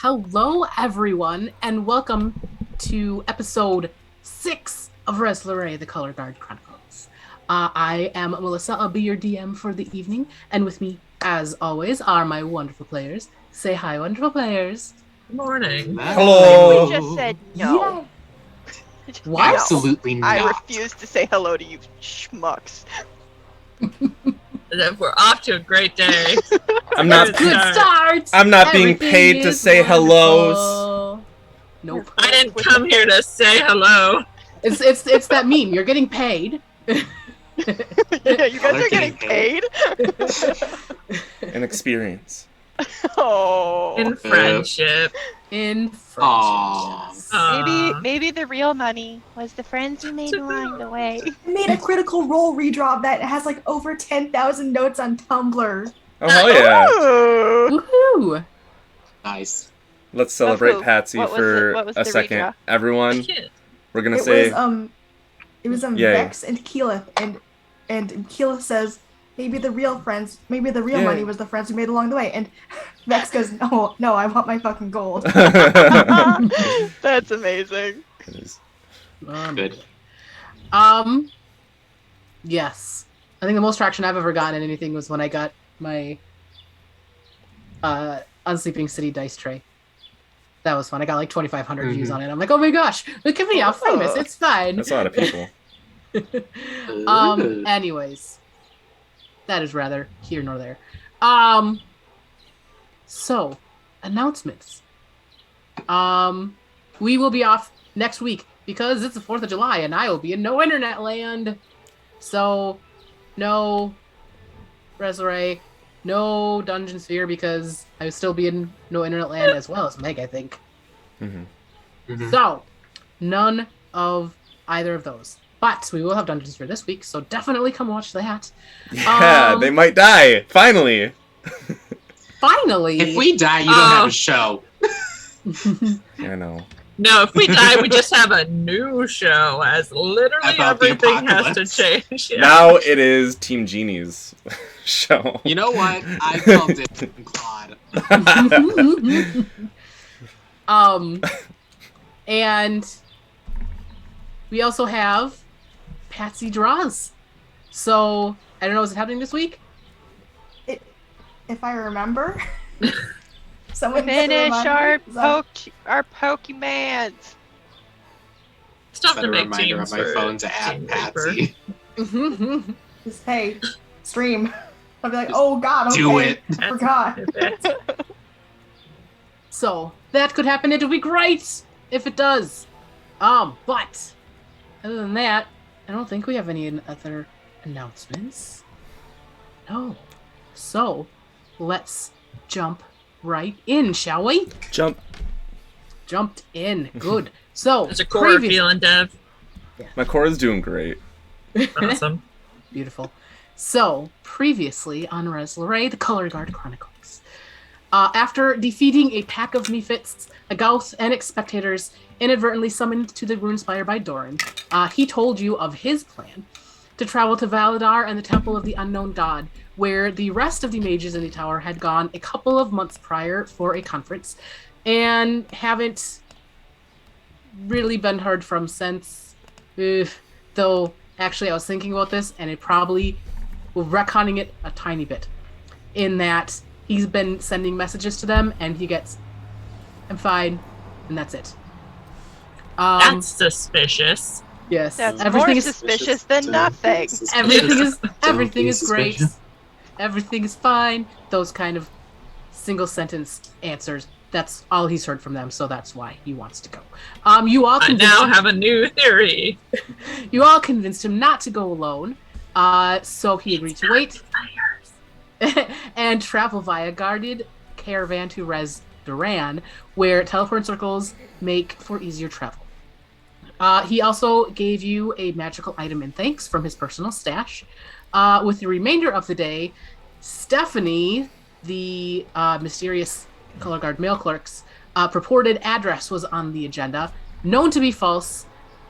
Hello, everyone, and welcome to episode 6 of Lorei, the Color Guard Chronicles. I am Melissa. I'll be your DM for the evening, and with me, as always, are my wonderful players. Say hi, wonderful players. Good morning. Hello. We just said no. Yeah. What? Absolutely not. I refuse to say hello to you schmucks. We're off to a great day. I'm not. Good start. I'm not being Everything paid to is say wonderful. hellos. Nope. I didn't come here to say hello. It's that meme. You're getting paid. Yeah, you guys are getting paid. An experience. Oh. In friendship. In friendship. Aw. Maybe the real money was the friends you made along the way. I made a Critical Role redrop that has like over 10,000 notes on Tumblr. Oh hell yeah! Ooh. Woohoo! Nice. Let's celebrate Woohoo. Patsy What was for what was a the second. redraw? Everyone, Cute. we're gonna It say was Yay. Vex and Keyleth, and Keyleth says maybe the real Yay. money was the friends we made along the way, and Vex goes, no, I want my fucking gold. That's amazing. Good. Yes. I think the most traction I've ever gotten in anything was when I got my Unsleeping City dice tray. That was fun. I got like 2,500 views on it. I'm like, oh my gosh, look at me, I'm famous. It's fine. That's a lot of people. Anyways. That is rather here nor there. So, announcements. We will be off next week because it's the 4th of July and I will be in no internet land. So, no Lorei, no Dungeon Sphere because I will still be in no internet land as well as Meg, I think. So, none of either of those. But we will have Dungeon Sphere this week, so definitely come watch that. Yeah, they might die. Finally. Finally! If we die, you don't have a show. I know. No, if we die, we just have a new show, as literally About the everything has to apocalypse. change. Yeah. Now it is Team Genie's show. You know what? I called it Claude. And we also have Patsy draws. So, I don't know, is it happening this week? If I remember. Someone needs to Finish remind me. our Pokemans. Stop Set to a make reminder teams on my for phone to add Team Patsy. Just, hey, stream. I'll be like, oh god, okay. Do it. I forgot. Paper. So, that could happen. It'll be great if it does. But, other than that, I don't think we have any other announcements. No. So, let's jump right in, shall we? Jumped in. Good. So, There's a core feeling, Dev. My core is doing great. Awesome. Beautiful. So, previously on Lorei, the Color Guard Chronicles. After defeating a pack of Mephits, Agauth, and spectators inadvertently summoned to the Runespire by Doran, he told you of his plan to travel to Valadar and the Temple of the Unknown God, where the rest of the mages in the tower had gone a couple of months prior for a conference, and haven't really been heard from since. Though, actually, I was thinking about this, and it probably will retconning it a tiny bit, in that he's been sending messages to them, and he gets, I'm fine, and that's it. That's suspicious. Yes, That's everything more is suspicious than nothing. everything is great. Everything is fine. Those kind of single sentence answers. That's all he's heard from them, so that's why he wants to go. You all I convinced now him, have a new theory. you all convinced him not to go alone. So he agreed to wait and travel via guarded caravan to Rhez Duran, where teleport circles make for easier travel. He also gave you a magical item in thanks from his personal stash. With the remainder of the day, Stephanie, the mysterious Color Guard mail clerk's purported address was on the agenda, known to be false,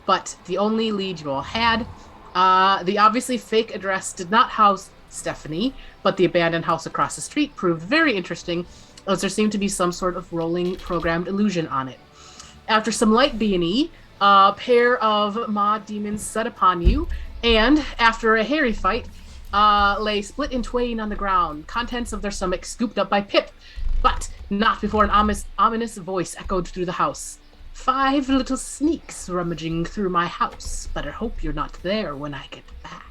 but the only lead you all had. The obviously fake address did not house Stephanie, but the abandoned house across the street proved very interesting, as there seemed to be some sort of rolling programmed illusion on it. After some light B&E, a pair of Maw demons set upon you, and after a hairy fight, lay split in twain on the ground, contents of their stomachs scooped up by Pip, but not before an ominous voice echoed through the house. 5 little sneaks rummaging through my house. Better hope you're not there when I get back.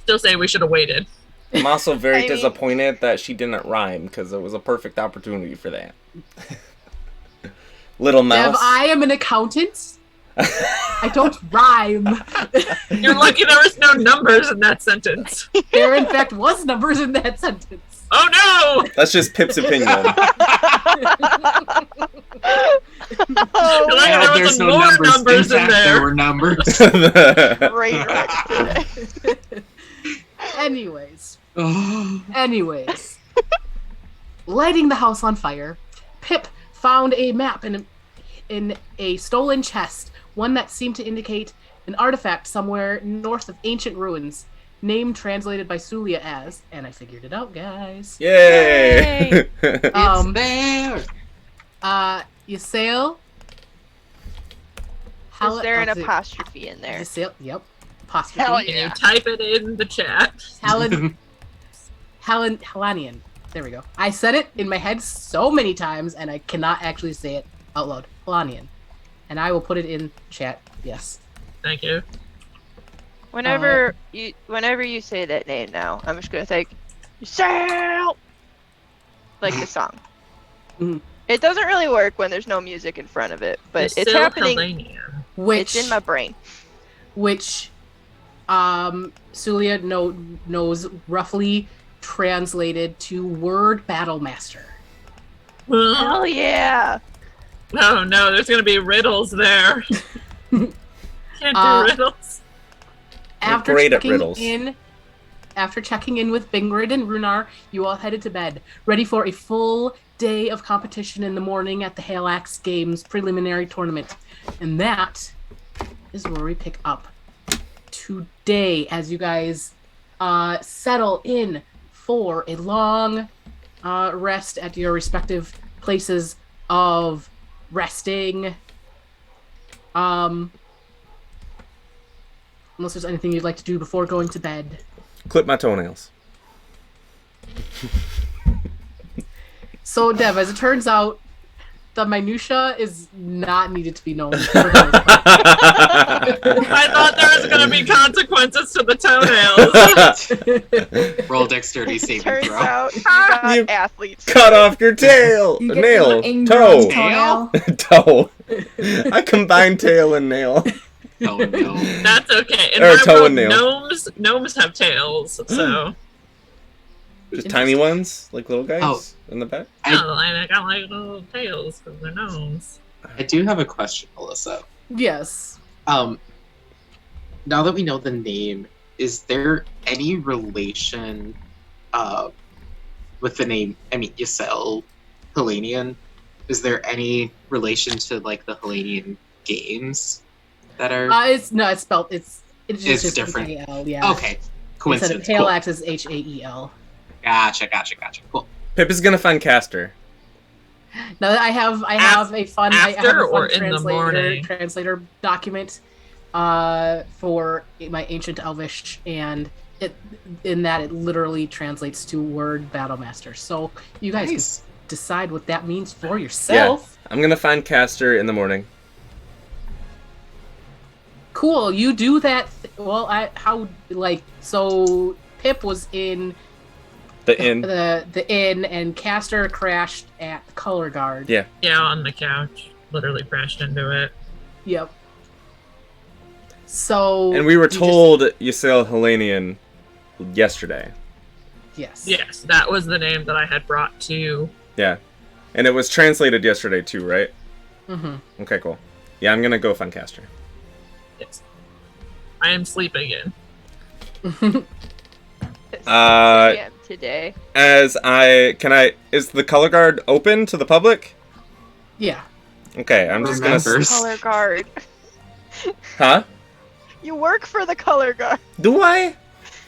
Still say we should have waited. I'm also very I mean- disappointed that she didn't rhyme because it was a perfect opportunity for that. Little Dev, mouse. I am an accountant. I don't rhyme. You're lucky there was no numbers in that sentence. There, in fact, was numbers in that sentence. Oh no! That's just Pip's opinion. You're lucky Well, there was there's no more numbers In in fact, there there. were numbers. Great Rex today. Anyways. Lighting the house on fire, Pip found a map in a stolen chest, one that seemed to indicate an artifact somewhere north of ancient ruins, name translated by Suliya as, and I figured it out, guys. Yay! Um, There. Ysael. Is there an apostrophe in there? Ysael, yep. Apostrophe. Hell Can yeah. you type it in the chat? Helanian. There we go. I said it in my head so many times, and I cannot actually say it out loud. Helanian. And I will put it in chat. Yes. Thank you. Whenever you say that name now, I'm just gonna think, Sail, like the song. Mhm. It doesn't really work when there's no music in front of it, but You're it's still happening. Helanian. Which It's in my brain. which Suliya knows roughly translated to word battle master. Hell yeah! Oh no, there's gonna be riddles there. Can't do riddles. After great at checking riddles. After checking in with Bingrid and Runar, you all headed to bed, ready for a full day of competition in the morning at the Haelax Games preliminary tournament. And that is where we pick up today as you guys settle in for a long rest at your respective places of resting. Unless there's anything you'd like to do before going to bed. Clip my toenails. So, Dev, as it turns out, the minutia is not needed to be known. For the most part. I thought there was gonna be consequences to the toenails. Roll dexterity saving Turns throw. out you got You athletes. Cut off your tail! You get Nail! an Toe! ingrown toenail. Toe. I combined tail and nail. No, no. That's okay. In Or my toe world, and nail. gnomes have tails, so Just tiny ones? Like little guys Oh. in the back? I- no, I got like little tails because they're gnomes. I do have a question, Melissa. Yes. Now that we know the name, is there any relation with the name, Ysael Helanian? Is there any relation to like the Helanian games that are It's spelled. It's just different. H-A-L, yeah. okay? Instead of Coincidence. Cool. Haelax is H-A-E-L. Gotcha. Cool. Pip is gonna find Castor. Now that I have a fun after or in the morning? translator document for my ancient Elvish, and it literally translates to word battle master. So you guys Nice. can decide what that means for yourself. I'm gonna find Castor in the morning. Cool. You do that. So Pip was in The inn. the inn, and Castor crashed at the color guard. Yeah. Yeah, on the couch. Literally crashed into it. Yep. So And we were you just- told Ysael Helanian yesterday. yes. Yes, that was the name that I had brought to. Yeah. And it was translated yesterday too, right? Mm-hmm. Okay, cool. Yeah, I'm gonna go find Castor. Yes. I am sleeping in. Today. Is the color guard open to the public? Yeah. Okay, I'm just gonna. Remembers. Color guard. Huh? You work for the color guard. Do I?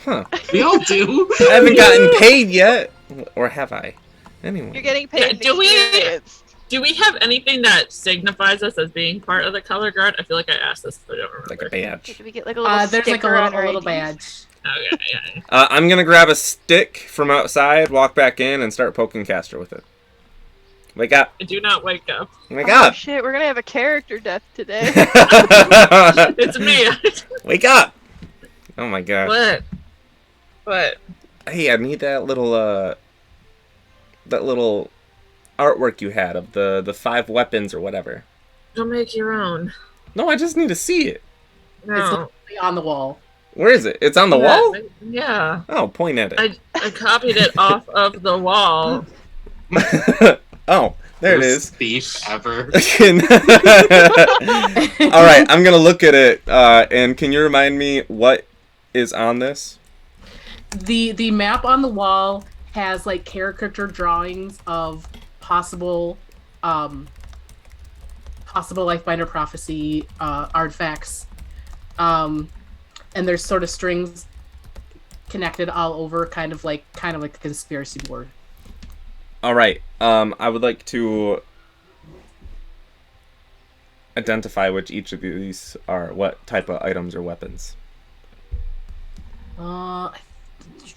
Huh. We all do. I haven't gotten paid yet. Or have I? Anyway. You're getting paid. Yeah, in experience. Do we have anything that signifies us as being part of the color guard? I feel like I asked this, but I don't remember. Like a badge. Do we get like a little There's like sticker on a our little IDs? badge. Okay, yeah. I'm gonna grab a stick from outside, walk back in, and start poking Castor with it. Wake up! I do not wake up. Wake Oh up! shit, we're gonna have a character death today. It's me. Wake up! Oh my god. What? What? Hey, I need that little artwork you had of the 5 weapons or whatever. Go make your own. No, I just need to see it. No. It's literally on the wall. Where is it? It's on the Yeah, wall? Yeah. Oh, point at it. I copied it off of the wall. Oh, there it is. Worst thief ever. Alright, I'm gonna look at it, and can you remind me what is on this? The map on the wall has like caricature drawings of possible Lifebinder prophecy artifacts, and there's sort of strings connected all over, kind of like a conspiracy board. Alright, I would like to identify which each of these are, what type of items or weapons.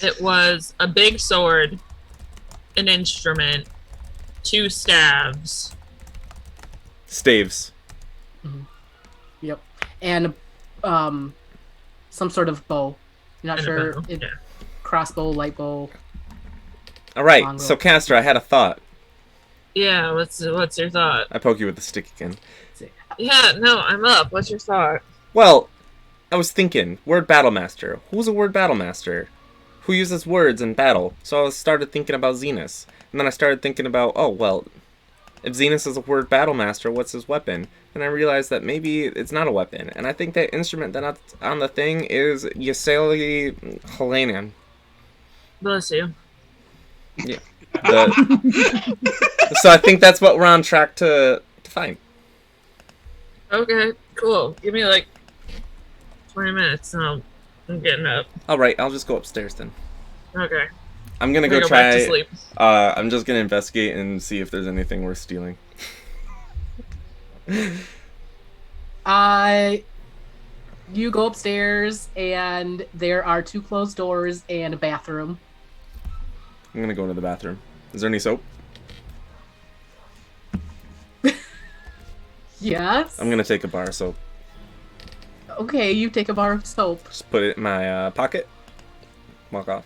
It was a big sword, an instrument, 2 staves. Staves. Yep, and some sort of bow. You're not And a sure. bow, yeah. Crossbow, light bow. Alright, Longbow. so Castor, I had a thought. Yeah, what's your thought? I poke you with the stick again. Yeah, no, I'm up. What's your thought? Well, I was thinking, word battle master. Who's a word battle master? Who uses words in battle? So I started thinking about Zenus. And then I started thinking about, oh, well, if Zenus is a word battle master, what's his weapon? And I realized that maybe it's not a weapon. And I think that instrument that's on the thing is Yaseli Helanan. Bless you. Yeah. So I think that's what we're on track to find. Okay, cool. Give me like 20 minutes and I'm getting up. Alright, I'll just go upstairs then. Okay. I'm gonna I'm go back to try. sleep. I'm just gonna investigate and see if there's anything worth stealing. You go upstairs, and there are 2 closed doors and a bathroom. I'm gonna go to the bathroom. Is there any soap? Yes. I'm gonna take a bar of soap. Okay, you take a bar of soap. Just put it in my pocket. Walk off.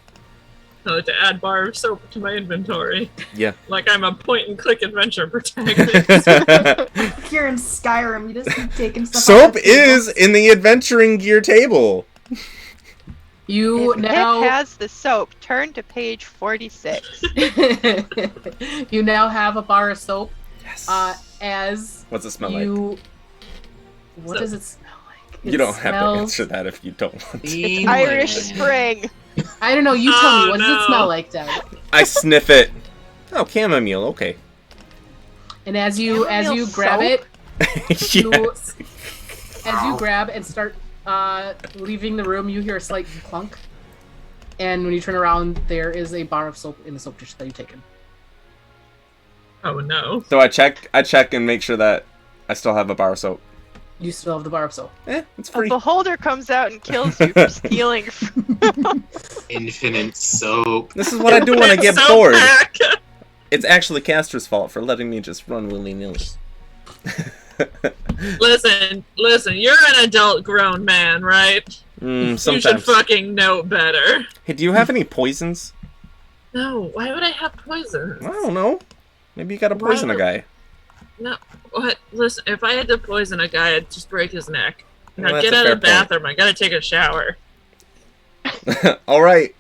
Oh, to add bar of soap to my inventory. Yeah. Like I'm a point-and-click adventure protagonist. Here in Skyrim, you just keep taking stuff. Soap off the is tables. in the adventuring gear table. You If now it has the soap, turn to page 46. you now have a bar of soap. Yes. As What's it smell like? you, what So- does it smell like? You It don't have to smells- answer that if you don't want to. Bean Irish lemon. Spring. I don't know. You tell Oh, me. What does no. it smell like, Doug? I sniff it. Oh, chamomile. Okay. And as you Chamomile grab soap? it, you, Yes. as you grab and start leaving the room, you hear a slight clunk. And when you turn around, there is a bar of soap in the soap dish that you've taken. Oh no. So I check and make sure that I still have a bar of soap. You still have the bar of soap. It's A free. beholder comes out and kills you for stealing. Infinite soap. This is what I do when I get Soap bored. pack. It's actually Castor's fault for letting me just run willy-nilly. Listen, you're an adult grown man, right? You should Sometimes. fucking know better. Hey, do you have any poisons? No, why would I have poison? I don't know. Maybe you gotta Why poison a would- guy. No, what? Listen, if I had to poison a guy, I'd just break his neck. Well, Now that's get a out fair of the bathroom. I gotta take a shower. Alright.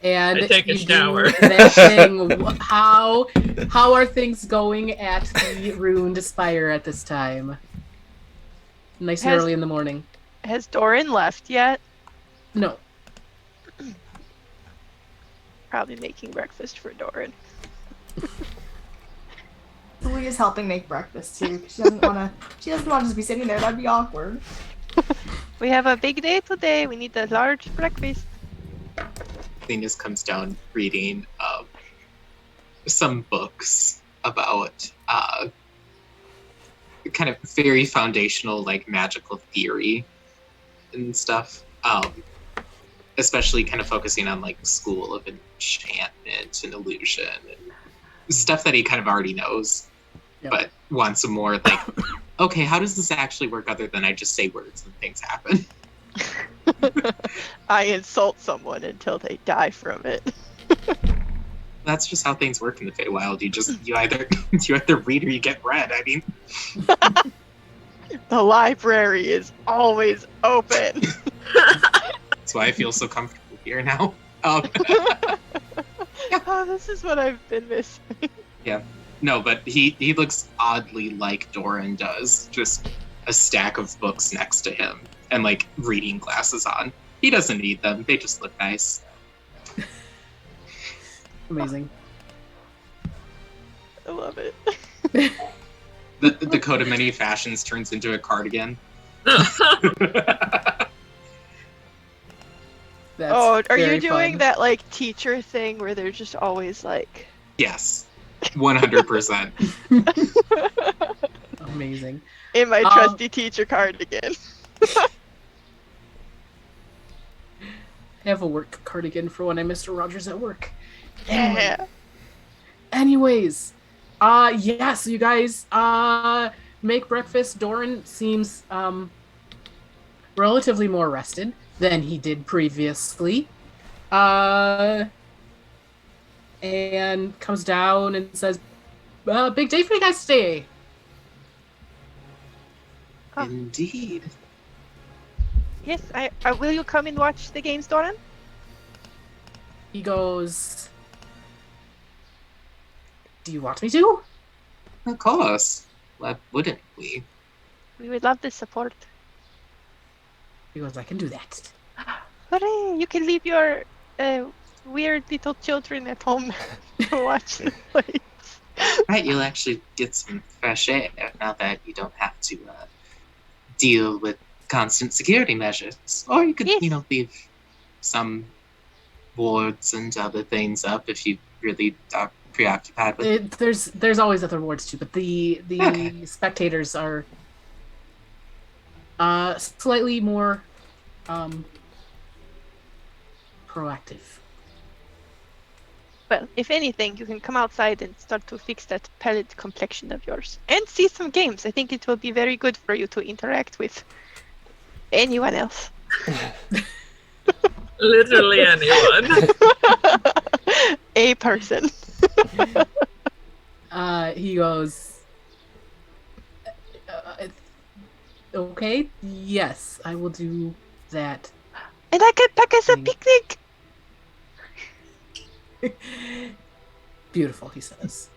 And I take a you do shower. that thing. How are things going at the ruined spire at this time? Nice and Has- early in the morning. Has Doran left yet? No. Probably making breakfast for Doran. Suliya's helping make breakfast too. 'Cause She doesn't want to. She doesn't want to just be sitting there. That'd be awkward. We have a big day today. We need a large breakfast. Zenus comes down reading some books about kind of very foundational, like, magical theory and stuff. Especially kind of focusing on, like, school of enchantment and illusion and stuff that he kind of already knows, but wants some more, like, okay, how does this actually work other than I just say words and things happen? I insult someone until they die from it. That's just how things work in the Feywild. You either read or you get read. I mean, The library is always open. that's why I feel so comfortable here now. Oh, this is what I've been missing. No, but he looks oddly like Doran does. Just a stack of books next to him and, like, reading glasses on. He doesn't need them. They just look nice. Amazing. I love it. The coat of many fashions turns into a cardigan. That's Oh, are you very doing fun. that, like, teacher thing where they're just always like... Yes, 100%. Amazing. In my trusty teacher cardigan. I have a work cardigan for when I Mr. Rogers at work. Yeah. Anyways, yeah, so you guys make breakfast. Doran seems relatively more rested than he did previously. And comes down and says, big day for you guys today. Oh. Indeed. Yes, I will you come and watch the games, Doran? He goes, do you want me to? Of course. Why wouldn't we? We would love the support. He goes, I can do that. Hooray! You can leave your weird little children at home to watch the plays. Right, you'll actually get some fresh air now that you don't have to deal with constant security measures. Or you could, Yes. leave some wards and other things up if you really are preoccupied with it. There's always other wards too, but the Okay. spectators are slightly more proactive. Well, if anything, you can come outside and start to fix that pallid complexion of yours. And see some games. I think it will be very good for you to interact with anyone else. Literally anyone. A person. He goes, okay, yes, I will do that. And I can pack us a Thing. picnic! Beautiful, he says.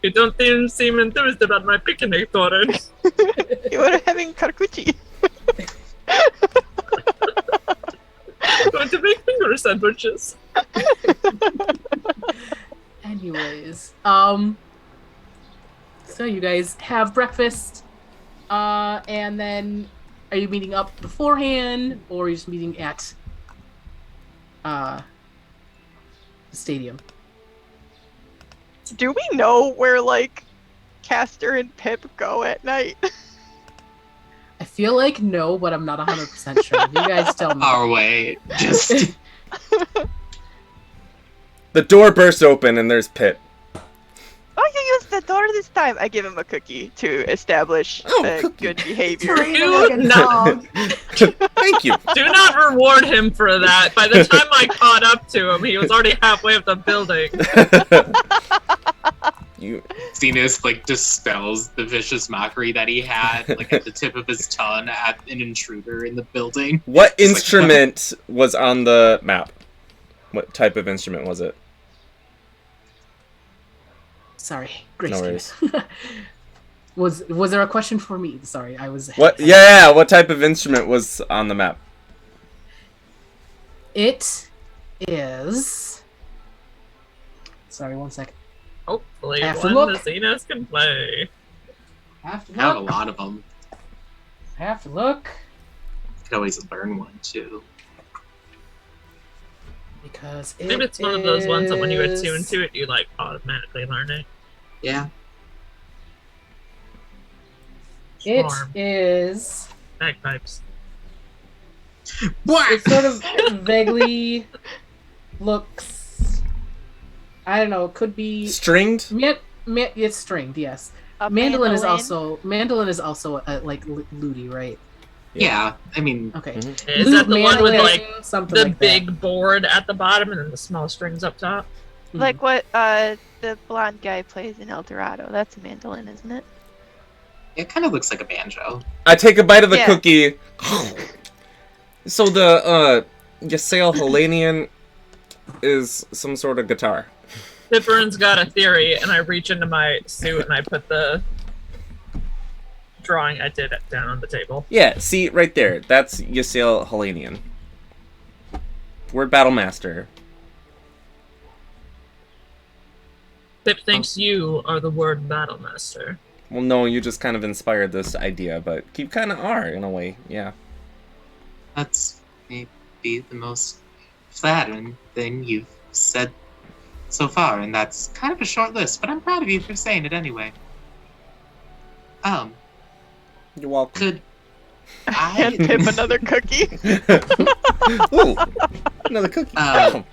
You don't even seem enthused about my picnic, Doran. You are having karkuchi. I'm going to make finger sandwiches. Anyways, so you guys have breakfast, and then are you meeting up beforehand, or are you just meeting at the stadium? Do we know where, like, Castor and Pip go at night? I feel like no, but I'm not 100% sure. You guys tell me. Our way. Just The door bursts open and there's Pip. Oh, you used the door this time. I give him a cookie to establish cookie. good behavior. Treat him like a dog. Thank you. Do not reward him for that. By the time I caught up to him, he was already halfway up the building. You Zenus, like, dispels the vicious mockery that he had, like, at the tip of his tongue at an intruder in the building. What instrument was on the map? What type of instrument was it? Sorry, Grace. No Davis. worries. Was there a question for me? Sorry, I was. What? Yeah, what type of instrument was on the map? It is. Sorry, one second. Hopefully, Have to one look. the Zenus can play. Have to I have a look. lot of them. Have to look. Could always learn one, too. Because Maybe it's one of those ones that when you attune to it, you like automatically learn it. Yeah. It Swarm. is. Bagpipes. What? It sort of vaguely looks. I don't know. It could be Stringed? it's stringed. Yes. A Mandolin is also like looty, right? Yeah. I mean, Okay. Mhm. Is that the one with mandolin, like something the like big board at the bottom and then the small strings up top? that? Like what the blonde guy plays in El Dorado. That's a mandolin, isn't it? it kind of looks like a banjo. I take a bite of the Yeah. cookie. So the Ysael Helenian is some sort of guitar. Pipperin's got a theory, and I reach into my suit and I put the drawing I did down on the table. Yeah, see right there. That's Ysael Helenian. Word Battle Master. Pip thinks you are the word battle master. Well, no, you just kind of inspired this idea, but you kind of are in a way. Yeah. That's maybe the most flattering thing you've said so far, and that's kind of a short list, but I'm proud of you for saying it anyway. You're welcome. Could Hand I? him another cookie. Ooh, another cookie.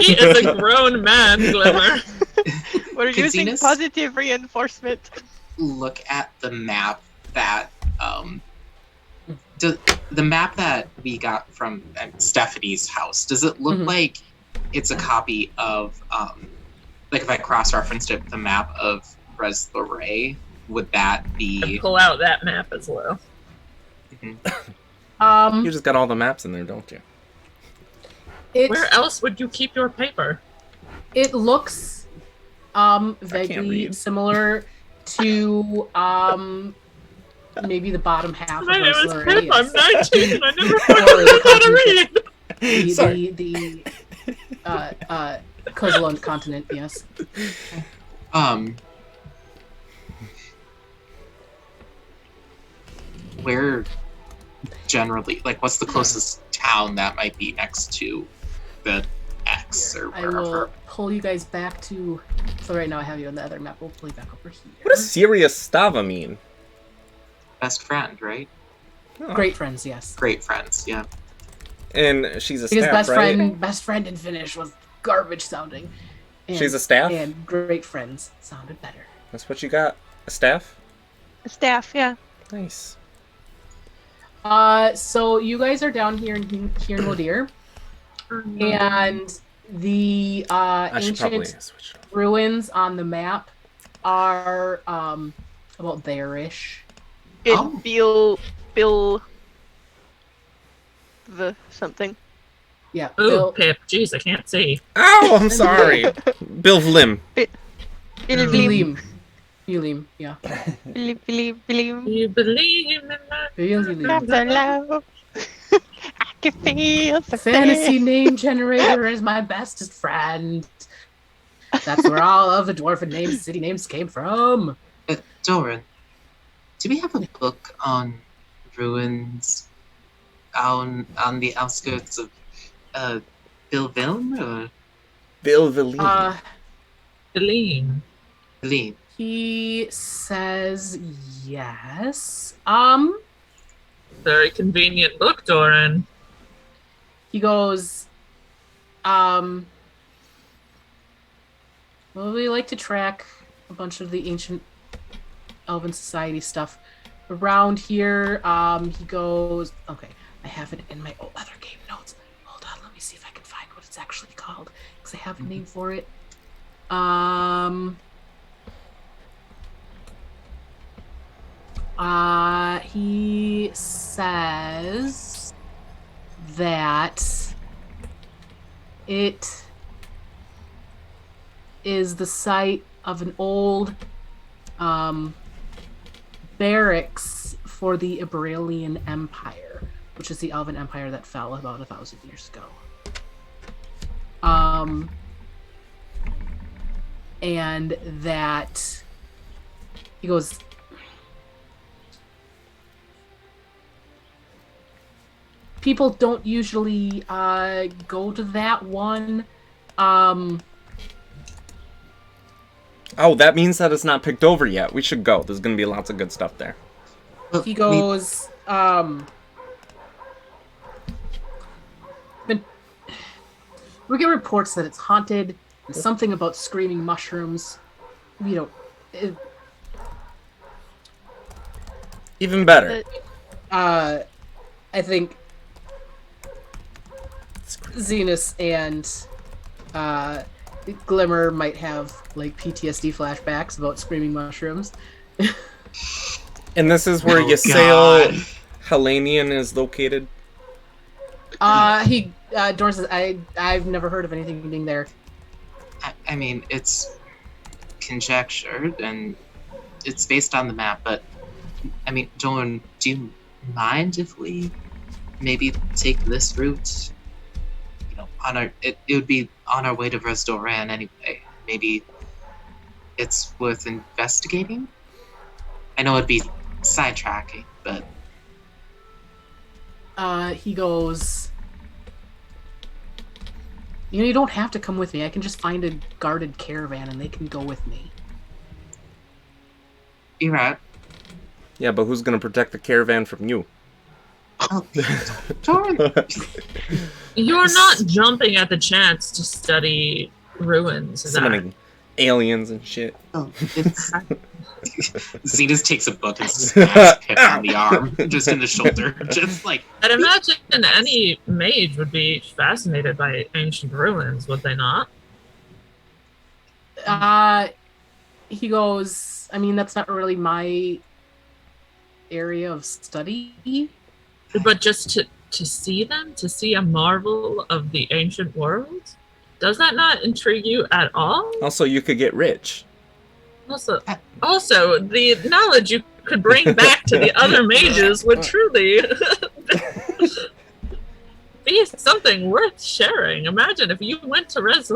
He is a grown man, Glimmer. We're Could using Zenus positive reinforcement. look at the map that the map that we got from Stephanie's house? Does it look Mhm. like it's a copy of like if I cross-referenced it with the map of Rhez Lorei, would that be? Pull out that map as well. You just got all the maps in there, don't you? Where else would you keep your paper? It looks vaguely read. similar to maybe the bottom half of My name is Rhez Pip. Lorei, I'm yes. 19 and I never Or fucking the learned how to read. Sorry. the Kozlund continent, yes. Where generally, like, what's the closest town that might be next to the X or I will wherever? pull you guys back to. So right now I have you on the other map. We'll pull you back over here. What does Serious Stava mean? Best friend, right? Oh. Great friends, yes. Great friends, yeah. And she's a Because staff, right? best friend in Finnish was garbage sounding. And, She's a staff? And great friends sounded better. That's what you got? A staff? Staff, yeah. Nice. So you guys are down here in Lodir, and the I should probably ancient switch. ruins on the map are about there-ish. It Oh. Bill the something. Yeah. Ooh, Bill, Pip. Jeez, I can't see. Ow, I'm sorry. Bill Vlim. Vilim. Vilim, yeah. Bilim. You believe in life. Vilim. After love. I can feel the Fantasy name generator is my bestest friend. That's where all of the dwarven names, city names came from. Doran, do we have a book on ruins on the outskirts of Billvilm or Bill Vlim. Celine. Helene? He says yes. Very convenient book, Doran. He goes, well, we like to track a bunch of the ancient Elven Society stuff around here. He goes, okay, I have it in my other game notes. Hold on, let me see if I can find what it's actually called, because I have a name for it. He says that it is the site of an old barracks for the Iberalian Empire, which is the Elven Empire that fell about 1,000 years ago. And that he goes, people don't usually go to that one. Oh, that means that it's not picked over yet. We should go. There's gonna be lots of good stuff there. He goes, we get reports that it's haunted, and something about screaming mushrooms. You know, Even better. I think Zenus and Glimmer might have like PTSD flashbacks about screaming mushrooms. And this is where Ysael Helenian is located. Dorn says, I've never heard of anything being there. I mean, it's conjectured and it's based on the map, but I mean, Dorn, do you mind if we maybe take this route? You know, it would be on our way to Rhez anyway. Maybe it's worth investigating? I know it'd be sidetracking, but He goes, you know, you don't have to come with me. I can just find a guarded caravan and they can go with me. you're right. Yeah, but who's gonna protect the caravan from you? Oh, Dorn. You're not jumping at the chance to study ruins. Summoning aliens and shit. Oh, it's Zenus takes a book and smashes Pip on the arm, just in the shoulder, just like. I'd imagine any mage would be fascinated by ancient ruins, would they not? He goes, I mean, that's not really my area of study. But just to see them, to see a marvel of the ancient world, does that not intrigue you at all? Also, you could get rich. Also, the knowledge you could bring back to the other mages would truly be something worth sharing. Imagine if you went to Rhez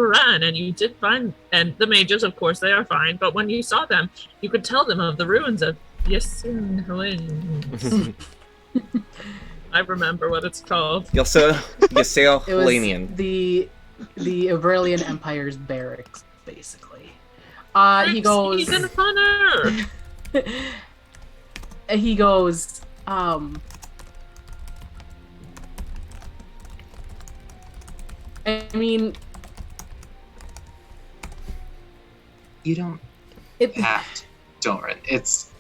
and you did find, and the mages, of course, they are fine, but when you saw them, you could tell them of the ruins of Ysael. I remember what it's called. Ysael It was Helenian. the Aurelian Empire's barracks, basically. He goes. He's in honor. He goes. I mean, You don't have to, Dorn. It's.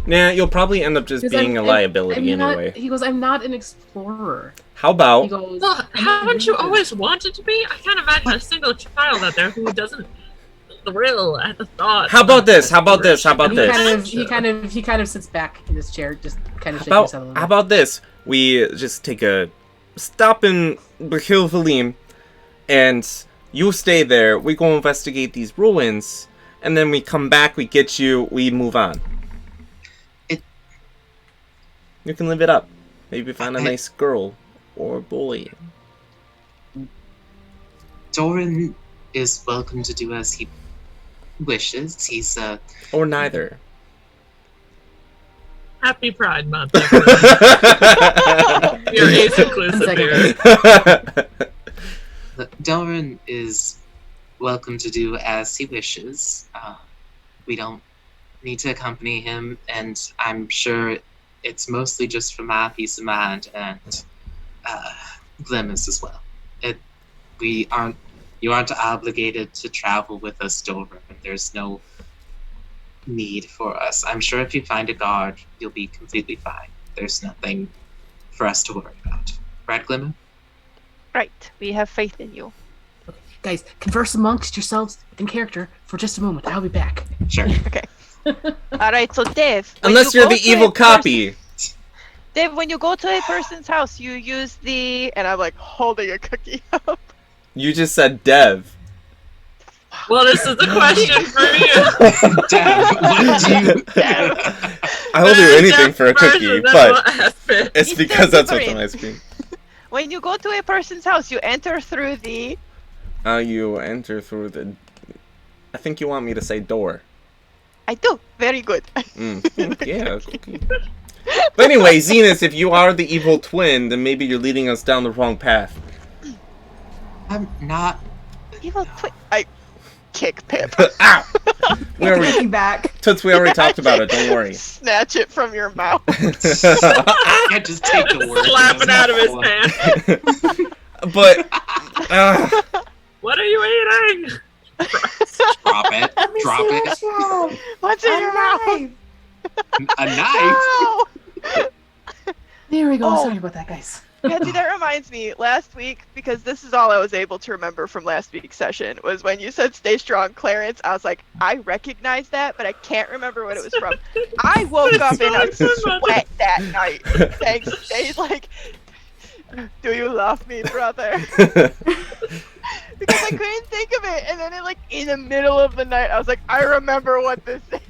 Nah, you'll probably end up just being a liability I'm not- anyway. He goes, I'm not an explorer. How He about goes, Well, "I'm not haven't you religious." always wanted to be? I can't imagine a single child out there who doesn't thrill at the thought. How about of this? How about this? How about He this? kind of sits back in his chair, just kind of shaking How his head a little. how about this? We just take a stop in Bakhil Valim, and you stay there. We go investigate these ruins, and then we come back. We get you. We move on. You can live it up. Maybe find a nice girl or boy. Doran is welcome to do as he wishes. He's Or neither. Happy Pride Month. You're ace inclusive here. Doran is welcome to do as he wishes. We don't need to accompany him, and I'm sure it's mostly just for my peace of mind and Glimmer's as well. You aren't obligated to travel with us, Doran. There's no need for us. I'm sure if you find a guard, you'll be completely fine. There's nothing for us to worry about. Right, Glimmer? Right. We have faith in you. Guys, converse amongst yourselves in character for just a moment. I'll be back. Sure. Okay. All right. So, Dev. when Unless you you're go the to evil a person- copy. Dev, when you go to a person's house, you use the, and I'm like holding a cookie up. You just said Dev. Well, this is a question for you. Dad, what do you... I'll do anything for a cookie, First, and then but we'll ask it. it's He's because that's what's Pipperin. on my screen. When you go to a person's house, you enter through the. You enter through the... I think you want me to say door. I do. Very good. Yeah, cookie. But anyway, Zenus, if you are the evil twin, then maybe you're leading us down the wrong path. I'm not. Evil twin. I kick Pip. Ow! We already, Taking back. Toots, we already talked about it. Don't worry. Snatch it from your mouth. I can't just take the word. Slap it out of his hand. hand. But What are you eating? Drop it. Let me Drop see it. what's wrong. What's in your mouth? Alive. A knife. No! There we go. Oh. Sorry about that, guys. Patsy, that reminds me, last week, because this is all I was able to remember from last week's session, was when you said stay strong, Clarence. I was like, I recognize that, but I can't remember what it was from. I woke up in a sweat that night. Thanks. He's like, do you love me, brother? Because I couldn't think of it, and then in the middle of the night, I was like, I remember what this is.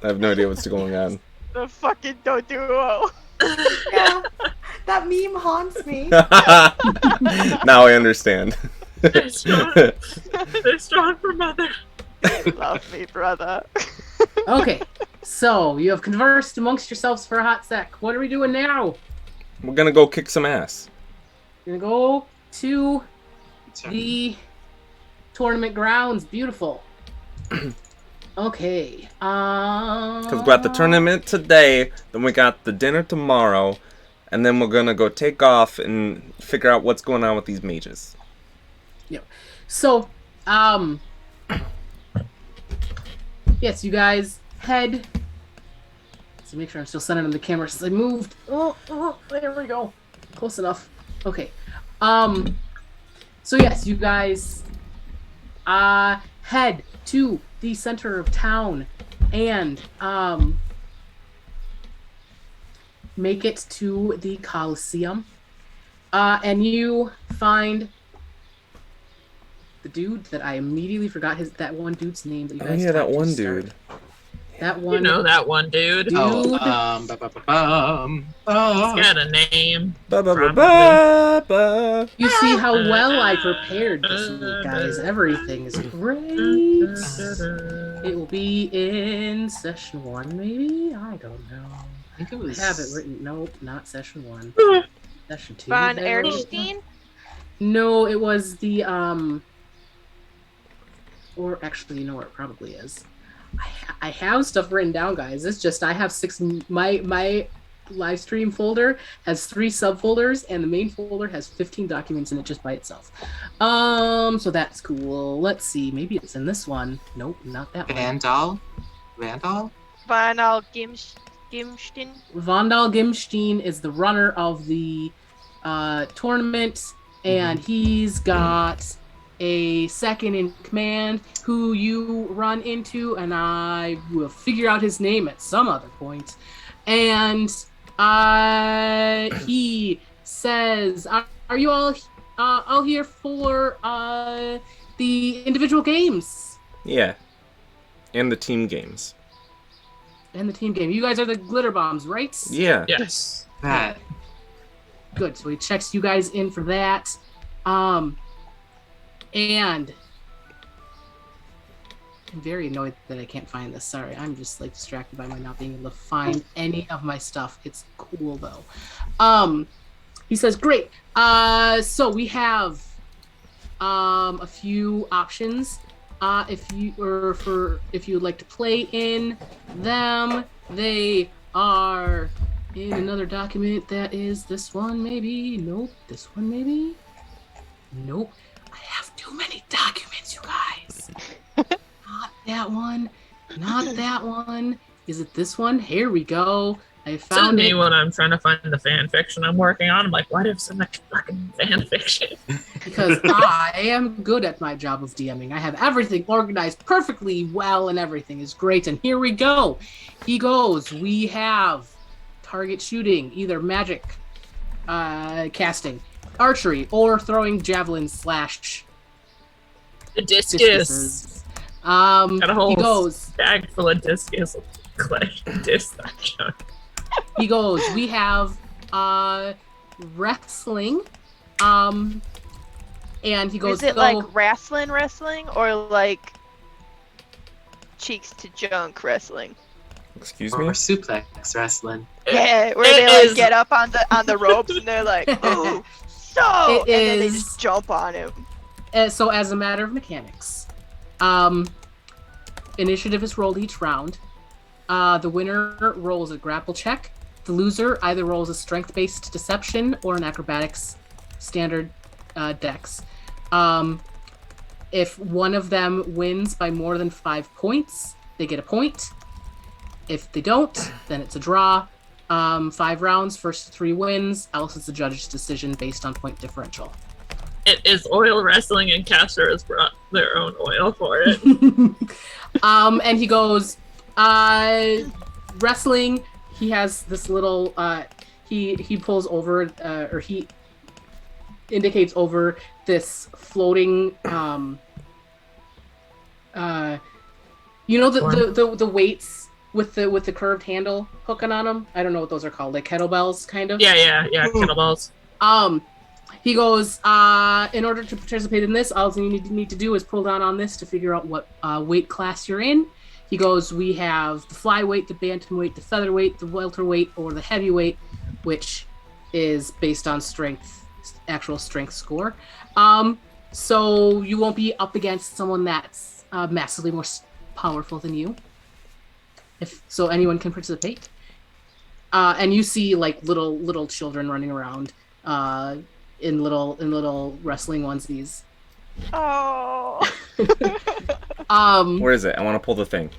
I have no idea what's going on. The fucking Doduo. Yeah, that meme haunts me. Now I understand. Stay strong. Stay strong for mother. Love me, brother. Okay, so you have conversed amongst yourselves for a hot sec. What are we doing now? We're gonna go kick some ass. We're gonna go to the tournament grounds. Beautiful. Okay. Because we got the tournament today, then we got the dinner tomorrow, and then we're gonna go take off and figure out what's going on with these mages. Yep. So, yes, you guys head. Let's make sure I'm still centered on the camera since I moved. Oh, there we go. Close enough. Okay. So yes, you guys head to the center of town and make it to the Coliseum. And you find the dude that I immediately forgot that one dude's name that you guys Oh yeah, that talked to one start. dude. That one. You know that one dude. Dude. Oh, He's got a name. Ba ba ba ba ba. You see how well I prepared this week, guys. Everything is great. It will be in session 1, maybe? I don't know. I think it was. I have it written. Nope, not session 1. Session 2. Von though. Erstein? No, it was the or actually, you know where it probably is. I have stuff written down, guys. It's just I have 6. My live stream folder has 3 subfolders, and the main folder has 15 documents in it just by itself. So that's cool. Let's see. Maybe it's in this one. Nope, not that one. Vandal? Vandal Gimstein? Vandal Gimstein is the runner of the tournament, and he's got a second in command who you run into, and I will figure out his name at some other point. And he says, "Are you all here for the individual games?" Yeah. And the team games. And the team game. You guys are the glitter bombs, right? Yeah. Yes. That. Good. So he checks you guys in for that. And I'm very annoyed that I can't find this. Sorry, I'm just distracted by my not being able to find any of my stuff. It's cool though. He says, "Great. So we have a few options. If you would like to play in them, they are in another document that is this one, maybe. Nope. This one, maybe. Nope. I have too many documents, you guys. Not that one. Not that one. Is it this one? Here we go. I This is found me it. when I'm trying to find the fan fiction I'm working on. I'm like, why do I have so much fucking fan fiction? Because I am good at my job of DMing. I have everything organized perfectly well and everything is great. And here we go. He goes. We have target shooting, either magic casting, archery, or throwing javelins / The discus. discuses. Got a whole He goes. bag full of discus. Clay disc that junk. He goes. We have wrestling. And he goes. Is it "Go." like wrestling or like cheeks to junk wrestling? Excuse Or me? suplex wrestling. Yeah, where It they like is- get up on the ropes and they're like, "Ooh, so," It and then they is- just jump on him. So as a matter of mechanics, initiative is rolled each round. The winner rolls a grapple check. The loser either rolls a strength-based deception or an acrobatics standard dex. If one of them wins by more than 5 points, they get a point. If they don't, then it's a draw. 5 rounds, first 3 wins, else it's the judge's decision based on point differential. It is oil wrestling, and Castor has brought their own oil for it. And he goes, wrestling. He has this little. He pulls over, or he indicates over this floating. You know the weights with the curved handle hooking on them. I don't know what those are called, like kettlebells, kind of. Yeah, kettlebells. He goes, in order to participate in this, all you need to do is pull down on this to figure out what weight class you're in. He goes, we have the flyweight, the bantamweight, the featherweight, the welterweight, or the heavyweight, which is based on strength, actual strength score. So you won't be up against someone that's massively more powerful than you. So anyone can participate. And you see like little children running around in little wrestling onesies. Oh. Where is it? I want to pull the thing.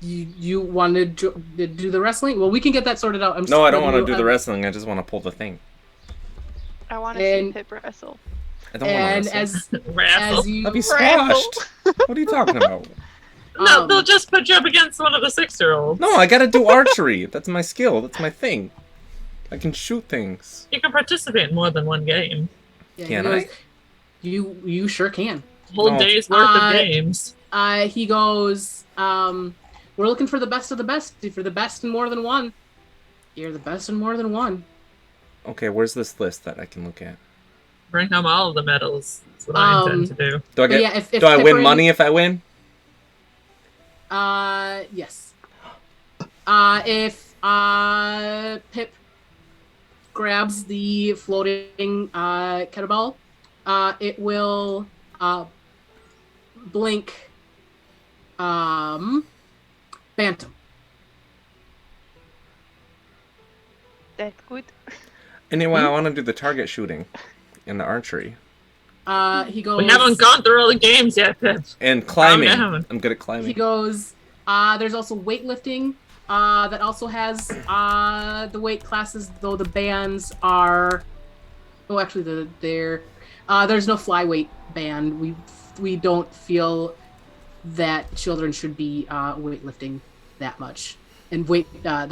You want to do the wrestling? Well, we can get that sorted out. No, I don't want to do the wrestling. I just want to pull the thing. I want to see Pip wrestle. I don't want to Wrestle. as you I'll be squashed. What are you talking about? No, they'll just put you up against one of the 6-year-olds. No, I gotta do archery. That's my skill. That's my thing. I can shoot things. You can participate in more than one game. Yeah, Can he I? goes, You sure can. Whole No. day's worth of games. He goes, we're looking for the best of the best. For the best in more than one. You're the best in more than one. Okay, where's this list that I can look at? Bring home all of the medals. That's what I intend to do. Do I But get? yeah, if do I win Pipperin- money if I win? Yes. If Pip grabs the floating kettlebell, it will blink Bantam. That's good. Anyway, I want to do the target shooting and the archery He goes. We haven't gone through all the games yet, Pip. and climbing. Calm down. I'm good at He climbing. goes. There's also weightlifting. That also has the weight classes, though the bands are. Oh, actually, there's no flyweight band. We don't feel that children should be weightlifting that much, and the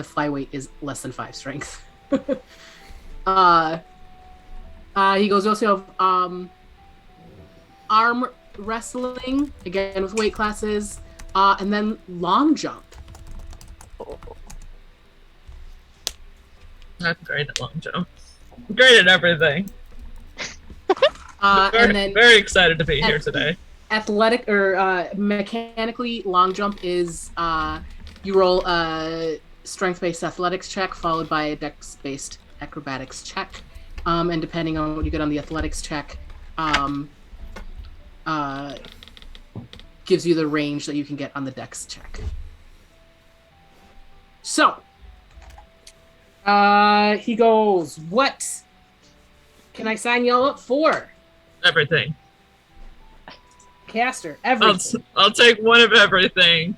flyweight is less than 5 strength. He goes. We also have arm wrestling, again with weight classes, and then long jump. I'm great at long jump. I'm great at everything. And then Very excited to be here today. athletic or mechanically, long jump is you roll a strength-based athletics check followed by a dex-based acrobatics check, and depending on what you get on the athletics check, gives you the range that you can get on the dex check. So, he goes, what can I sign y'all up for? Everything. Castor, everything. I'll take one of everything.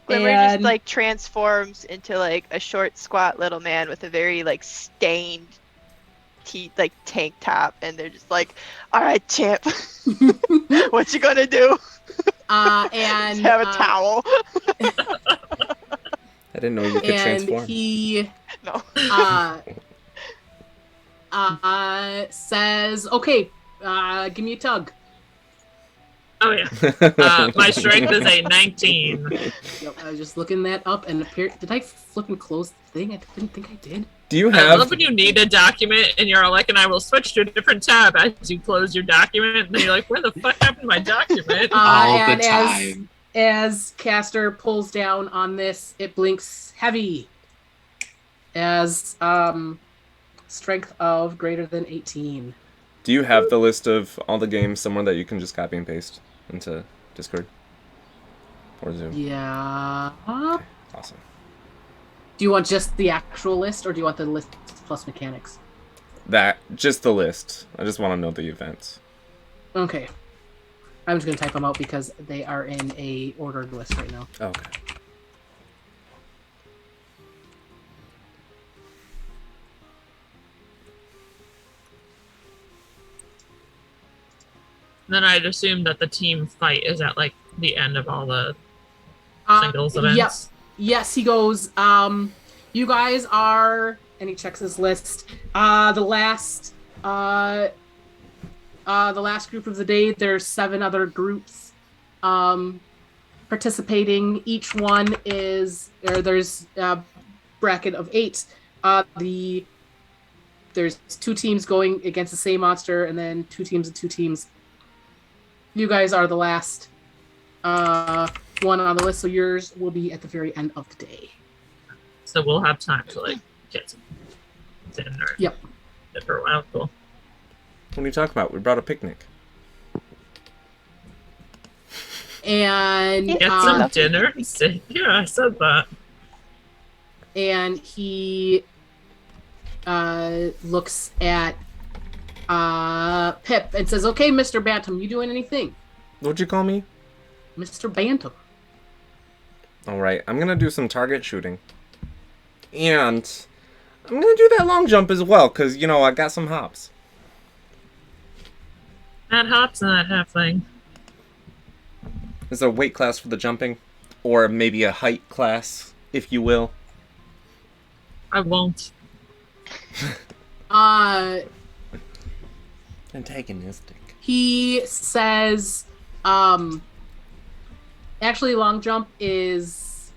Glimmer And- just like transforms into like a short, squat little man with a very like stained tank top, and they're just like, "All right, champ, what you gonna do?" And Have a towel. I didn't know you could and transform. he No. says, "Okay, give me a tug." Oh yeah. My strength is a 19. Yep, I was just looking that up, and did I flip and close the thing? I didn't think I did. Do you I have? love when you need a document and you're all like, and I will switch to a different tab as you close your document, and then you're like, where the fuck happened to my document? All the And time. as Castor pulls down on this, it blinks heavy. As strength of greater than 18. Do you have the list of all the games somewhere that you can just copy and paste into Discord or Zoom? Yeah. Awesome. Do you want just the actual list, or do you want the list plus mechanics? Just the list. I just want to know the events. Okay. I'm just going to type them out because they are in a ordered list right now. Okay. Then I'd assume that the team fight is at like the end of all the singles events. Yep. Yes, he goes, you guys are, and he checks his list, the last group of the day. There's 7 other groups participating. Each one there's a bracket of 8. There's 2 teams going against the same monster, and then 2 teams and 2 teams. You guys are the last one on the list, so yours will be at the very end of the day. So we'll have time to like get some dinner. Yep. For a while. Cool. What are you talking about? We brought a picnic. And Get some dinner? Yeah, I said that. And he looks at Pip and says, "Okay, Mr. Bantam, you doing anything?" What'd you call me? Mr. Bantam. Alright, I'm gonna do some target shooting. And I'm gonna do that long jump as well, because, you know, I got some hops. That hops and that halfling. Is there a weight class for the jumping? Or maybe a height class, if you will? I won't. Antagonistic. He says, actually, long jump is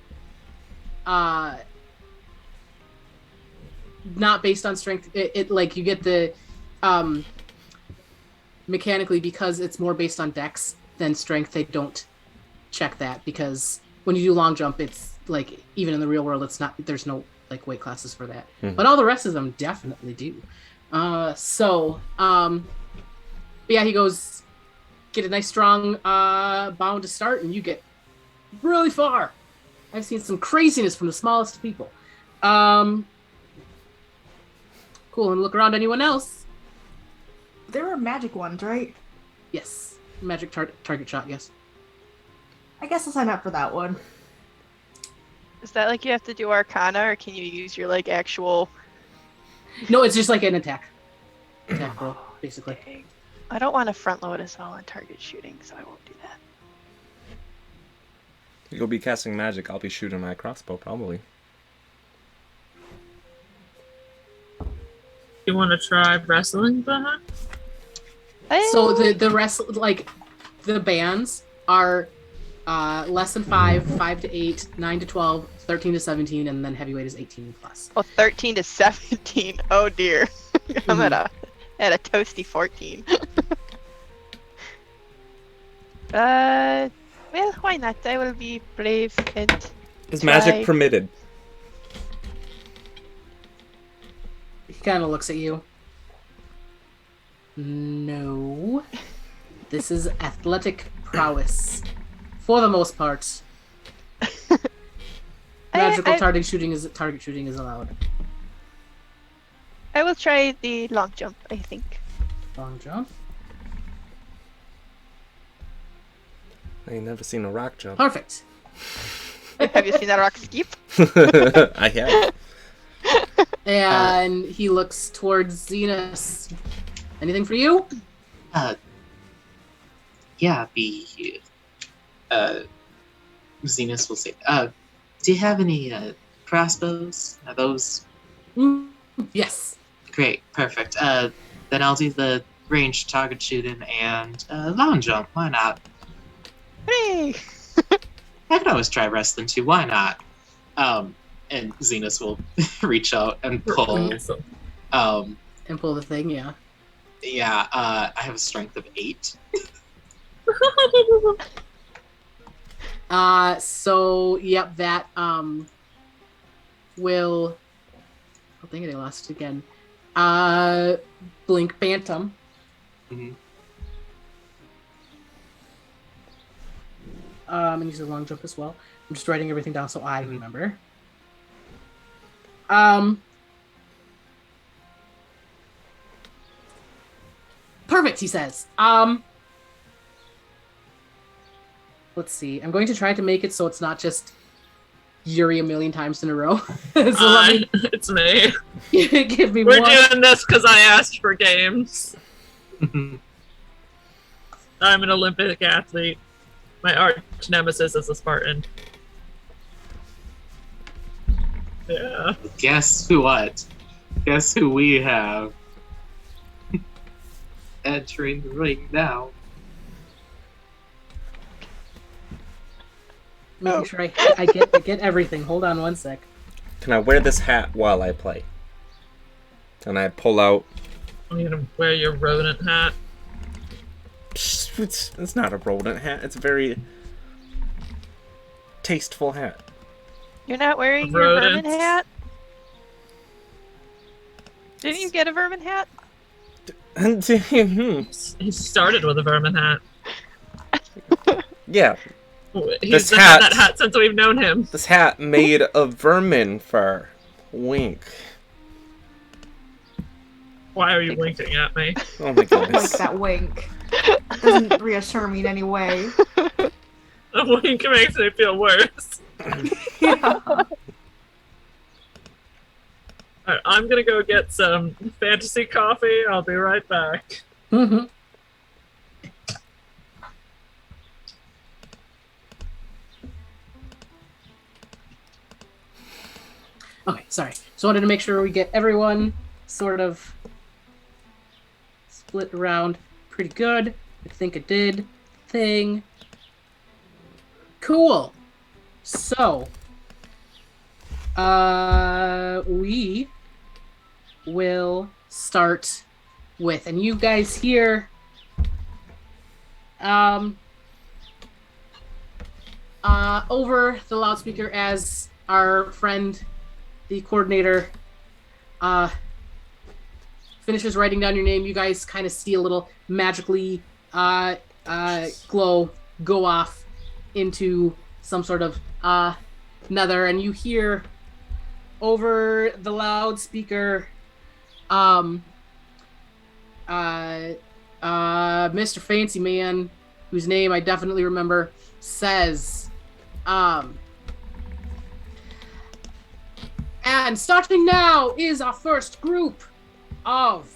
not based on strength. It like you get the mechanically, because it's more based on dex than strength. They don't check that, because when you do long jump, it's like, even in the real world, it's not. There's no like weight classes for that. Mm-hmm. But all the rest of them definitely do. Yeah, he goes, get a nice strong bound to start, and you get really far. I've seen some craziness from the smallest people. Cool, and look around. Anyone else? There are magic ones, right? Yes. Magic target shot, yes. I guess I'll sign up for that one. Is that like you have to do Arcana, or can you use your like actual? No, it's just like an attack roll, basically. Dang. I don't want to front load us all on target shooting, so I won't do that. You'll be casting magic, I'll be shooting my crossbow, probably. You want to try wrestling, Baha? So the rest, like, the bands are less than 5, 5 to 8, 9 to 12, 13 to 17, and then heavyweight is 18 plus. Oh, 13 to 17. Oh dear. I'm at a toasty 14. Well, why not? I will be brave and Is try. magic permitted? He kind of looks at you. No. This is athletic prowess. For the most part. Magical target shooting is allowed. I will try the long jump, I think. Long jump. I ain't never seen a rock jump. Perfect. Have you seen that rock skip? I have. And he looks towards Zenus. Anything for you? Yeah, Zenus will say, do you have any crossbows? Are those Yes. great? Perfect. Then I'll do the ranged target shooting and long jump. Why not? Hey! I could always try wrestling too. Why not? And Zenus will reach out and pull. And pull the thing, yeah. Yeah, I have a strength of 8. So yep, that will. I think I lost it again. Blink Bantam. Mhm. And use a long jump as well. I'm just writing everything down so I remember. Perfect, he says. Let's see. I'm going to try to make it so it's not just Yuri a million times in a row. So It's me. give me We're one. doing this because I asked for games. I'm an Olympic athlete. My arch nemesis is a Spartan. Yeah. Guess what? Guess who we have entering the ring now? Making sure I get everything. Hold on one sec. Can I wear this hat while I play? Can I pull out? I'm gonna wear your rodent hat. It's not a rodent hat. It's a very tasteful hat. You're not wearing your vermin hat? Didn't you get a vermin hat? He started with a vermin hat. Yeah. He's had that hat since we've known him. This hat made of vermin fur. Wink. Why are you winking at me? Oh my Like goodness. that wink. Doesn't reassure me in any way. A wink makes me feel worse. Yeah. Alright, I'm gonna go get some fantasy coffee. I'll be right back. Mm-hmm. Okay, sorry. So I wanted to make sure we get everyone sort of split around pretty good. I think I did. Thing. Cool. So, we will start with, and you guys here, over the loudspeaker as our friend, the coordinator, finishes writing down your name. You guys kind of see a little magically glow go off into some sort of nether, and you hear over the loudspeaker, Mr. Fancy Man, whose name I definitely remember, says, and starting now is our first group of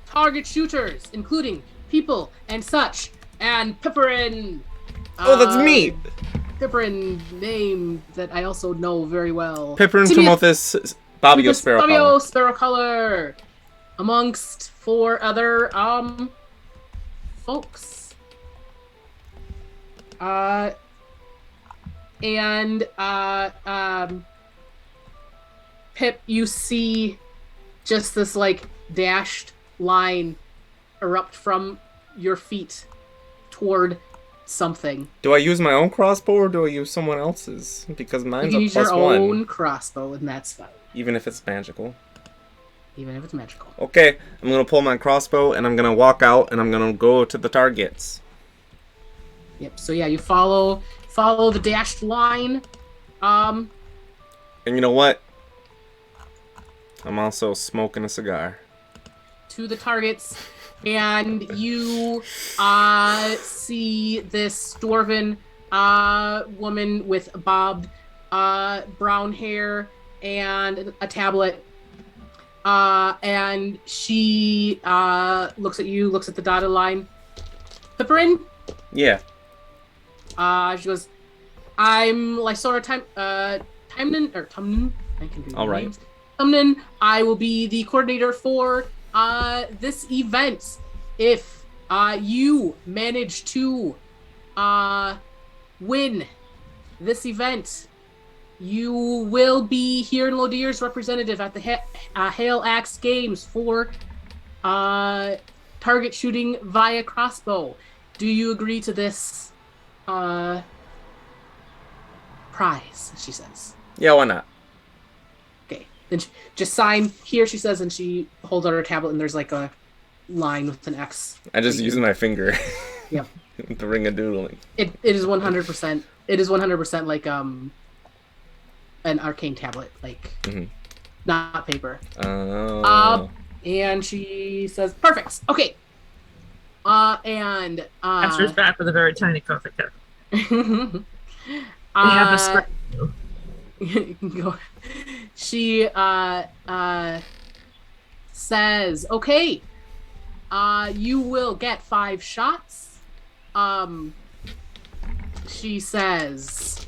target shooters, including people and such, and Pipperin. Oh, that's me! Pipperin, name that I also know very well. Pipperin Timothus Babio Sparrow. Babio Sparrow Color, amongst 4 other folks. Pip, you see just this like dashed line erupt from your feet toward something. Do I use my own crossbow or do I use someone else's? Because mine's You a use your +1. own crossbow, and that's fine. Even if it's magical. Even if it's magical. Okay, I'm gonna pull my crossbow and I'm gonna walk out and I'm gonna go to the targets. Yep. So yeah, you follow the dashed line. And you know what? I'm also smoking a cigar. To the targets, and you see this dwarven woman with bobbed brown hair and a tablet, and she looks at you, looks at the dotted line. Pipperin? Yeah. She goes, I'm Lysora Tumnin. I can do All right. names. Tumnin. I will be the coordinator for this event. If you manage to win this event, you will be here in Lodir's representative at the Haelax Games for target shooting via crossbow. Do you agree to this prize? She says. Yeah, why not? Okay, then just sign here. She says, and she holds out her tablet, and there's like a line with an X. I just use my finger. Yep. The ring of doodling. It is 100%. It is 100% like an arcane tablet, like not paper. Oh. And she says, "Perfect. Okay." And Castor's back with a very tiny coffee cup. we have a script. You can go. She says, "Okay. You will get 5 shots." She says,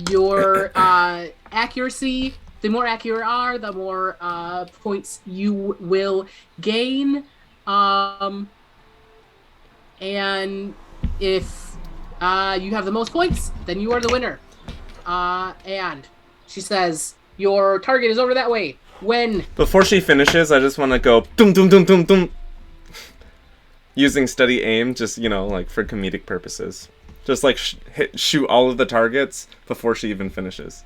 your accuracy, the more accurate you are, the more points you will gain. And if you have the most points, then you are the winner. And she says, your target is over that way. When Before she finishes, I just want to go dum dum dum dum dum. Using steady aim, just, you know, like for comedic purposes. Just like shoot all of the targets before she even finishes.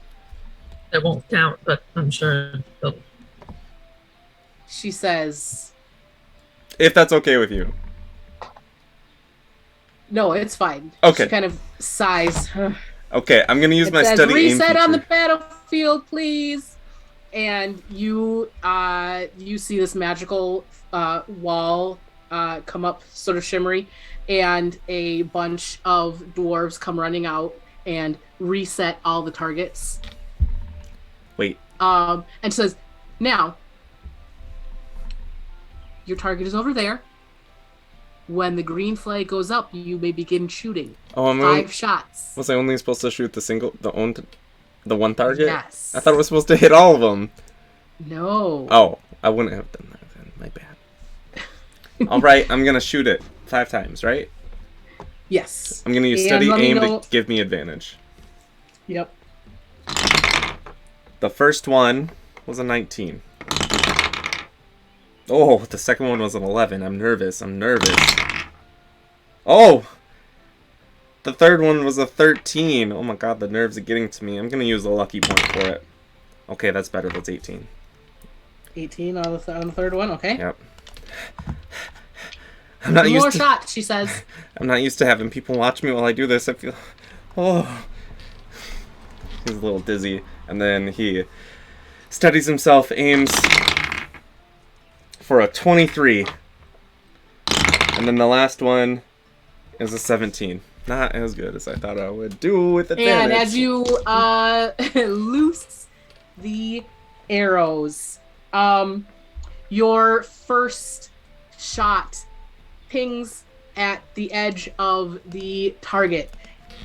It won't count, but I'm sure they'll... she says, If that's okay with you. no, it's fine. Okay. She kind of sighs. Okay, I'm gonna use It my says, steady aim reset on the feature. battlefield, please. And you see this magical wall come up, sort of shimmery, and a bunch of dwarves come running out and reset all the targets. Wait. And says, now, your target is over there. When the green flag goes up, you may begin shooting. Oh, 5 shots. Was I only supposed to shoot the one target? Yes. I thought it was supposed to hit all of them. No. Oh, I wouldn't have done that then. My bad. Alright, I'm gonna shoot it 5 times, right? Yes. I'm gonna use And steady let me aim know- to give me advantage. Yep. The first one was a 19. Oh, the second one was an 11. I'm nervous. Oh! The third one was a 13. Oh my god, the nerves are getting to me. I'm gonna use a lucky point for it. Okay, that's better. That's 18. 18 on the third one. Okay. Yep. I'm not One used more to... shot, she says. I'm not used to having people watch me while I do this. I feel... Oh. He's a little dizzy. And then he steadies himself, aims for a 23. And then the last one is a 17. Not as good as I thought I would do with advantage. And as you loose the arrows, your first shot pings at the edge of the target.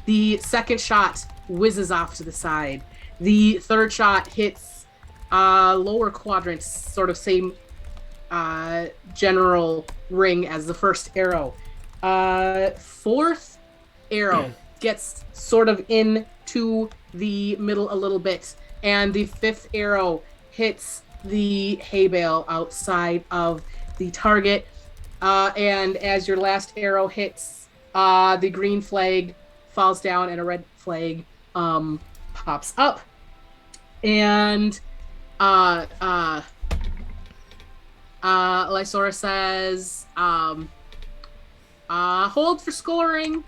The second shot whizzes off to the side. The third shot hits lower quadrant, sort of same general ring as the first arrow. Fourth arrow gets sort of into the middle a little bit, and the fifth arrow hits the hay bale outside of the target. And as your last arrow hits, the green flag falls down and a red flag pops up. And Lysora says, hold for scoring.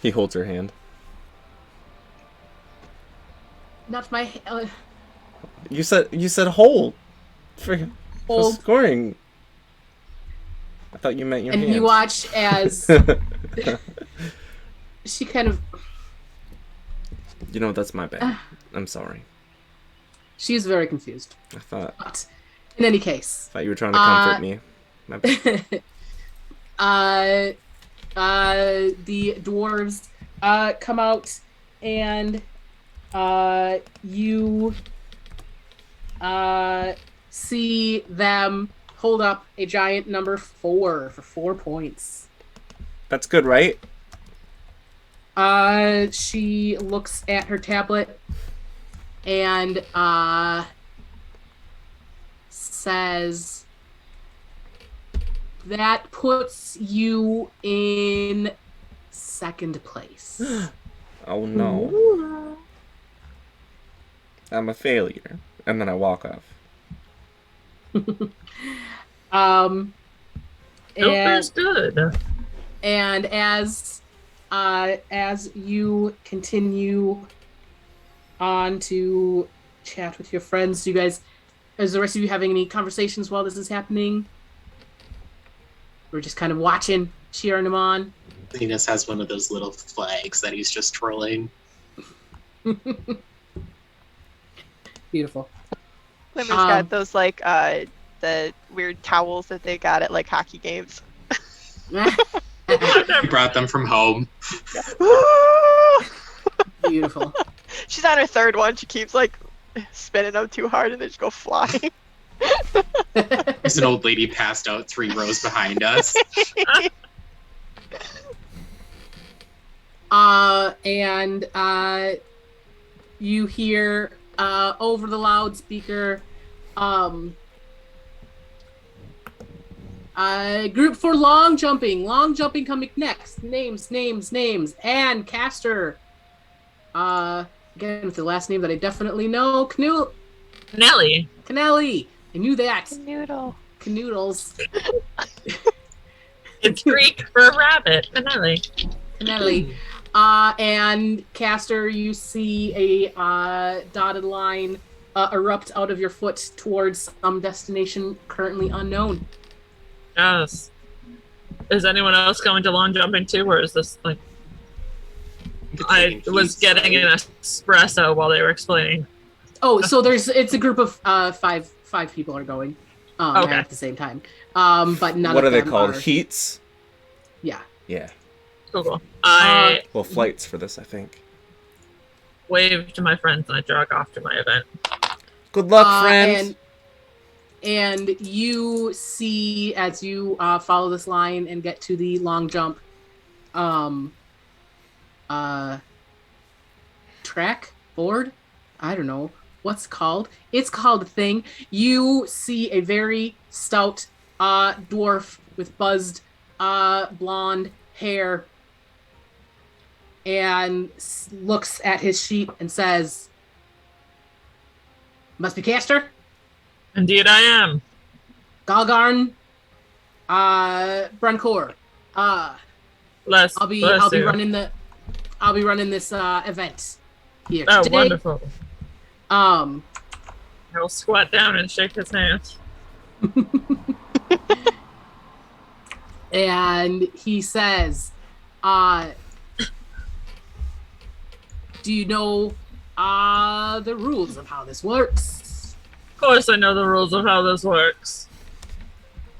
He holds her hand. Not my You said hold. For hold. scoring. I thought you meant your And hand. you watch as she kind of... You know, that's my bad. I'm sorry. She's very confused. I thought But in any case, you were trying to comfort me. My bad. the dwarves come out, and you see them hold up a giant number 4 for 4 points. That's good, right? She looks at her tablet and says that puts you in 2nd place. Oh no. I'm a failure. And then I walk off. Joker's good. And as you continue on to chat with your friends, you guys, is the rest of you having any conversations while this is happening? We're just kind of watching, cheering them on. Zenus has one of those little flags that he's just trolling. Beautiful. Glimmer's got those like the weird towels that they got at like hockey games. He brought them from home. Beautiful. She's on her 3rd one. She keeps like spinning them too hard and they just go flying. There's an old lady passed out 3 rows behind us. And you hear over the loudspeaker, group for long jumping coming next. Names, and Castor. Again with the last name that I definitely know, Nelly. Canelli. I knew that. Noodle. Canoodles. It's Greek for rabbit. Canelli. And Castor, you see a dotted line erupt out of your foot towards some destination currently unknown. Yes. Is anyone else going to long jumping too, or is this like... I was getting an espresso while they were explaining. Oh, so it's a group of five people are going Okay. at the same time. But none What of are they them called? are- Heats? Yeah. Yeah. Cool. I Well, flights for this, I think. waved to my friends and I jog off to my event. Good luck, friends. And you see, as you follow this line and get to the long jump track, board, I don't know what's called. It's called a thing. You see a very stout dwarf with buzzed blonde hair and looks at his sheet and says, "Must be Castor? Indeed I am. Galgarn, Bruncor. Bless I'll be you. running this event here Oh, today. wonderful. I'll squat down and shake his hand. And he says, do you know the rules of how this works? Of course I know the rules of how this works.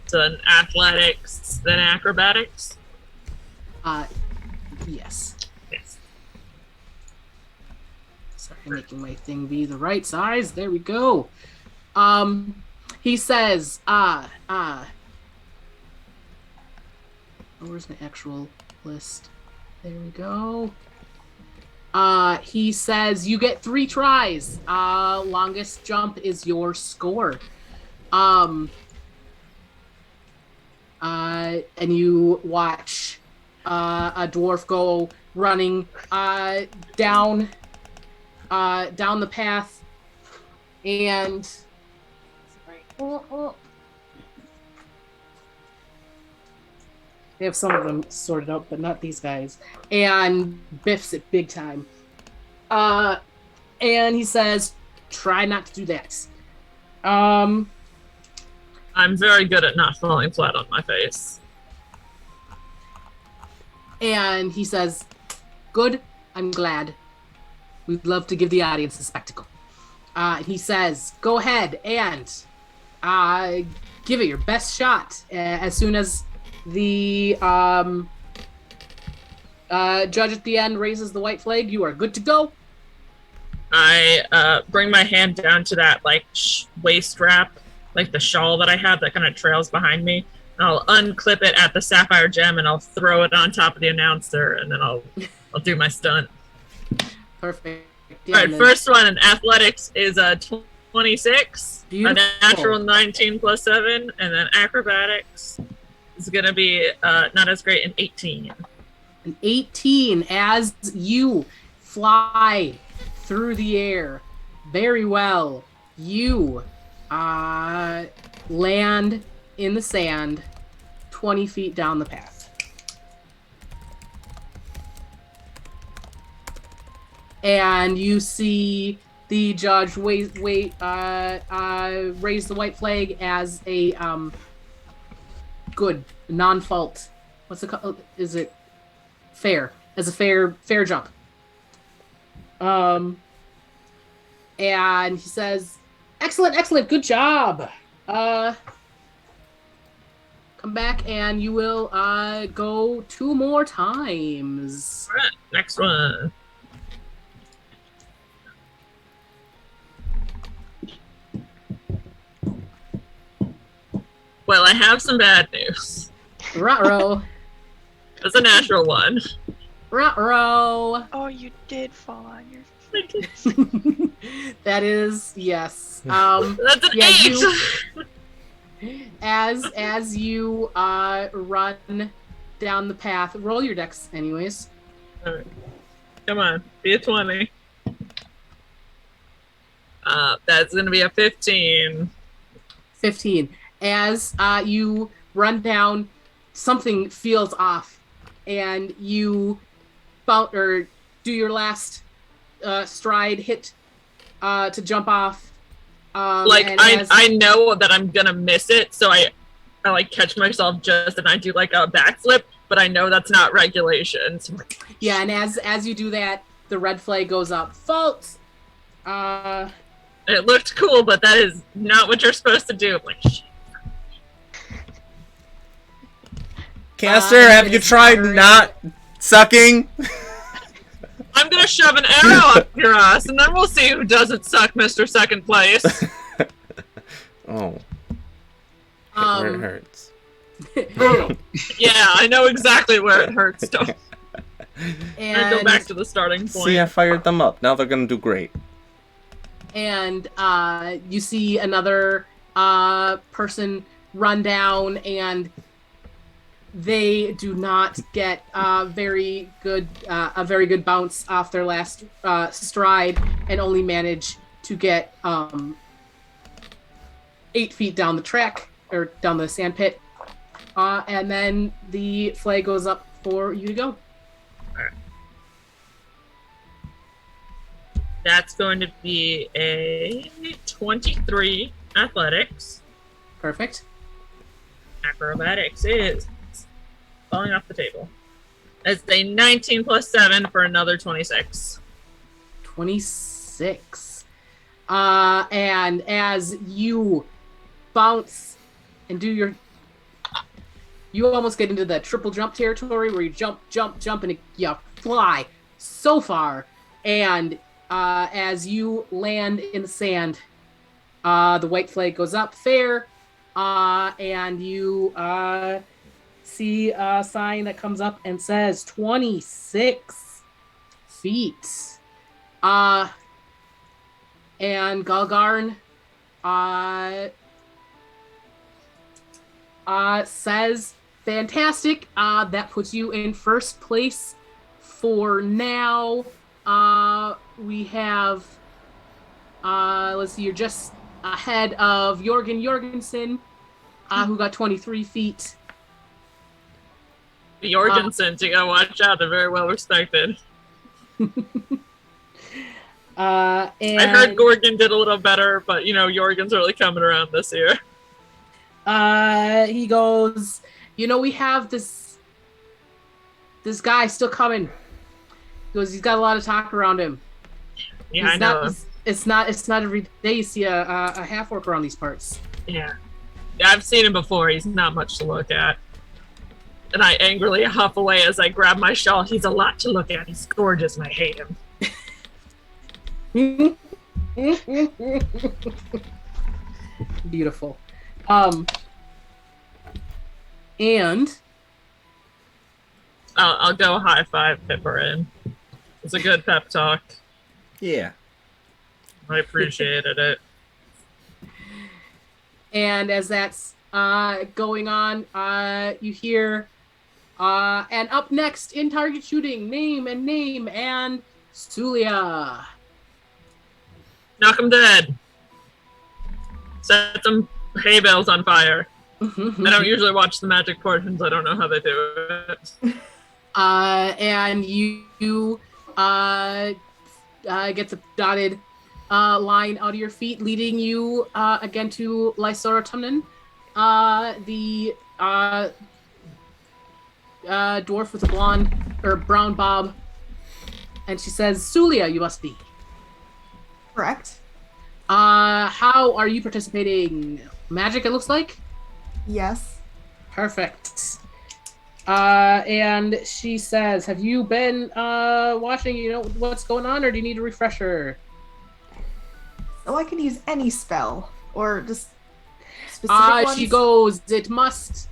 It's an athletics, then acrobatics. Yes. Yes. Sorry, making my thing be the right size. There we go. He says, where's my actual list? There we go. He says you get 3 tries. Longest jump is your score. And you watch a dwarf go running down the path, and they have some of them sorted out, but not these guys. And biffs it big time. And he says, "Try not to do that." I'm very good at not falling flat on my face. And he says, "Good, I'm glad. We'd love to give the audience a spectacle." And he says, "Go ahead and give it your best shot. As soon as the judge at the end raises the white flag, you are good to go." I bring my hand down to that like waist wrap like the shawl that I have that kind of trails behind me. I'll unclip it at the sapphire gem and I'll throw it on top of the announcer, and then I'll do my stunt. Perfect. All right, first one in athletics is a 26, Beautiful. a natural 19 plus 7, and then acrobatics is going to be not as great, an 18. An 18 as you fly through the air. Very well. You land in the sand 20 feet down the path. And you see the judge raise the white flag as a good non-fault. What's it called? Is it fair? As a fair jump. And he says, excellent, good job. Come back and you will go 2 more times. All right, next one. Well, I have some bad news. Ruh-roh. It's a natural one. Ruh-roh. Oh, you did fall on your face. That is, yes. That's an 8! As you run down the path, roll your dex anyways. All right. Come on, be a 20. That's going to be a 15. 15. As you run down, something feels off, and you do your last stride hit to jump off. I know that I'm gonna miss it, so I like catch myself and I do like a backflip, but I know that's not regulations. Yeah, and as you do that, the red flag goes up. Fault. It looked cool, but that is not what you're supposed to do. I'm like, shit. Castor, have you tried not sucking? I'm gonna shove an arrow up your ass, and then we'll see who doesn't suck, Mr. Second Place. Oh. Where it hurts. Yeah, I know exactly where it hurts. Don't. And I go back to the starting point. See, I fired them up. Now they're gonna do great. And you see another person run down, and they do not get a very good bounce off their last stride, and only manage to get 8 feet down the track, or down the sand pit. And then the flag goes up for you to go. Right. That's going to be a 23 athletics. Perfect. Acrobatics is falling off the table. It's a 19 plus 7 for another 26. 26. And as you bounce and do you almost get into the triple jump territory where you jump, and you fly so far. And as you land in the sand, the white flag goes up fair, and you see a sign that comes up and says 26 feet. And Galgarn says, fantastic. That puts you in first place for now. We have, let's see, you're just ahead of Jorgen Jorgensen, who got 23 feet. The Jorgensens, you gotta watch out. They're very well respected. And I heard Gorgon did a little better, but Jorgen's really coming around this year. He goes, we have this guy still coming. He goes, he's got a lot of talk around him. Yeah, I know. It's not every day you see a half orc around these parts. Yeah, I've seen him before. He's not much to look at. And I angrily huff away as I grab my shawl. He's a lot to look at. He's gorgeous, and I hate him. Beautiful. And I'll go high five Pipperin. It's a good pep talk. Yeah. I appreciated it. And as that's going on, you hear, and up next in target shooting, name and Suliya. Knock him dead. Set some hay bales on fire. I don't usually watch the magic portions. I don't know how they do it. And you get the dotted line out of your feet, leading you again to Lysoratunen, the dwarf with a blonde or brown bob. And she says, Suliya, you must be. Correct. How are you participating? Magic, it looks like? Yes. Perfect. And she says, have you been watching, what's going on, or do you need a refresher? So I can use any spell, or just specific ones? She goes, it must,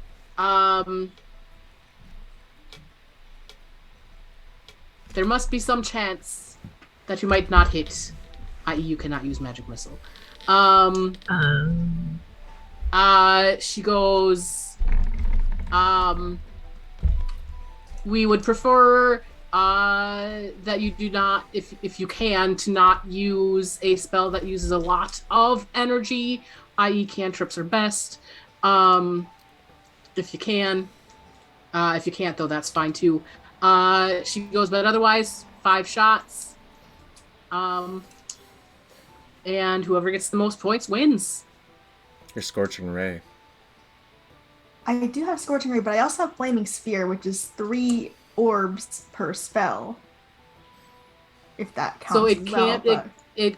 there must be some chance that you might not hit, i.e. you cannot use magic missile. She goes, we would prefer that you do not, if you can, to not use a spell that uses a lot of energy, i.e. cantrips are best. If you can. If you can't, though, that's fine, too. She goes, but otherwise, 5 shots. And whoever gets the most points wins. Your Scorching Ray. I do have Scorching Ray, but I also have Flaming Sphere, which is 3 orbs per spell. If that counts. So it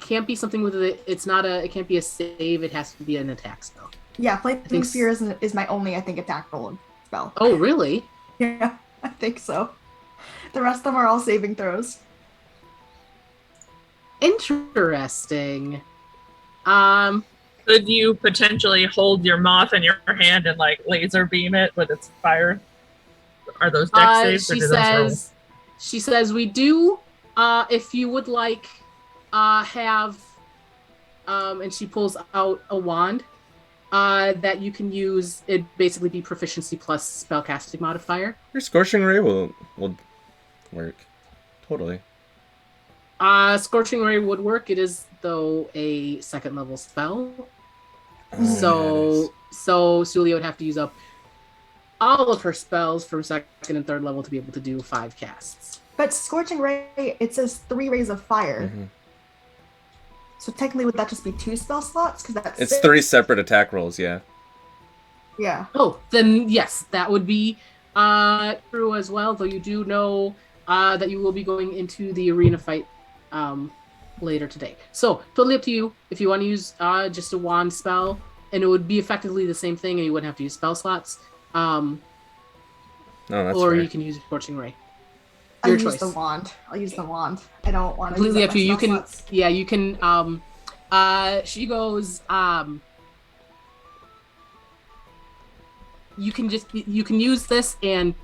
can't be something with it. It's not it can't be a save. It has to be an attack spell. Yeah, Flaming Sphere is my only, I think, attack roll spell. Oh, really? Yeah, I think so. The rest of them are all saving throws. Interesting. Could you potentially hold your moth in your hand and laser beam it with its fire? Are those dex saves? She says we do. If you would like, have, and she pulls out a wand that you can use. It basically be proficiency plus spellcasting modifier. Your Scorching Ray will work. Totally. Scorching Ray would work. It is, though, a 2nd level spell. Oh, So Suliya would have to use up all of her spells from 2nd and 3rd level to be able to do 5 casts. But Scorching Ray, it says 3 rays of fire. Mm-hmm. So technically, would that just be 2 spell slots? Because that's It's 6. 3 separate attack rolls, yeah. Yeah. Oh, then yes, that would be true as well. Though you do know that you will be going into the arena fight later today. So totally up to you if you want to use just a wand spell, and it would be effectively the same thing, and you wouldn't have to use spell slots. No, that's or fair. you can use Scorching Ray. I'll Your use choice. the wand. I don't want to Completely use up to you. You my spell can, slots. yeah, you can. She goes. You can use this, and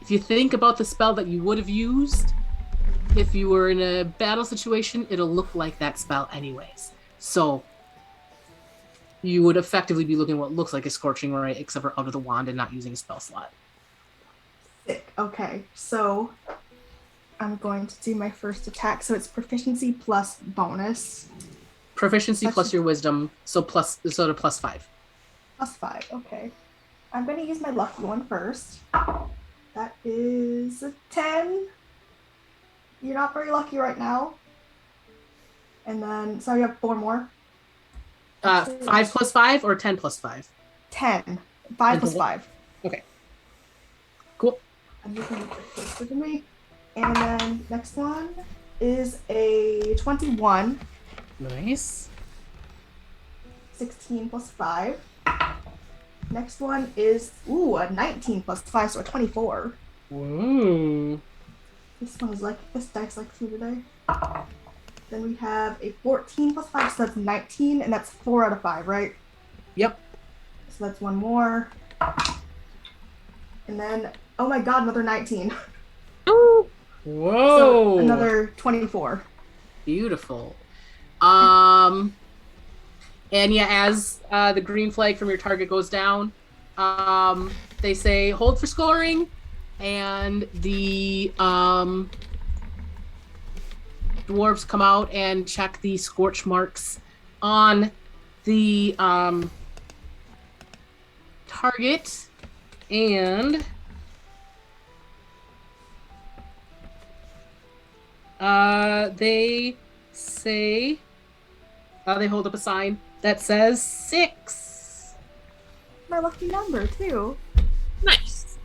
if you think about the spell that you would have used, if you were in a battle situation, it'll look like that spell anyways. So you would effectively be looking at what looks like a Scorching Ray, except for out of the wand and not using a spell slot. Sick. Okay, so I'm going to do my first attack. So it's proficiency plus bonus. Proficiency plus your wisdom, so to +5. +5, okay. I'm going to use my lucky one first. That is a 10. You're not very lucky right now. And then, so you have 4 more. 5 plus 5 or 10 plus 5? 10. 5 plus 5. Okay. Cool. I'm just going to put this with me. And then next one is a 21. Nice. 16 plus 5. Next one is, a 19 plus 5, so a 24. Woo. This dice likes me today. Then we have a 14 plus 5, so that's 19, and that's 4 out of 5, right? Yep. So that's one more. And then, oh my god, another 19. Whoa! So another 24. Beautiful. And yeah, as the green flag from your target goes down, they say hold for scoring, and the dwarves come out and check the scorch marks on the target, and they say they hold up a sign that says 6. My lucky number too. Nice.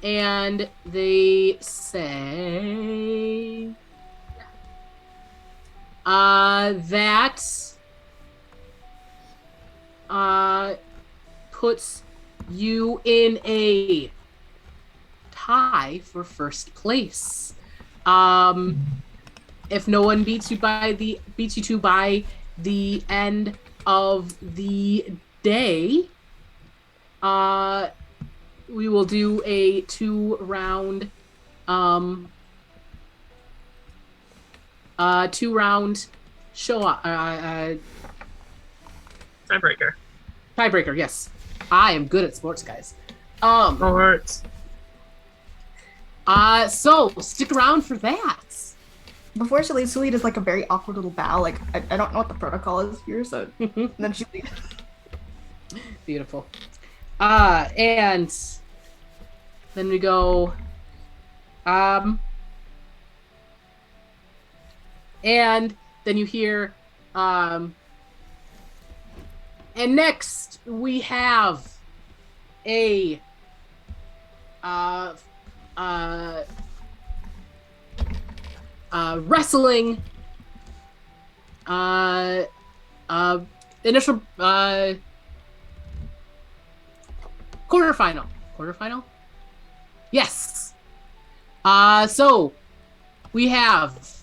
And they say that puts you in a tie for first place. If no one beats you two by the end of the day, we will do a 2-round show up. Tiebreaker, yes. I am good at sports, guys. Sports. So stick around for that. Before she leaves, Suliya does like a very awkward little bow. Like, I don't know what the protocol is here, so. And then she leaves. Beautiful. And then we go. And then you hear. And next we have a. Wrestling. Initial. Quarterfinal? Yes. So we have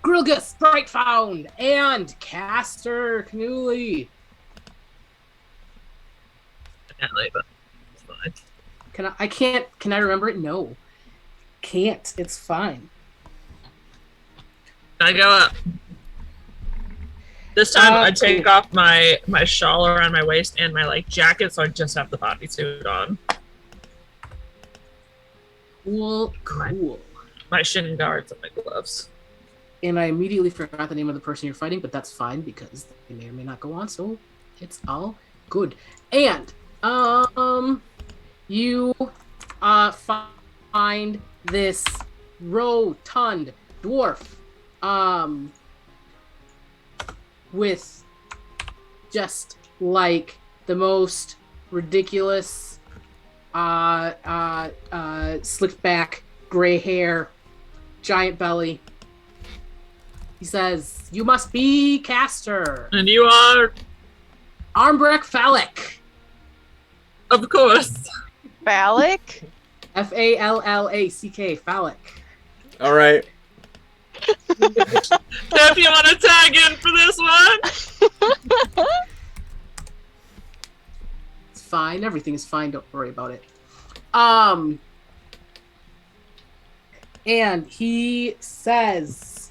Grilgus Brightfound and Castor Knewley. But it's fine. Can I remember it? No. Can't. It's fine. I go up. This time I take off my shawl around my waist and my jacket, so I just have the bodysuit on. Cool. My shin guards and my gloves. And I immediately forgot the name of the person you're fighting, but that's fine because they may or may not go on, so it's all good. And you find this rotund dwarf with just like the most ridiculous slicked back gray hair, giant belly. He says, "You must be Castor." And you are? Armbreck Phallic. Of course. Phallic? Fallack. Phallic. All right. If you want to tag in for this one. It's fine. Everything is fine. Don't worry about it. And he says,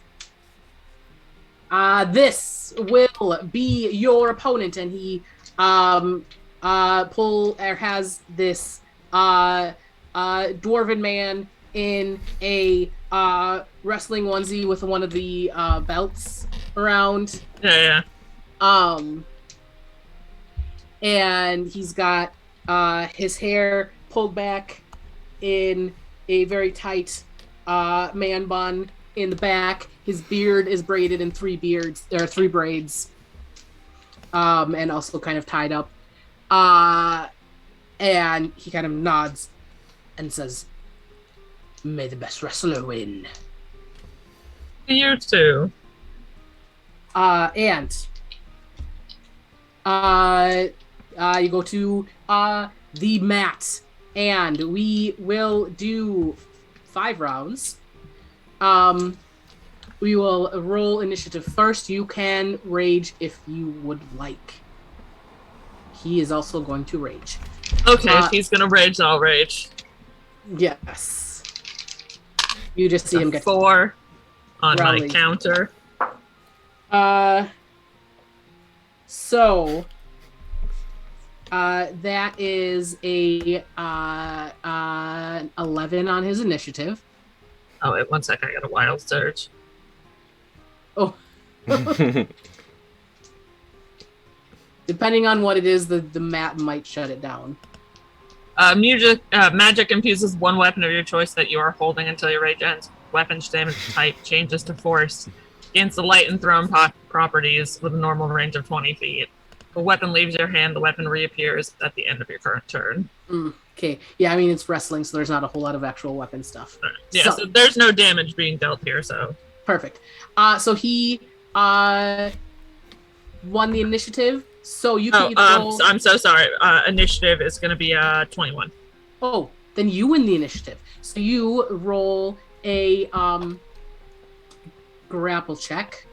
this will be your opponent. And he has this dwarven man in a wrestling onesie with one of the belts around. Yeah. And he's got his hair pulled back in a very tight man bun in the back. His beard is braided in 3 braids, and also kind of tied up. And he kind of nods and says, "May the best wrestler win." You too. And you go to the mat, and we will do 5 rounds. We will roll initiative first. You can rage if you would like. He is also going to rage. Okay, if he's gonna rage, I'll rage. Yes. You just see him get 4 on rally. my counter. So that is a 11 on his initiative. Oh, wait, 1 second. I got a wild surge. Oh. Depending on what it is, the map might shut it down. Magic infuses one weapon of your choice that you are holding until your rage ends. Weapon's damage type changes to force. Gains the light and thrown properties with a normal range of 20 feet. If a weapon leaves your hand, the weapon reappears at the end of your current turn. Okay. Yeah, I mean, it's wrestling, so there's not a whole lot of actual weapon stuff. Right. Yeah, so there's no damage being dealt here, so... Perfect. So he won the initiative, so you can roll... I'm so sorry. Initiative is going to be 21. Oh, then you win the initiative. So you roll a grapple check.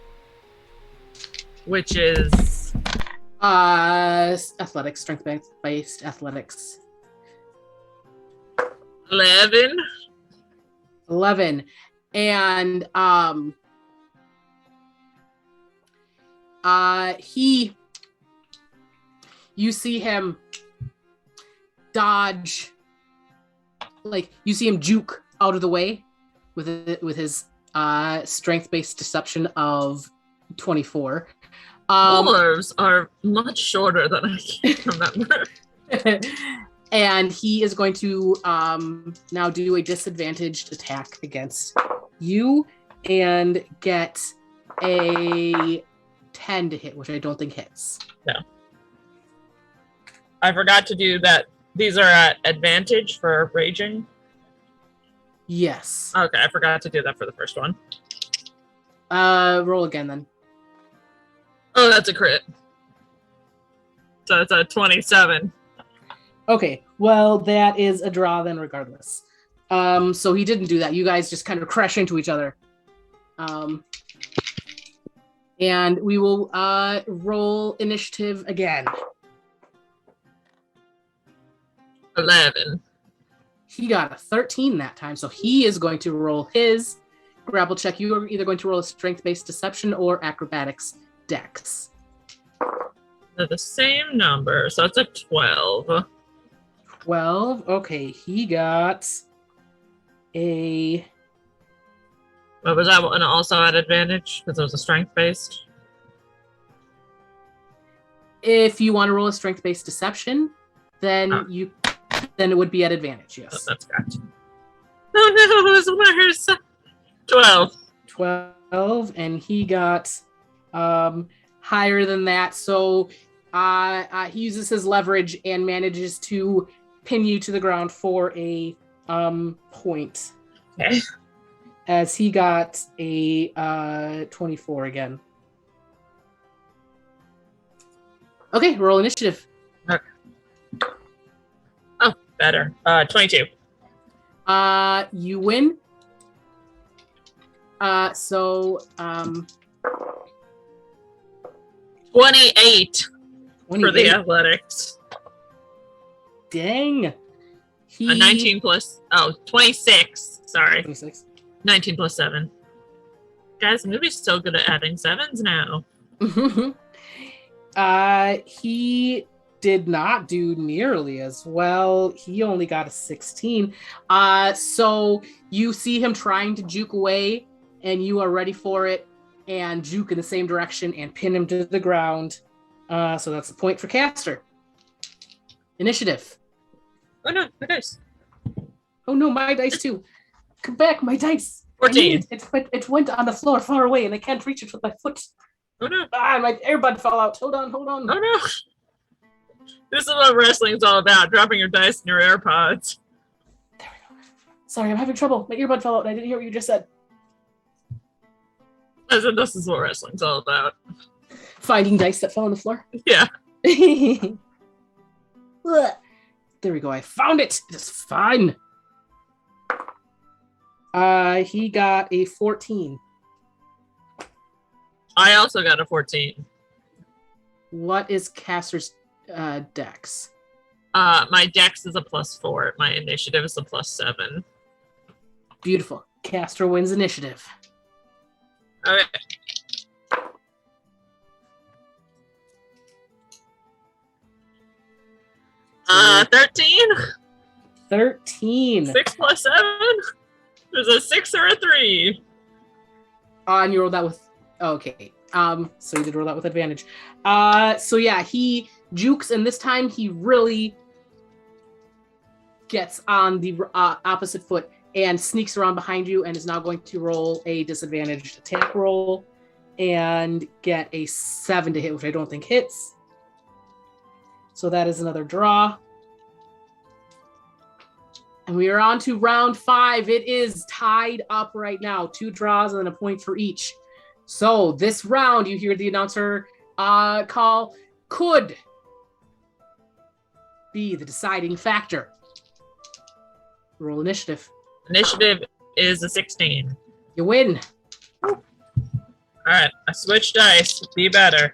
Which is... athletics, strength-based athletics. 11. 11. And you see him dodge, like you see him juke out of the way with his strength-based deception of 24. Dwarves are much shorter than I can remember. And he is going to now do a disadvantaged attack against you and get a 10 to hit, which I don't think hits. No. I forgot to do that. These are at advantage for raging? Yes. Okay, I forgot to do that for the first one. Roll again then. Oh, that's a crit. So it's a 27. Okay, well, that is a draw then regardless. So he didn't do that. You guys just kind of crash into each other. And we will roll initiative again. 11. He got a 13 that time, so he is going to roll his grapple check. You are either going to roll a strength-based deception or acrobatics dex. They're the same number, so it's a 12. 12. Okay, he got a... But was that one also at advantage? Because it was a strength-based? If you want to roll a strength-based deception, then then it would be at advantage, yes. Oh, that's gotcha. Oh no, it was worse. 12. 12, and he got higher than that, so he uses his leverage and manages to pin you to the ground for a point. Okay. As he got a 24 again. Okay, roll initiative. Okay. Oh, better. 22. You win. So 28 for 28. the athletics. Dang. 19 plus... Oh, 26. Sorry. 26. 19 plus 7. Guys, the movie's so good at adding 7s now. He did not do nearly as well. He only got a 16. So you see him trying to juke away, and you are ready for it, and juke in the same direction and pin him to the ground. So that's the point for Castor. Initiative. Oh no, my dice. Oh no, my dice too. Come back, my dice. 14. It went on the floor far away, and I can't reach it with my foot. Oh no. My earbud fell out. Hold on. Oh no. This is what wrestling is all about, dropping your dice in your AirPods. There we go. Sorry, I'm having trouble. My earbud fell out, and I didn't hear what you just said. I said this is what wrestling's all about. Finding dice that fell on the floor. Yeah. There we go. I found it. It is fine. He got a 14. I also got a 14. What is Castor's dex? My dex is a +4. My initiative is a +7. Beautiful. Castor wins initiative. Okay. 13? 13. 6 plus 7? There's a 6 or a 3. And you rolled that with... Okay. So you did roll that with advantage. So yeah, he jukes, and this time he really gets on the opposite foot and sneaks around behind you and is now going to roll a disadvantaged attack roll and get a 7 to hit, which I don't think hits. So that is another draw. And we are on to round 5. It is tied up right now. 2 draws and then a point for each. So this round, you hear the announcer call, could be the deciding factor. Roll initiative. Initiative is a 16. You win. Alright, I switched dice. Be better.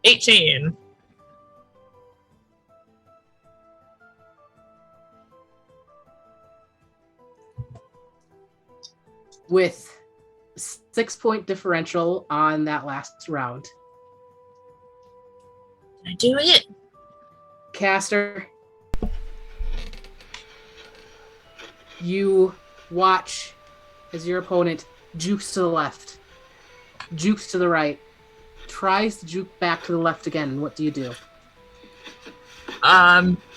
18. With 6-point differential on that last round. Did I do it? Castor, you watch as your opponent jukes to the left, jukes to the right, tries to juke back to the left again. What do you do?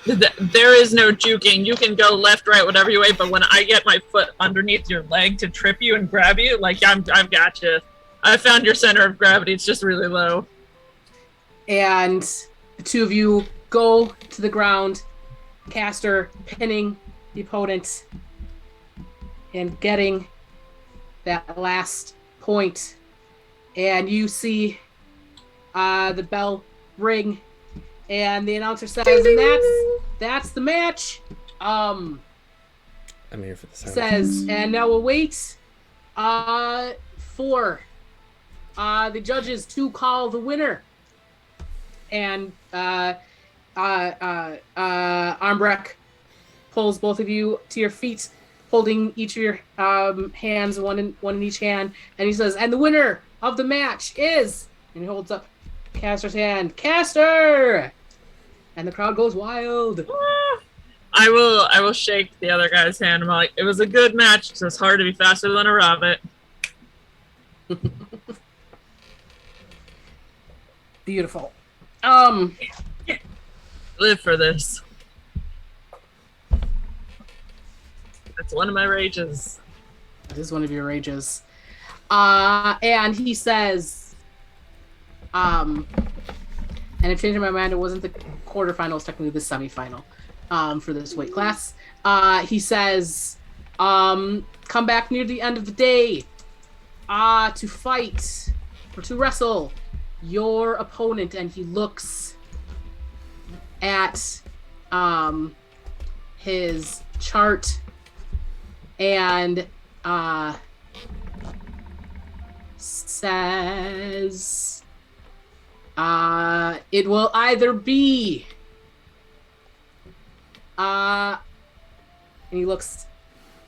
There is no juking. You can go left, right, whatever you way, but when I get my foot underneath your leg to trip you and grab you, like, I've got you. I found your center of gravity. It's just really low. And the two of you go to the ground, Castor pinning the opponent and getting that last point. And you see the bell ring, and the announcer says, and that's the match. I'm here for the sound. Says, and now we'll wait for the judges to call the winner. And Armbrecht pulls both of you to your feet, holding each of your hands, one in each hand, and he says, and the winner of the match is, and he holds up Castor's hand, Castor! And the crowd goes wild. I will shake the other guy's hand. I'm like, it was a good match. It's just hard to be faster than a rabbit. Beautiful. Live for this. That's one of my rages. That is one of your rages. And he says, and I've changed my mind. It wasn't the quarterfinals, technically the semifinal for this weight class. He says, come back near the end of the day to fight or to wrestle your opponent. And he looks at his chart and says, it will either be and he looks,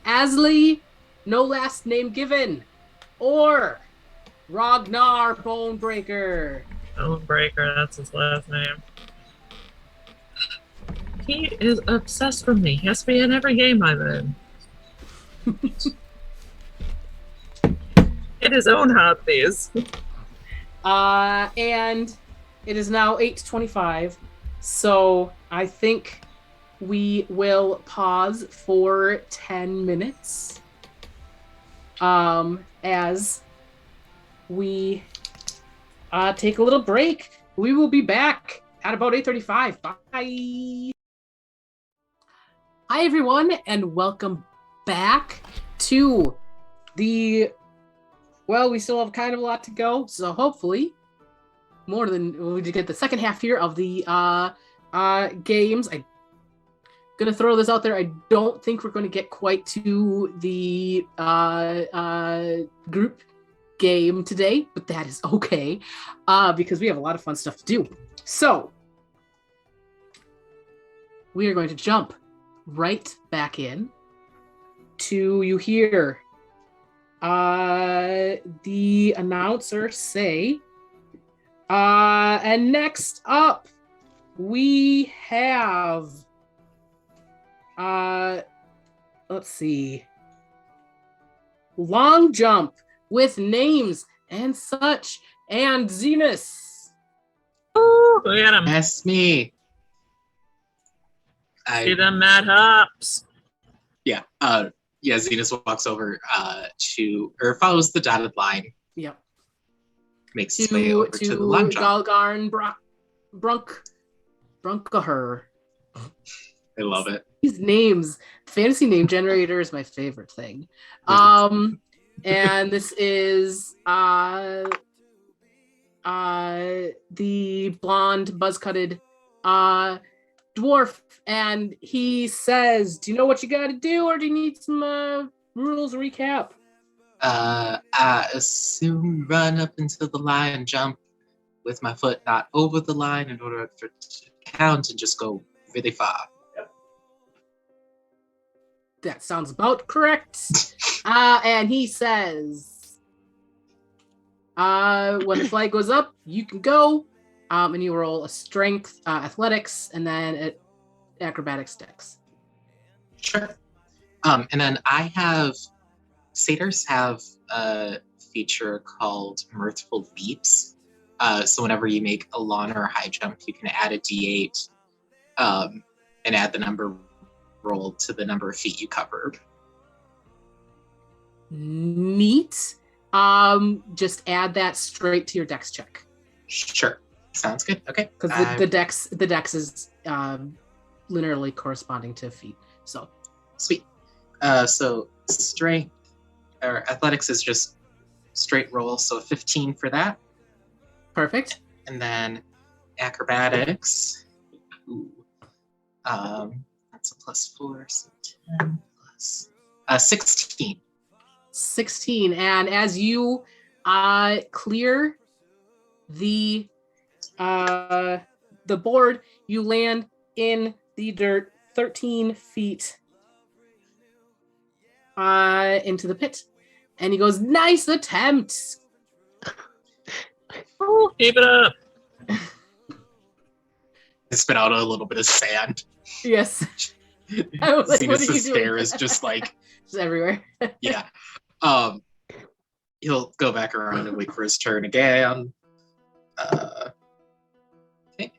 Asley, no last name given, or Ragnar Bonebreaker. Bonebreaker, that's his last name. He is obsessed with me. He has to be in every game I'm in. Hit his own hobbies. And it is now 8:25, so I think we will pause for 10 minutes as we take a little break. We will be back at about 8:35. Bye. Hi, everyone, and welcome back to the... Well, we still have kind of a lot to go, so hopefully more than we get the second half here of the games. gonna throw this out there. I don't think we're going to get quite to the group game today, but that is okay, because we have a lot of fun stuff to do. So we are going to jump right back in to you hear the announcer say, and next up we have let's see, long jump with names and such, and Zenus. Ooh, look at him. That's me. See them mad hops. Yeah. Zenus walks over or follows the dotted line. Yep. Makes his way over to the long jump. Galgarn Brunkaher. I love it. These names, fantasy name generator is my favorite thing. And this is the blonde, buzz-cutted dwarf, and he says, "Do you know what you got to do, or do you need some rules recap?" I assume run up into the line and jump with my foot not over the line in order for it to count and just go really far. That sounds about correct. And he says, when the flag goes up, you can go, and you roll a strength, athletics, and then acrobatics dex. Sure. And then satyrs have a feature called mirthful beats. So whenever you make a long or a high jump, you can add a d8 and add the number rolled to the number of feet you covered. Neat. Just add that straight to your dex check. Sure. Sounds good. Okay. Because the dex is linearly corresponding to feet. So sweet. So strength or athletics is just straight roll, so 15 for that. Perfect. And then acrobatics. Ooh. That's a +4, so 10 plus 16. 16. And as you clear the board, you land in the dirt 13 feet into the pit. And he goes, "Nice attempt." Oh, keep it up. I spit out a little bit of sand. Yes. I was like, what are you Zenus's doing? hair is just like Just everywhere. yeah. He'll go back around and wait for his turn again. Okay.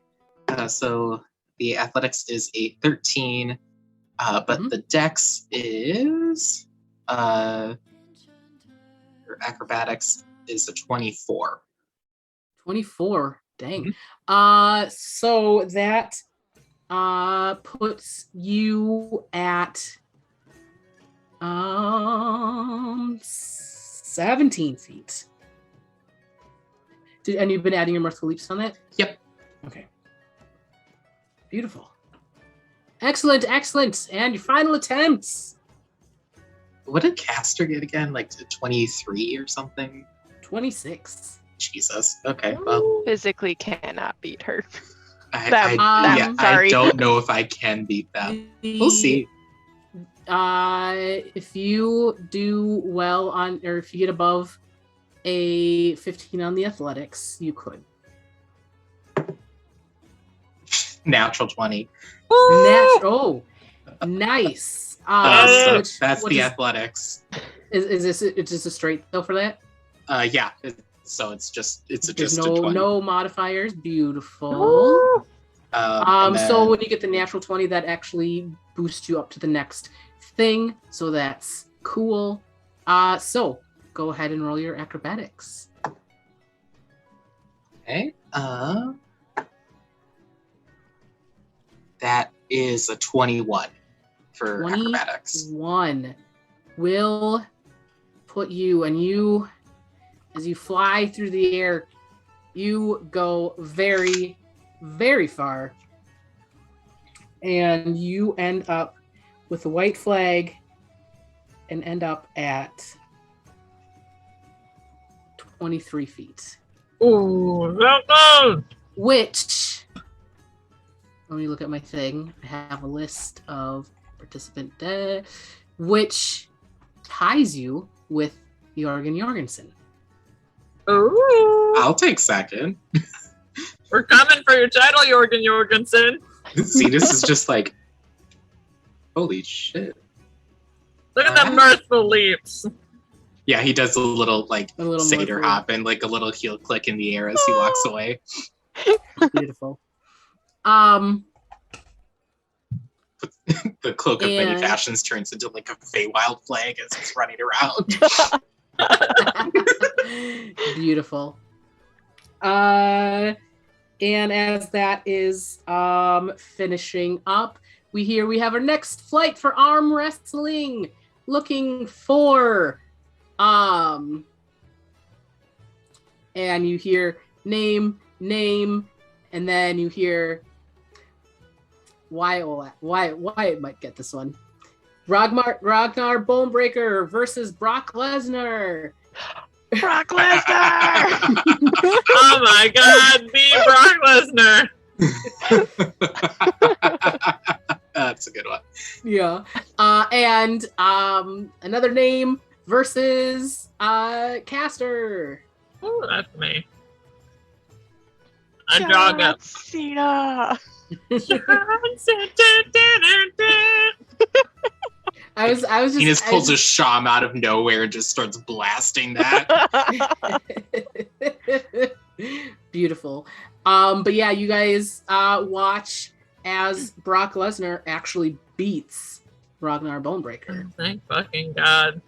So the athletics is a 13, but the dex is or acrobatics is a 24. 24. Dang. Mm-hmm. So that puts you at 17 feet. And you've been adding your mirthful leaps on that? Yep. Okay. Beautiful. Excellent. And your final attempts. What did Castor get again? Like 23 or something? 26. Jesus. Okay. Well, Physically cannot beat her. sorry. I don't know if I can beat them. We'll see. If you do well on, or if you get above a 15 on the athletics, you could. Natural 20. Nice. So that's the athletics. Is this a straight though for that? Yeah. So it's just a 20. No modifiers. Beautiful. Then, so when you get the natural 20, that actually boosts you up to the next thing. So that's cool. So go ahead and roll your acrobatics. Okay. That is a 21 for acrobatics. 21 will put you, and you, as you fly through the air, you go very, very far. And you end up with a white flag and end up at 23 feet. Ooh, that goes. Which, let me look at my thing. I have a list of participant which ties you with Jorgen Jorgensen. Ooh. I'll take second. We're coming for your title, Jorgen Jorgensen. Zenus is just like, holy shit. Look at the mirthful leaps. Yeah, he does a little satyr mirthful. hop and like a little heel click in the air as he walks away. Beautiful. The cloak of many And- fashions turns into like a Feywild flag as he's running around. Beautiful. And as that is finishing up, we have our next flight for arm wrestling. Looking for and you hear name, and then you hear Wyatt might get this one. Ragnar Bonebreaker versus Brock Lesnar. Brock Lesnar! Oh my god, the Brock Lesnar. That's a good one. Yeah. And another name versus Castor. Ooh, that's me. I jog up. Cena! I was just He just pulls a sham out of nowhere and just starts blasting that. Beautiful. But yeah, you guys watch as Brock Lesnar actually beats Ragnar Bonebreaker Thank fucking god.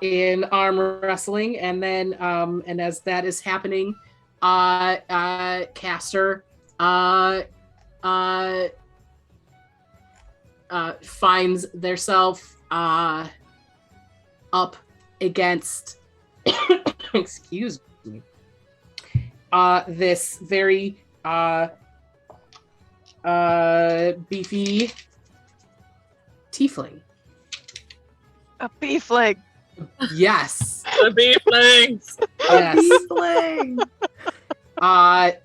in arm wrestling, and then and as that is happening, Castor finds theirself up against excuse me this very beefy tiefling. A beefling! Yes. The beeflings. Yes. Beefling! I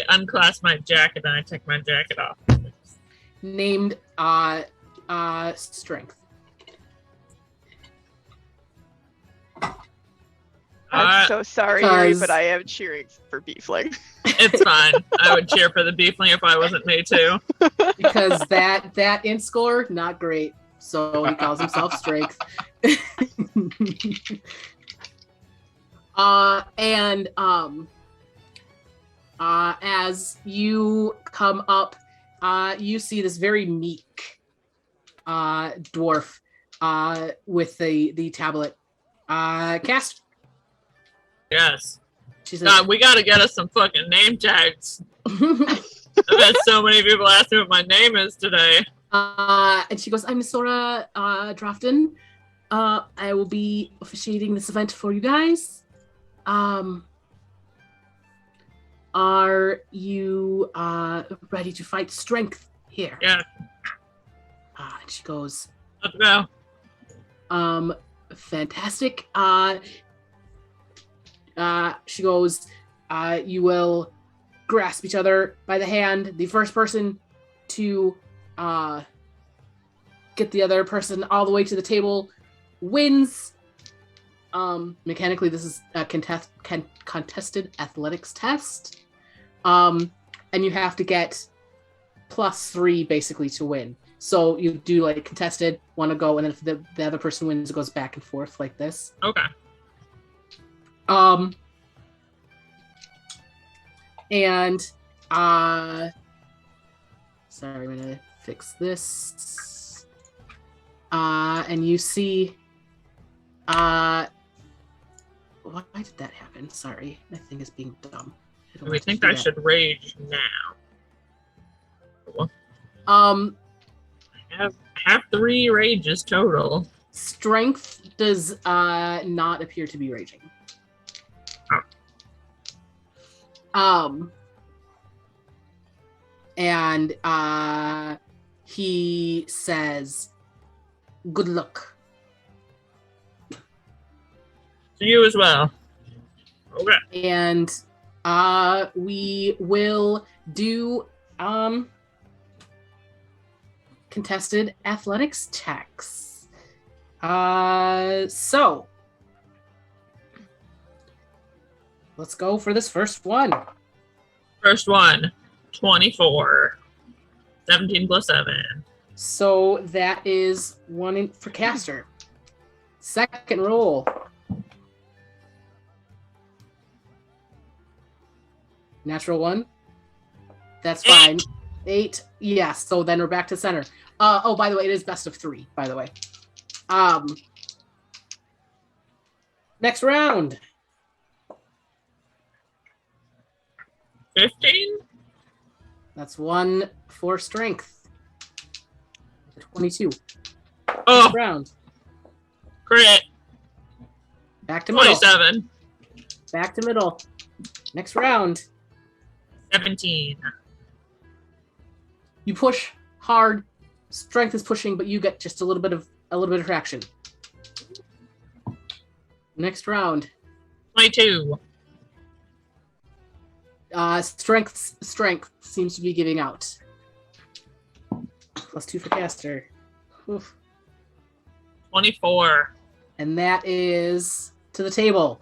unclasp my jacket and I take my jacket off. Named Strength. I'm so sorry, Yuri, Because- but I am cheering for beefling. It's fine. I would cheer for the beefling if I wasn't me too. Because that int score, not great. So he calls himself Strength. As you come up, you see this very meek dwarf with the tablet. Cast. Yes. She says, God, we gotta get us some fucking name tags. I've had so many people ask me what my name is today. and she goes, I'm Sora Drafton. I will be officiating this event for you guys. Are you ready to fight Strength here? Yeah, And she goes, let's go. fantastic. She goes, you will grasp each other by the hand. The first person to get the other person all the way to the table wins. Mechanically, this is a contested athletics test. And you have to get +3 basically to win. So you do like contested, want to go, and then if the other person wins, it goes back and forth like this. Okay. And sorry, I'm gonna fix this. And you see, why did that happen? Sorry, my thing is being dumb. Do we think I should rage now? Um, I have 3 rages total. Strength does not appear to be raging. And he says, "Good luck." To you as well. Okay. And we will do contested athletics checks. So let's go for this first one. First one, 24. 17 plus 7. So that is one for Castor. Second roll. Natural 1. That's fine. 8. Yes. So then we're back to center. Oh, by the way, it is best of 3, by the way. Next round. 15? That's 1 for strength. 22. Oh, Next round. crit. Back to middle. 27. Back to middle. Next round. 17. You push hard. Strength is pushing, but you get just a little bit of traction. Next round. 22. Strength seems to be giving out. Plus 2 for Castor. Oof. 24. And that is to the table.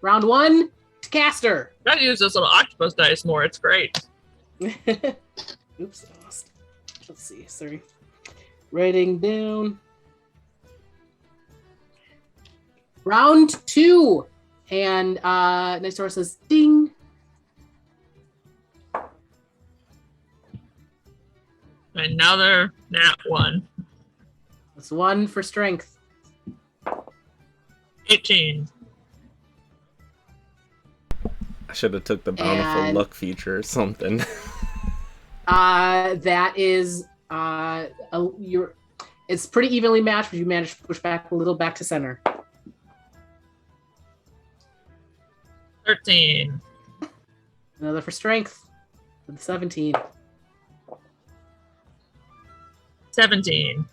Round 1 to Castor. Gotta use this little octopus dice more. It's great. Oops, I lost. Let's see. Sorry. Writing down. Round 2. And next door says ding. Another nat 1. That's 1 for strength. 18. I should have took the bountiful And- luck feature or something. That is it's pretty evenly matched, but you managed to push back a little back to center. 13. Another for strength with 17. 17.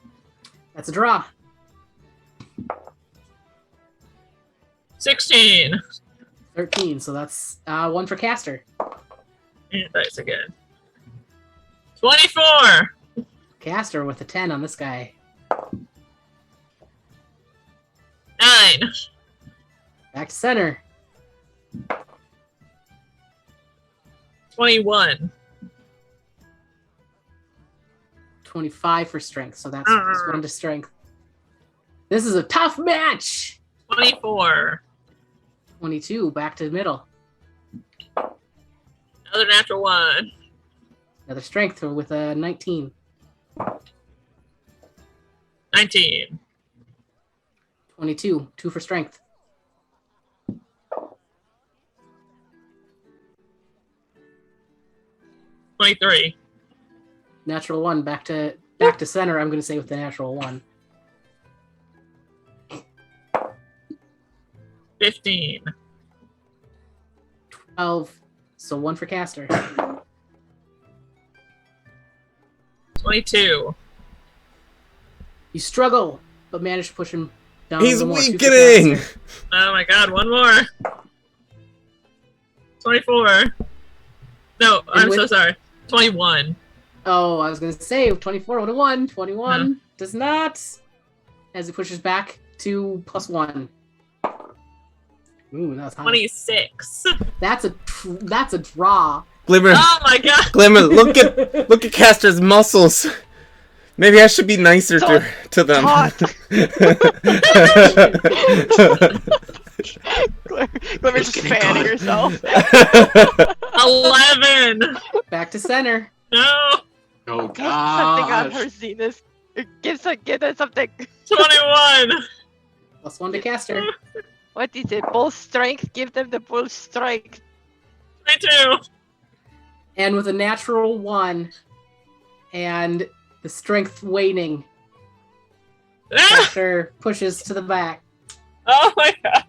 That's a draw. 16. 13. So that's 1 for Castor. And dice again. 24. Castor with a 10 on this guy. 9. Back to center. 21. 25 for strength. So that's 1 to strength. This is a tough match. 24. 22. Back to the middle. Another natural 1. Another strength with a 19. 19. 22. 2 for strength. 23. Natural 1. Back to center. I'm going to say with the natural 1. 15. 12. So 1 for Castor. 22. You struggle, but manage to push him down. He's a little more. 2 for weakening! Castor. Oh my god, one more. 24. No, I'm so sorry. 21. Oh, I was going to say 24 would have won. 21 does not. As he pushes back to +1. Ooh, that was high. 26. That's a draw. Glimmer, Oh my god. Glimmer, look at Castor's muscles. Maybe I should be nicer to them. Glimmer's just fanning herself. 11. Back to center. No. Oh Get something on god. her, Zenus. Give her something. 21. +1 to Castor. What is it? Bull strength? Give them the bull strength. 22. And with a natural 1 and the strength waning, Ah! Castor pushes to the back. Oh my god.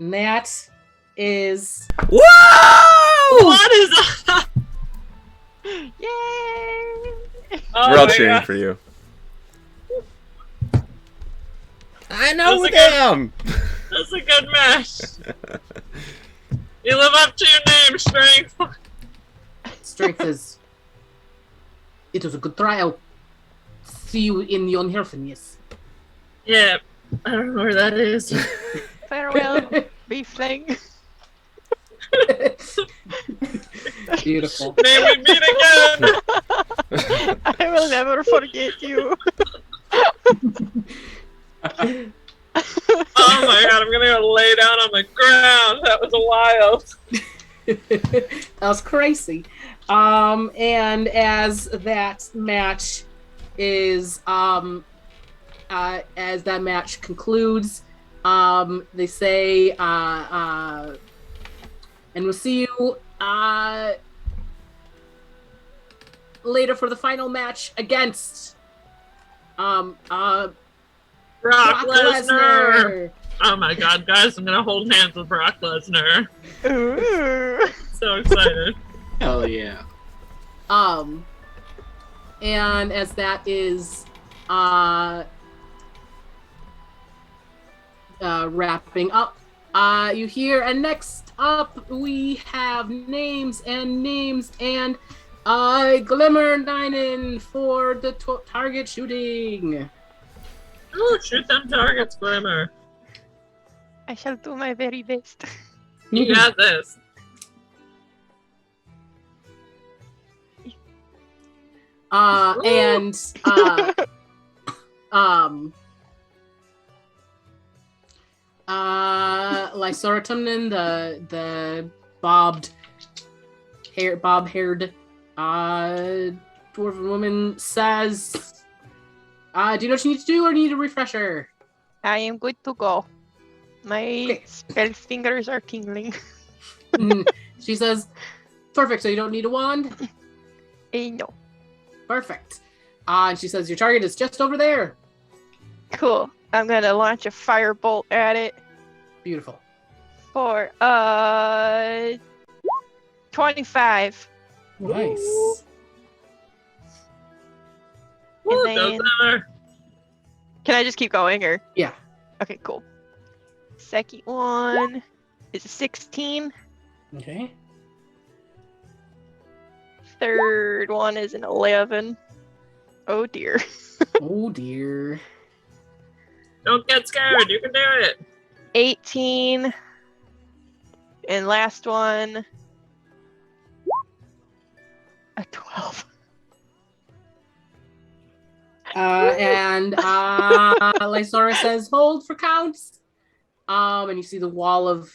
And that is Whoa! What is that? Yay! We're all my cheering God. for you. Oh We're all my cheering God. for you. I That's know a good- them. That's a good match. You live up to your name, Strength. Strength is. It was a good trial. See you in Yon Herfenius. Yeah, I don't know where that is. Farewell, beefling. Beautiful. May we meet again. I will never forget you. Oh my God, I'm gonna go lay down on the ground. That was wild. That was crazy. And as that match is as that match concludes, they say and we'll see you later for the final match against Brock Brock Lesnar. Lesnar. Oh my God, guys, I'm gonna hold hands with Brock Lesnar. Ooh. So excited. Hell yeah. And as that is wrapping up, you hear, and next up we have names and Glimmer 9 for the target shooting. Ooh, shoot them targets, Glimmer. I shall do my very best. You got this. And Lysora Tumnan, the bob-haired dwarven woman says, do you know what you need to do, or need a refresher? I am good to go. My Okay. spell fingers are tingling. She says, perfect, so you don't need a wand? No. Perfect. And she says, your target is just over there. Cool. I'm gonna launch a firebolt at it Beautiful. for 25. Nice. Woo, And go then- Glimmer. Can I just keep going, or? Yeah. Okay, cool. Second one is a 16. Okay. Third one is an 11. Oh dear. Oh dear. Don't get scared. You can do it. 18. And last one, a 12. And Lysora says, hold for counts. And you see the wall of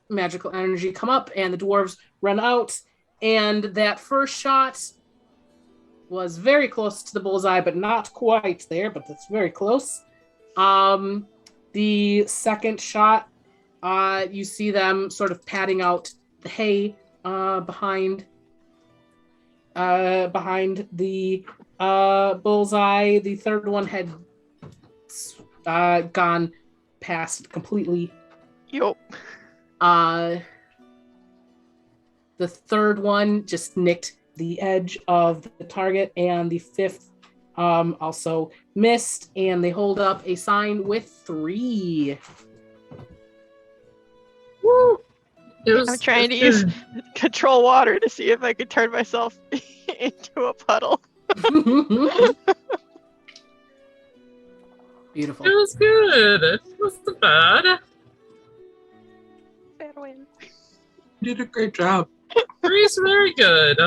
magical energy come up, and the dwarves run out. And that first shot was very close to the bullseye, but not quite there, but that's very close. The second shot, you see them sort of patting out the hay behind the bullseye. The third one had gone past completely. Yup. The third one just nicked the edge of the target, and the fifth also missed, and they hold up a sign with 3. Woo. I'm trying to use control water to see if I could turn myself into a puddle. Beautiful. It was good. It wasn't bad. Farewell. You did a great job. 3's very good.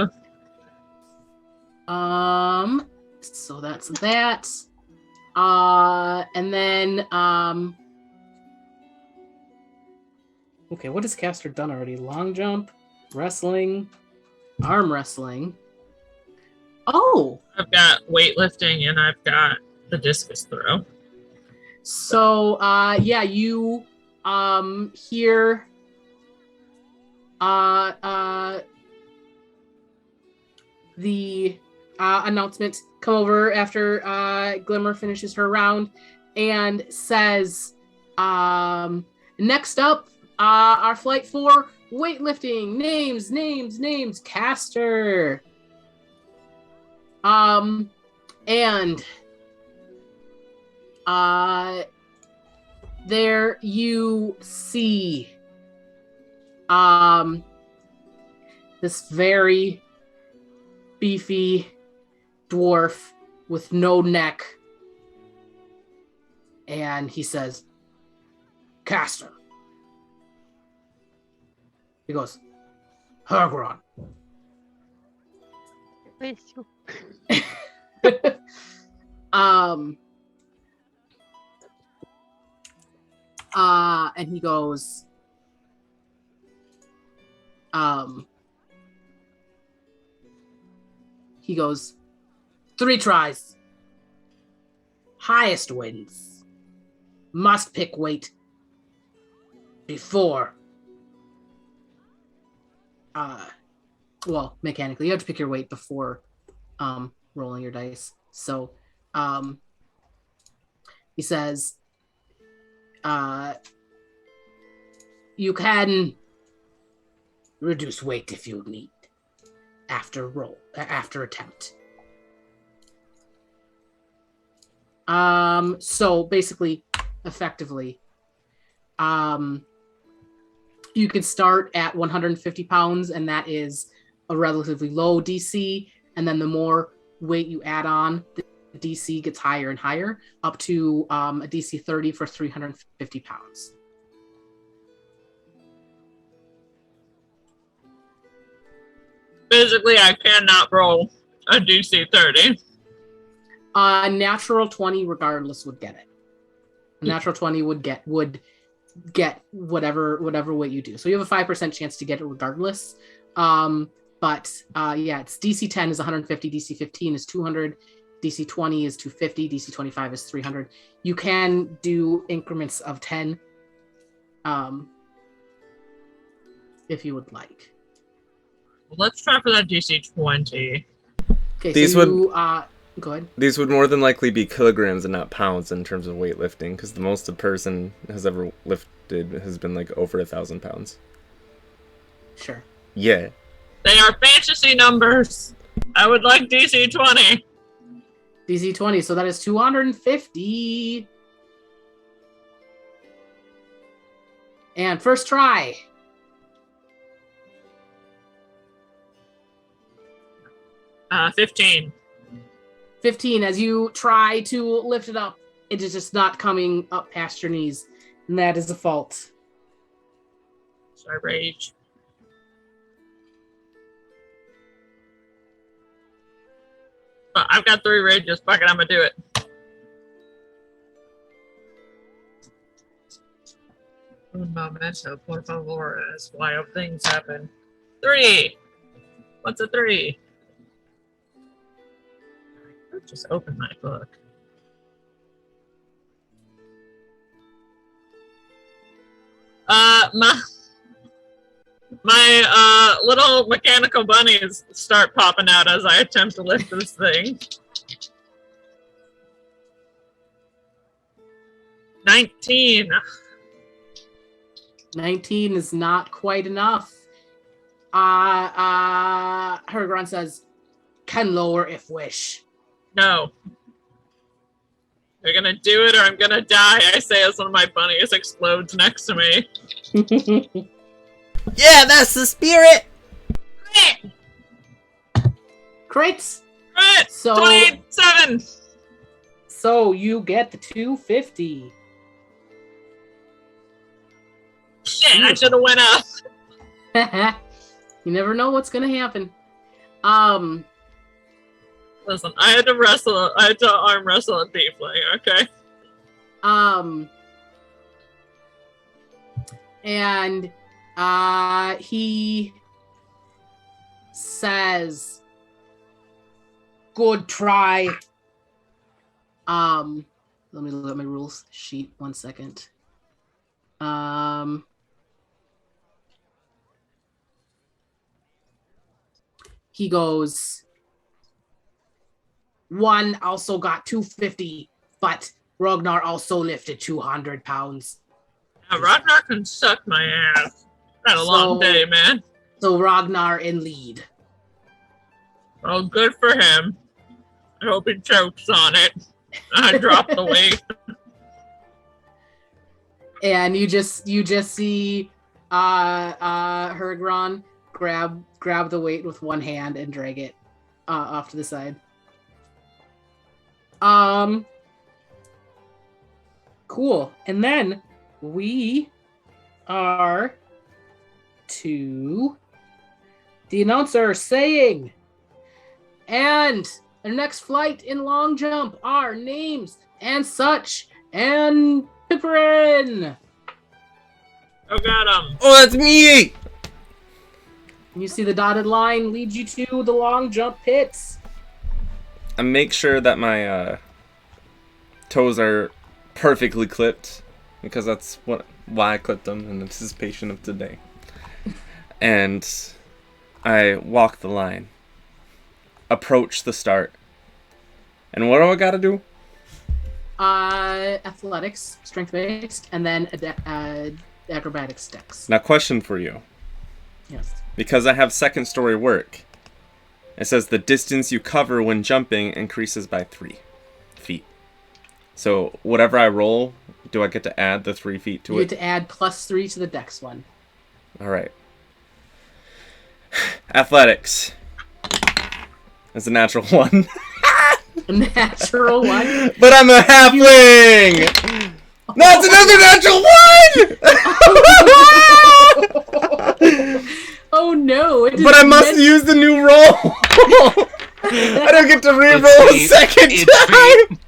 So that's that. And then okay, what has Castor done already? Long jump, wrestling, arm wrestling. Oh, I've got weightlifting and I've got the discus throw. so yeah, you hear the announcement come over after Glimmer finishes her round and says, next up, our flight 4 weightlifting, names, Castor. And there you see this very beefy dwarf with no neck. And he says, Castor. He goes, Hergron. And he goes, he goes, 3 tries. Highest wins. Must pick weight before. Well, mechanically, you have to pick your weight before rolling your dice. So, he says, you can reduce weight if you need after attempt. So basically, effectively, you could start at 150 pounds, and that is a relatively low DC, and then the more weight you add on, the DC gets higher and higher, up to a DC 30 for 350 pounds. Basically, I cannot roll a DC 30. Natural 20 regardless would get it. A natural 20 would get whatever weight you do. So you have a 5% chance to get it regardless. But it's DC 10 is 150, DC 15 is 200, DC 20 is 250, DC 25 is 300. You can do increments of 10 if you would like. Well, let's try for that DC 20. Okay, These go ahead. These would more than likely be kilograms and not pounds in terms of weightlifting, because the most a person has ever lifted has been like over 1,000 pounds. Sure. Yeah. They are fantasy numbers. I would like DC 20. DC 20, so that is 250. And first try. 15. 15, as you try to lift it up, it is just not coming up past your knees. And that is a fault. So I rage. But I've got 3 rages. Fuck it, I'm gonna do it. Un momento, por favor, as wild things happen. 3! What's a 3? Just open my book. My little mechanical bunnies start popping out as I attempt to lift this thing. 19. 19 is not quite enough. Hergron says, can lower if wish. No. You're gonna do it or I'm gonna die, I say as one of my bunnies explodes next to me. Yeah, that's the spirit! Crits! Crit! So, 27! So you get the 250. Shit, I should have went up. You never know what's gonna happen. Listen, I had to arm wrestle a tiefling, okay? And he says, good try. Let me look at my rules sheet 1 second. He goes, 1 also got 250, but Ragnar also lifted 200 pounds. Now, Ragnar can suck my ass. Had a long day, man. So Ragnar in lead. Well, good for him. I hope he chokes on it. I dropped the weight. And you just see Hergron grab the weight with one hand and drag it off to the side. Cool. And then we are to the announcer saying, and our next flight in long jump are names and such and Pipperin. Oh, got him. Oh, that's me! And you see the dotted line leads you to the long jump pits. I make sure that my toes are perfectly clipped, because that's why I clipped them in anticipation of today. And I walk the line, approach the start. And what do I gotta do? Athletics, strength-based, and then acrobatics dex. Now, question for you. Yes. Because I have second story work, it says the distance you cover when jumping increases by 3 feet. So whatever I roll, do I get to add the 3 feet to it? You get to add +3 to the dex one. All right. Athletics. That's a natural 1. A natural 1. But I'm a halfling! That's another natural 1! Oh no! But I must use the new roll! I don't get to re-roll a second time!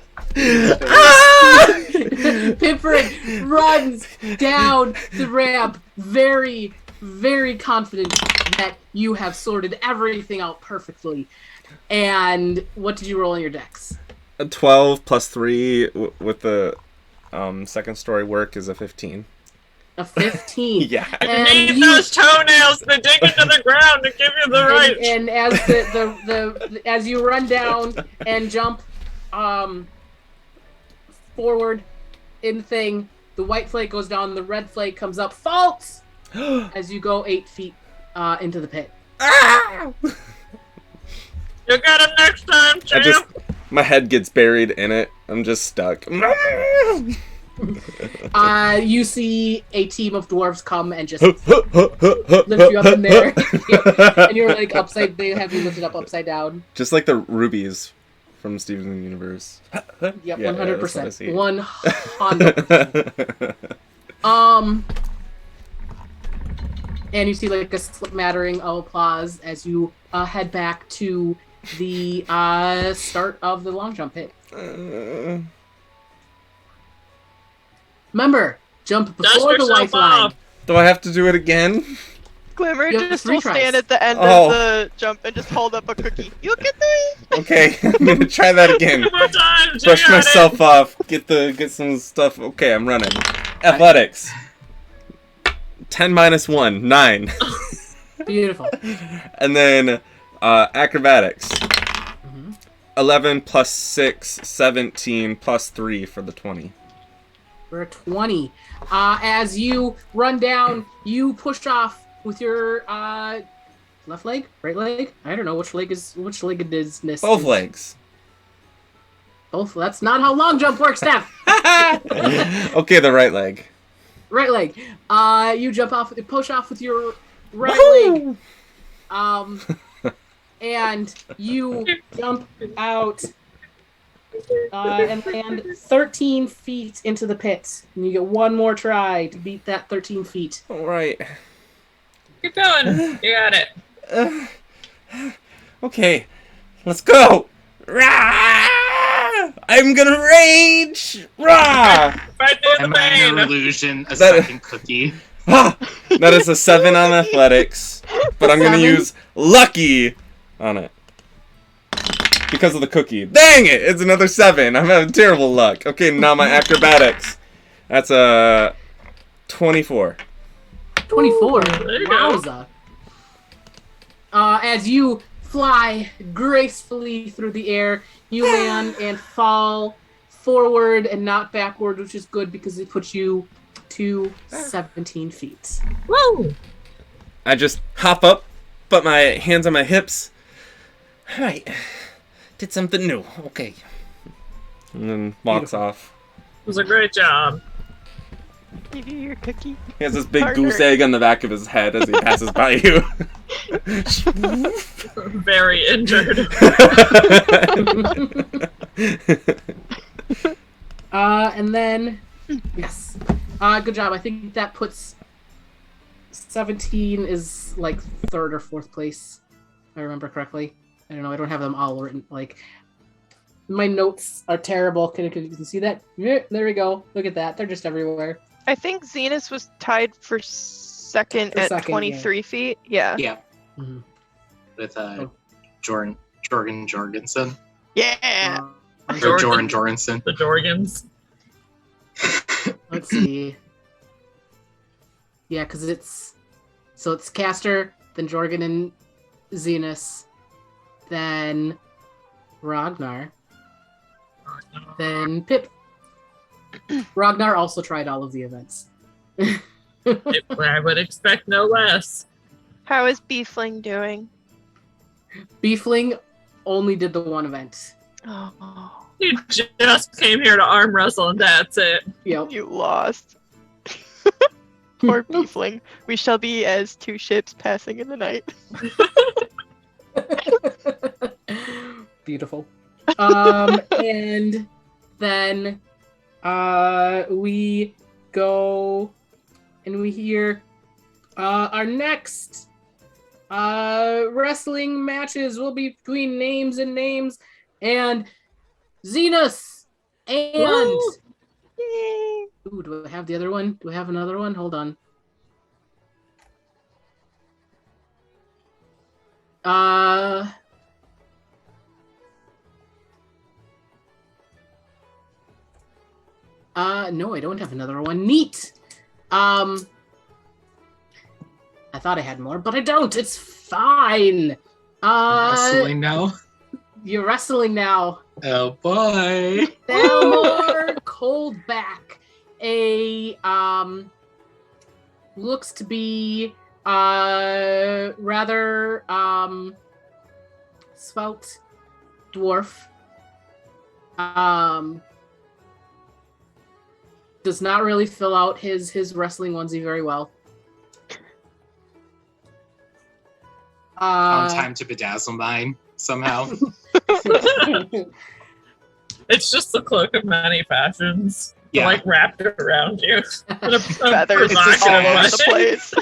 Pipperin runs down the ramp, very, very confident that you have sorted everything out perfectly. And what did you roll in your dex? A 12 plus 3 with the second story work is a 15. A 15. Yeah. You need those toenails to dig into the ground to give you the right. And as as you run down and jump forward in the thing, the white flake goes down, the red flake comes up, falls as you go 8 feet into the pit. Ah! You got him next time, champ. My head gets buried in it. I'm just stuck. You see a team of dwarves come and just lift you up in there, and you're like upside. They have you lifted up upside down, just like the rubies from Steven Universe. Yep, 100%. 100%. And you see like a smattering of applause as you head back to the start of the long jump pit. Remember, jump before the white line. Do I have to do it again? Glimmer, You have just 3 will tries. stand at the end of the jump and just hold up a cookie. You get this? Okay, I'm gonna try that again. 2 more times. Brush myself off. Get some stuff. Okay, I'm running. Athletics. 10 minus 1, 9. Beautiful. And then acrobatics. 11 plus 6, 17 plus 3 for the 20. We're at 20. As you run down, you push off with your left leg, right leg. I don't know which leg it is. Both legs. Both. That's not how long jump works, Steph. Okay, the right leg. Right leg. You jump off, push off with your right leg. And you jump out and land 13 feet into the pit. And you get one more try to beat that 13 feet. All right. Keep going. You got it. Okay, let's go. Rah! I'm gonna rage. Rah! Fight through the Am I an pain. illusion? A second cookie? Ah! That is a 7 on athletics, but I'm gonna 7? use lucky on it because of the cookie. Dang it! It's another 7. I'm having terrible luck. Okay, now my acrobatics. That's a 24. 24. There you go. Wowza. As you fly gracefully through the air, you land and fall forward and not backward, which is good because it puts you to 17 feet. Woo! I just hop up, put my hands on my hips. All right, did something new. Okay, and then walks Beautiful. off. It was a great job. Give you your cookie. He has this big Partner. goose egg on the back of his head as he passes by you. Very injured. And then, yes. Good job. I think that puts 17 is like 3rd or 4th place, if I remember correctly. I don't know. I don't have them all written. Like, my notes are terrible. Can you see that? Yeah, there we go. Look at that. They're just everywhere. I think Zenus was tied for second For at second, 23 feet. Yeah. Yeah, Mhm. with Oh. Jordan Jorgensen. Yeah. Or Jordan. Jordan Jorgensen. The Jorgens. Let's see. Yeah, because it's Castor, then Jorgen and Zenus, then Ragnar, then Pip. Ragnar also tried all of the events. I would expect no less. How is Beefling doing? Beefling only did the one event. Oh, You just came here to arm wrestle and that's it. Yep. you lost. Poor Beefling. We shall be as 2 ships passing in the night. Beautiful. And then we go and we hear our next wrestling matches will be between names and Zenus and Woo! Yay. ooh, do I have the other one? Do I have another one? Hold on. No, I don't have another one. Neat. I thought I had more, but I don't. It's fine. Wrestling now. You're wrestling now. Oh boy. Thelmar Coldback, a looks to be rather svelte dwarf. Does not really fill out his wrestling onesie very well. Found time to bedazzle mine somehow. It's just the cloak of many fashions. Yeah. Like wrapped around you. Feathers just all all over over the place.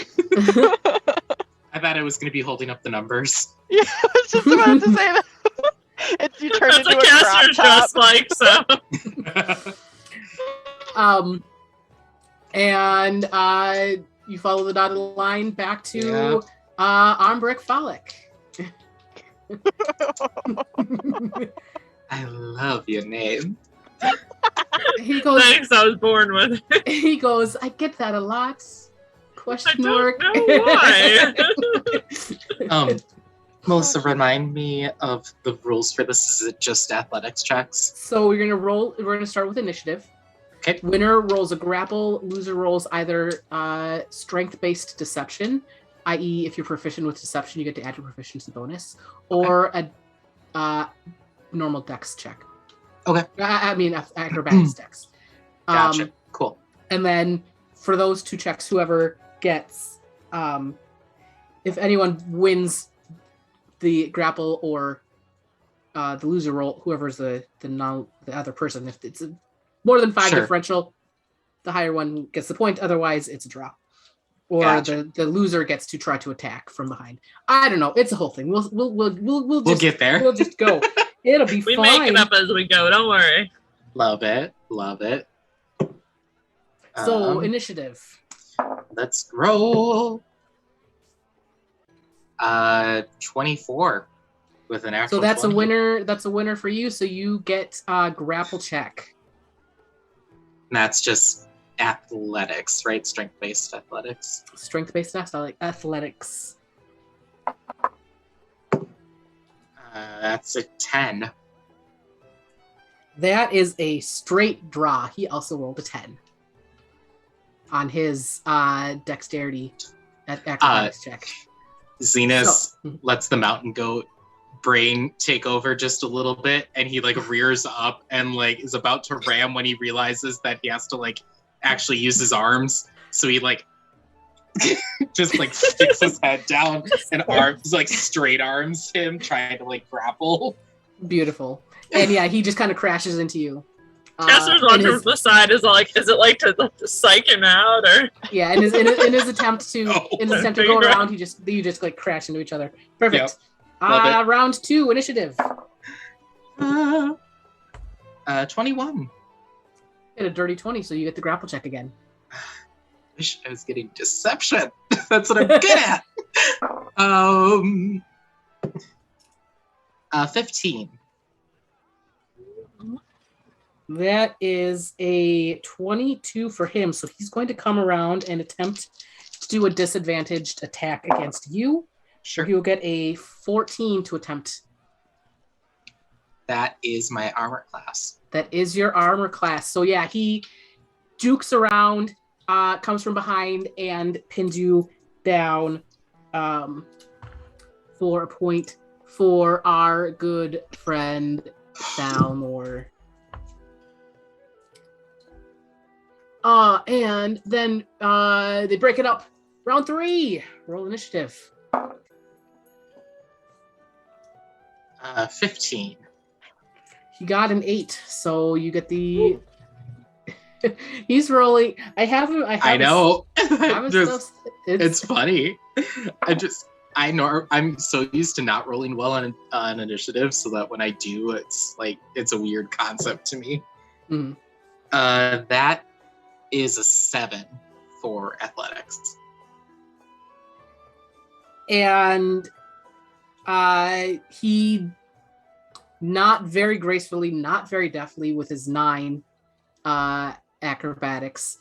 I thought I was going to be holding up the numbers. Yeah, I was just about to say that. You turned That's into what a crop Castor's top. just like, so. And you follow the dotted line back to Ombrick Frolic. I love your name. He goes. Thanks, I was born with it. He goes. I get that a lot. I Question don't mark. know why. Melissa, remind me of the rules for this. Is it just athletics checks? So we're gonna roll. We're gonna start with initiative. Okay. Winner rolls a grapple. Loser rolls either strength-based deception, i.e., if you're proficient with deception, you get to add your proficiency bonus, or a normal dex check. Okay. I mean acrobatics dex. Gotcha. Cool. And then for those 2 checks, whoever gets, if anyone wins the grapple or the loser roll, whoever's the other person, if it's more than 5 Sure. differential, the higher one gets the point. Otherwise, it's a draw. Or Gotcha. the loser gets to try to attack from behind. I don't know. It's a whole thing. We'll just get there. We'll just go. It'll be We fine. make it up as we go, don't worry. Love it. Love it. So initiative. Let's roll. 24 with an actual. So that's 20. a winner. That's a winner for you. So you get grapple check. And that's just athletics, right? Strength-based athletics. Strength-based athletics. That's a 10. That is a straight draw. He also rolled a 10 on his dexterity acrobatics check. Zenus lets the mountain goat brain take over just a little bit, and he like rears up and like is about to ram when he realizes that he has to like actually use his arms. So he like just like sticks his head down and arms like straight arms him, trying to like grapple. Beautiful. And yeah, he just kind of crashes into you. Castor's watching from the side is like, is it like to psych him out or? Yeah, in his attempt to go around, you just like crash into each other. Perfect. Yep. Round 2, initiative. 21. Get a dirty 20, so you get the grapple check again. Wish I was getting deception. That's what I'm good at. 15. That is a 22 for him, so he's going to come around and attempt to do a disadvantaged attack against you. Sure. He will get a 14 to attempt. That is my armor class. That is your armor class. So yeah, he jukes around, comes from behind, and pins you down for a point for our good friend Thalmor. And then they break it up. Round 3. Roll initiative. 15. He got an 8, so you get the. He's rolling. I know. It's funny. I know I'm so used to not rolling well on initiative, so that when I do, it's a weird concept to me. Mm-hmm. That is a 7 for athletics. And he, not very gracefully, not very deftly, with his 9 acrobatics,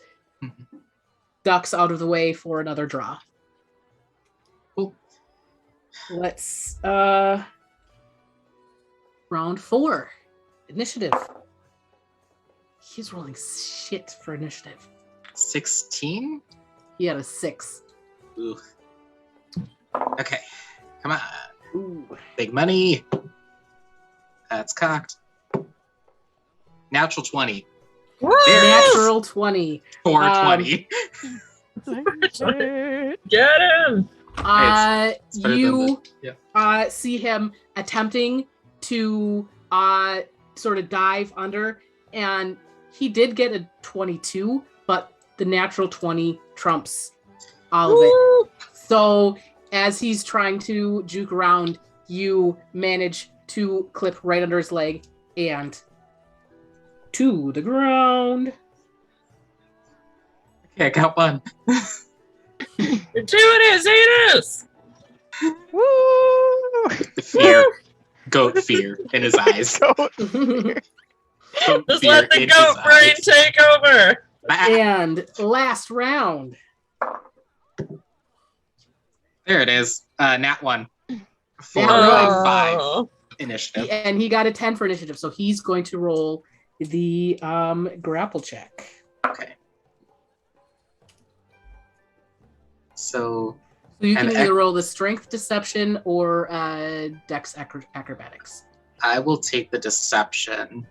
ducks out of the way for another draw. Cool. Let's round 4, initiative. He's rolling shit for initiative. 16? He had a 6. Ooh. Okay, come on. Ooh. Big money. That's cocked. Natural 20. Natural 20. 420. Get him! You see him attempting to sort of dive under, and he did get a 22, but the natural 20 trumps all of it. So as he's trying to juke around, you manage to clip right under his leg and to the ground. Okay, I got one. You're doing it, Zenus! Woo! The fear. Goat fear in his eyes. Goat. Just let the goat brain take over! And last round. There it is. Nat 1. For Nat 5 initiative. And he got a 10 for initiative, so he's going to roll the grapple check. Okay. So you can either roll the strength deception or dex acrobatics. I will take the deception,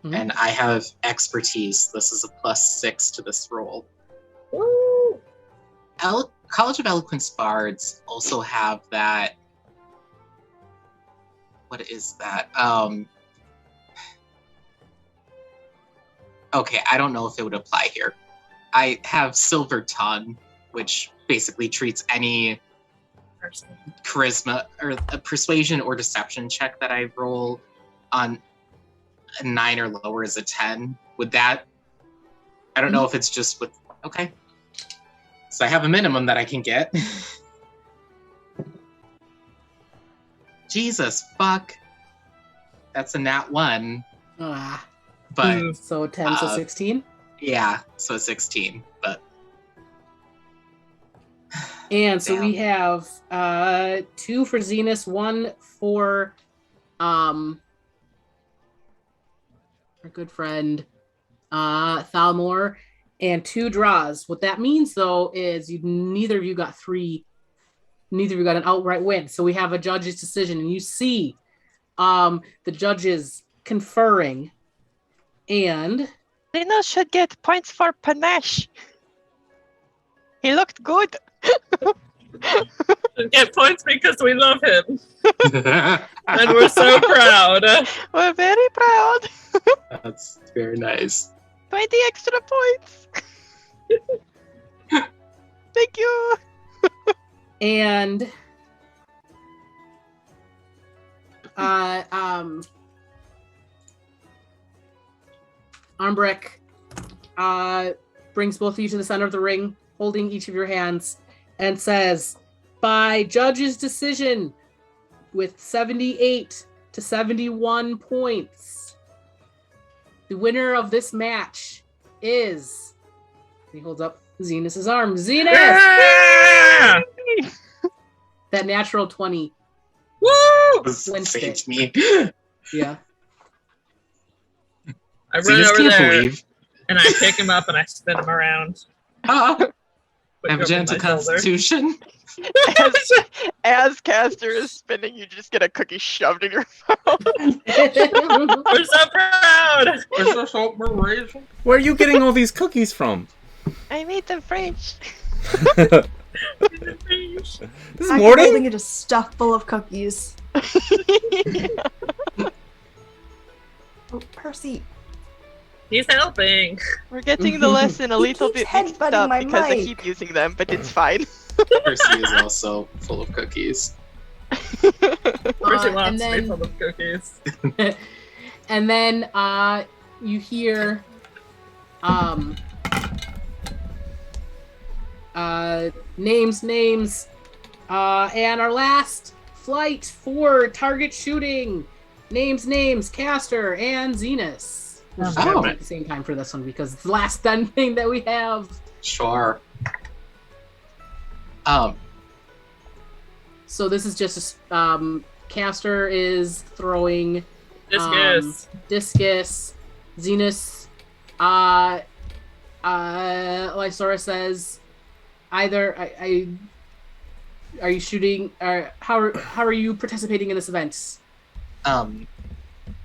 and I have expertise. This is a +6 to this roll. Woo! College of Eloquence Bards also have that. What is that? Okay, I don't know if it would apply here. I have Silver Tongue, which basically treats any charisma or a persuasion or deception check that I roll on a 9 or lower as a 10. Would that? I don't know if it's just with. Okay. So I have a minimum that I can get. Jesus, fuck. That's a nat 1. But so 10, so 16? Yeah, so 16, but. And so we have 2 for Zenus, 1 for our good friend Thalmor, and 2 draws. What that means, though, is neither of you got an outright win. So we have a judge's decision, and you see the judges conferring, and Zenus should get points for panache. He looked good. Get points because we love him. And we're so proud. We're very proud. That's very nice. 20 extra points. Thank you. and Armbrick brings both of you to the center of the ring, holding each of your hands, and says, by judge's decision, with 78 to 71 points, the winner of this match is... He holds up Zenus's arm. Zenus! Yeah! That natural 20. Woo! Flinched it. Saved me. Yeah. I run Zenus over can't there believe. and I pick him up and I spin him around. Put Have him a over gentle my shoulder. constitution. As Castor is spinning, you just get a cookie shoved in your mouth. We're so proud. Where are you getting all these cookies from? I made them French. This is I'm morning? holding it just stuffed full of cookies. Oh, Percy. He's helping. We're getting the lesson a He little keeps bit mixed headbutting up my because I mic. keep using them, but it's fine. Percy is also full of cookies. Percy and wants to be then- full of cookies. And then you hear names, and our last flight for target shooting. Names, Castor and Zenus. We'll just Oh. do it at the same time for this one because it's the last done thing that we have. Sure. So this is just Castor is throwing Discus. discus. Zenus Lysora says either are you shooting or how are you participating in this event?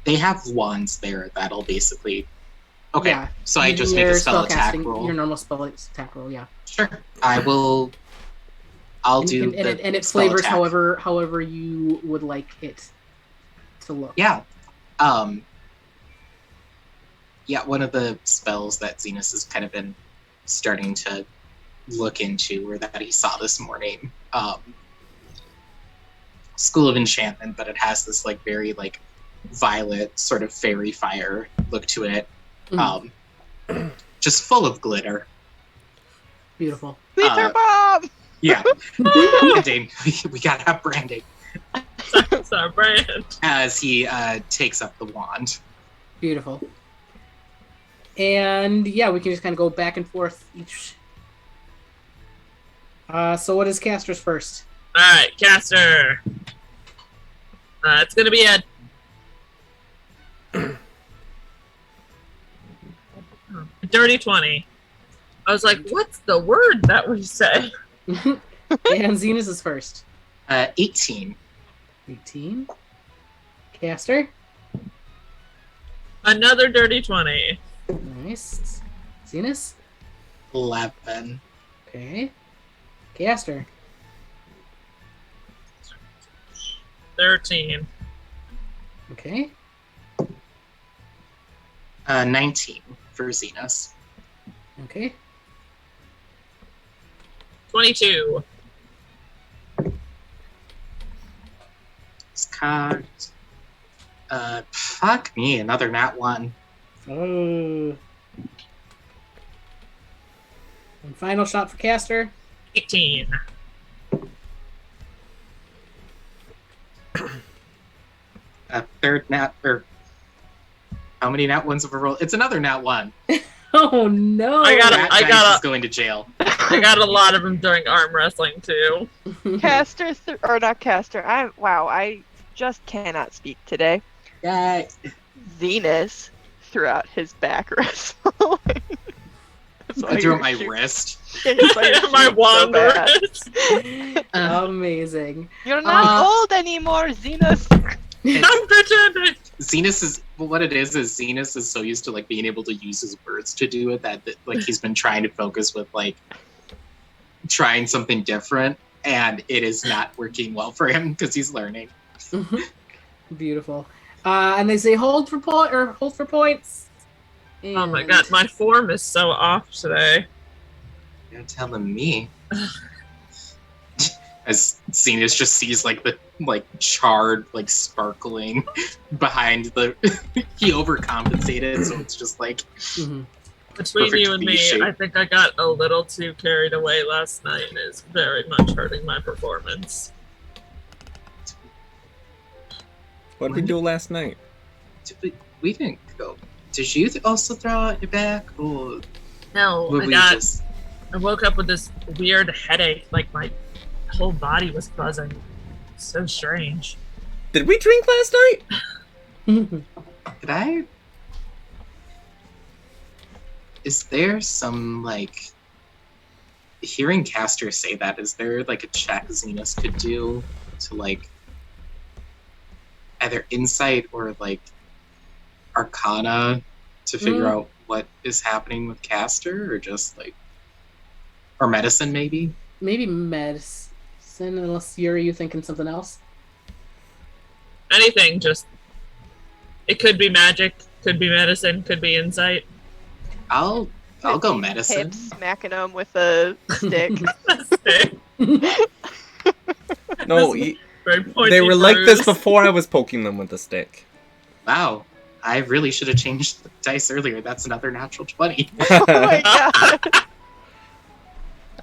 They have wands there that'll basically. Okay, Yeah. so I just make Your a spell attack spellcasting- roll. Your normal spell attack roll, yeah. Sure. I'll And, do and the it spell flavors attack. however you would like it to look. Yeah. Yeah, one of the spells that Zenus has kind of been starting to look into, or that he saw this morning. School of Enchantment, but it has this like very like violet sort of fairy fire look to it. Just full of glitter. Beautiful. Glitter bomb! Yeah. Branding. We gotta have branding. That's our brand. As he takes up the wand. Beautiful. And yeah, we can just kind of go back and forth each. So what is Castor's first? Alright, Castor. It's gonna be a dirty 20. I was like, what's the word that we say? And Zenus is first. 18. 18. Castor. Another dirty 20. Nice. Zenus. 11. Okay. Castor. 13. Okay. 19 for Zenus. Okay. 22. Scott. Fuck me, another nat 1. Oh. And final shot for Castor. 18. A third nat, or how many nat 1s have a roll? It's another nat 1. Oh no! I got That I dice is going to jail. I got a lot of them during arm wrestling too. Castor, or not Castor. I just cannot speak today. Yay. Zenus threw out his back wrestling. I threw my wrist. My wand wrist. Amazing. You're not old anymore, Zenus. I'm pretending. Zenus is what it is Zenus is so used to like being able to use his words to do it that like he's been trying to focus with like trying something different, and it is not working well for him because he's learning. Beautiful. And they say hold for points. And... Oh my god, my form is so off today. You're telling me. As Zenus just sees like the charred, like sparkling behind the he overcompensated, so it's just like between you and me, I think I got a little too carried away last night and it's very much hurting my performance. What did we do last night? We didn't go. Did you also throw out your back? Or no, I woke up with this weird headache, like my whole body was buzzing. So strange. Did we drink last night? Did I? Is there some, like... Hearing Castor say that, is there, like, a check Zenus could do to, like... either insight or, like, arcana to figure out what is happening with Castor? Or just, like... Or medicine, maybe? Maybe medicine, unless Yuri, you thinking something else? Anything, just... It could be magic, could be medicine, could be insight. I'll go medicine. Hip smacking them with a stick. No, they were like this before I was poking them with a stick. Wow, I really should have changed the dice earlier. That's another natural 20. Oh my god.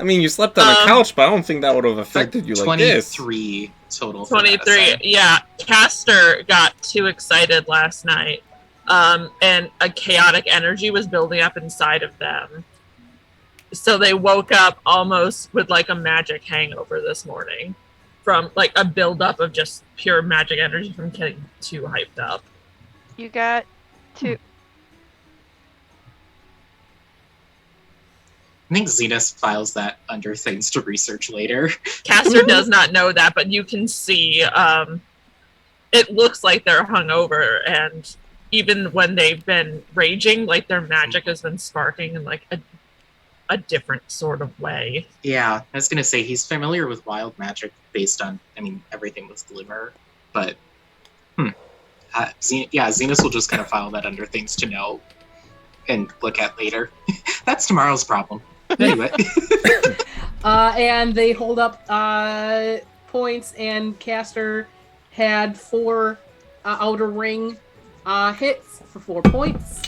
I mean, you slept on a couch, but I don't think that would have affected you like this. 23 total. 23, yeah. Castor got too excited last night, and a chaotic energy was building up inside of them. So they woke up almost with like a magic hangover this morning from like a buildup of just pure magic energy from getting too hyped up. You got two. I think Zenus files that under things to research later. Castor does not know that, but you can see it looks like they're hungover, and even when they've been raging, like their magic has been sparking in like a different sort of way. Yeah, I was gonna say he's familiar with wild magic based on, I mean, everything with Glimmer, but Zenus will just kind of file that under things to know and look at later. That's tomorrow's problem. Anyway. And they hold up points, and Castor had 4 outer ring hits for 4 points.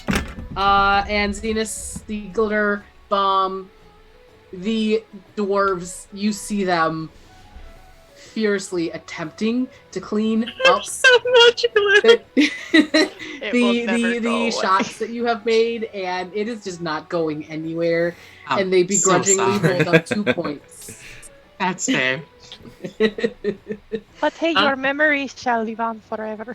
And Zenus, the glitter bomb, the dwarves, you see them fiercely attempting to clean up so much glitter. the shots that you have made, and it is just not going anywhere. And they begrudgingly hold up 2 points. That's fair. But hey, your memories shall live on forever.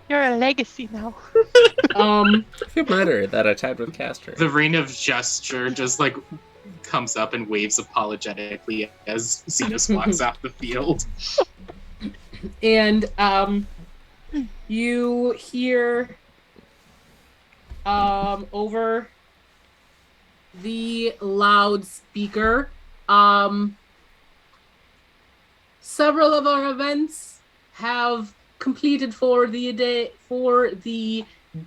You're a legacy now. I feel better that I tied with Castor. The ring of gesture just like comes up and waves apologetically as Zenus walks off the field. And you hear over the loudspeaker several of our events have completed for the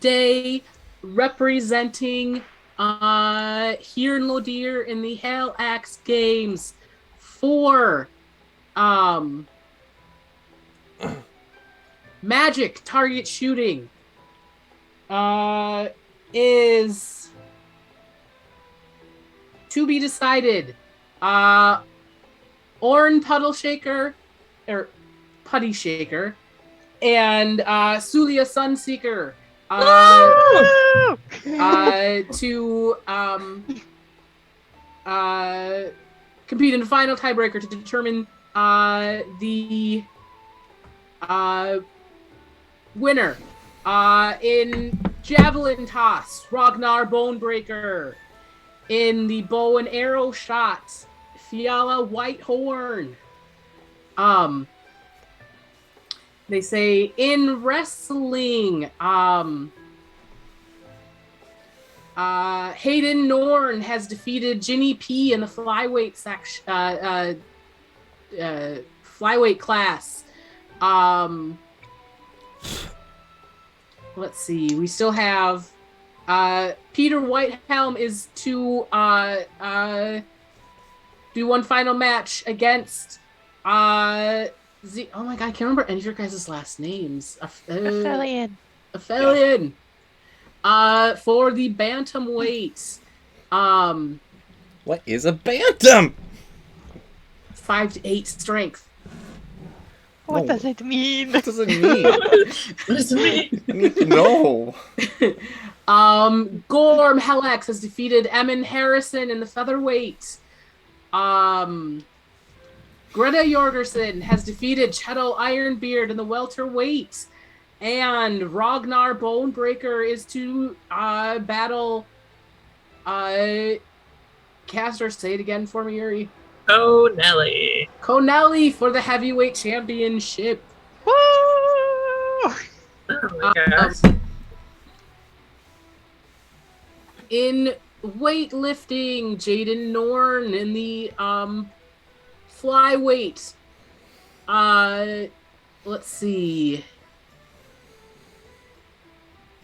day representing here in Lodir in the Haelax Games for magic target shooting is to be decided. Orn Puddle Shaker or Putty Shaker and Suliya Sunseeker to compete in the final tiebreaker to determine the winner. In javelin toss, Ragnar Bonebreaker. In the bow and arrow shot, Fiala Whitehorn. They say in wrestling, Hayden Norn has defeated Ginny P in the flyweight flyweight class. Let's see. We still have Peter Whitehelm is to do one final match against oh my god, I can't remember any of your guys' last names. Aphelion. For the bantamweight. What is a bantam? 5 to 8 strength. What does it mean? What does it mean? What does it mean? I need to know. Gorm Haelax has defeated Emin Harrison in the featherweight. Greta Jorgerson has defeated Chettle Ironbeard in the welterweight. And Ragnar Bonebreaker is to battle Castor. Say it again for me, Yuri. Oh, Nelly. Conelli for the heavyweight championship. Woo! Oh my gosh. In weightlifting, Jaden Norn in the flyweight. Let's see.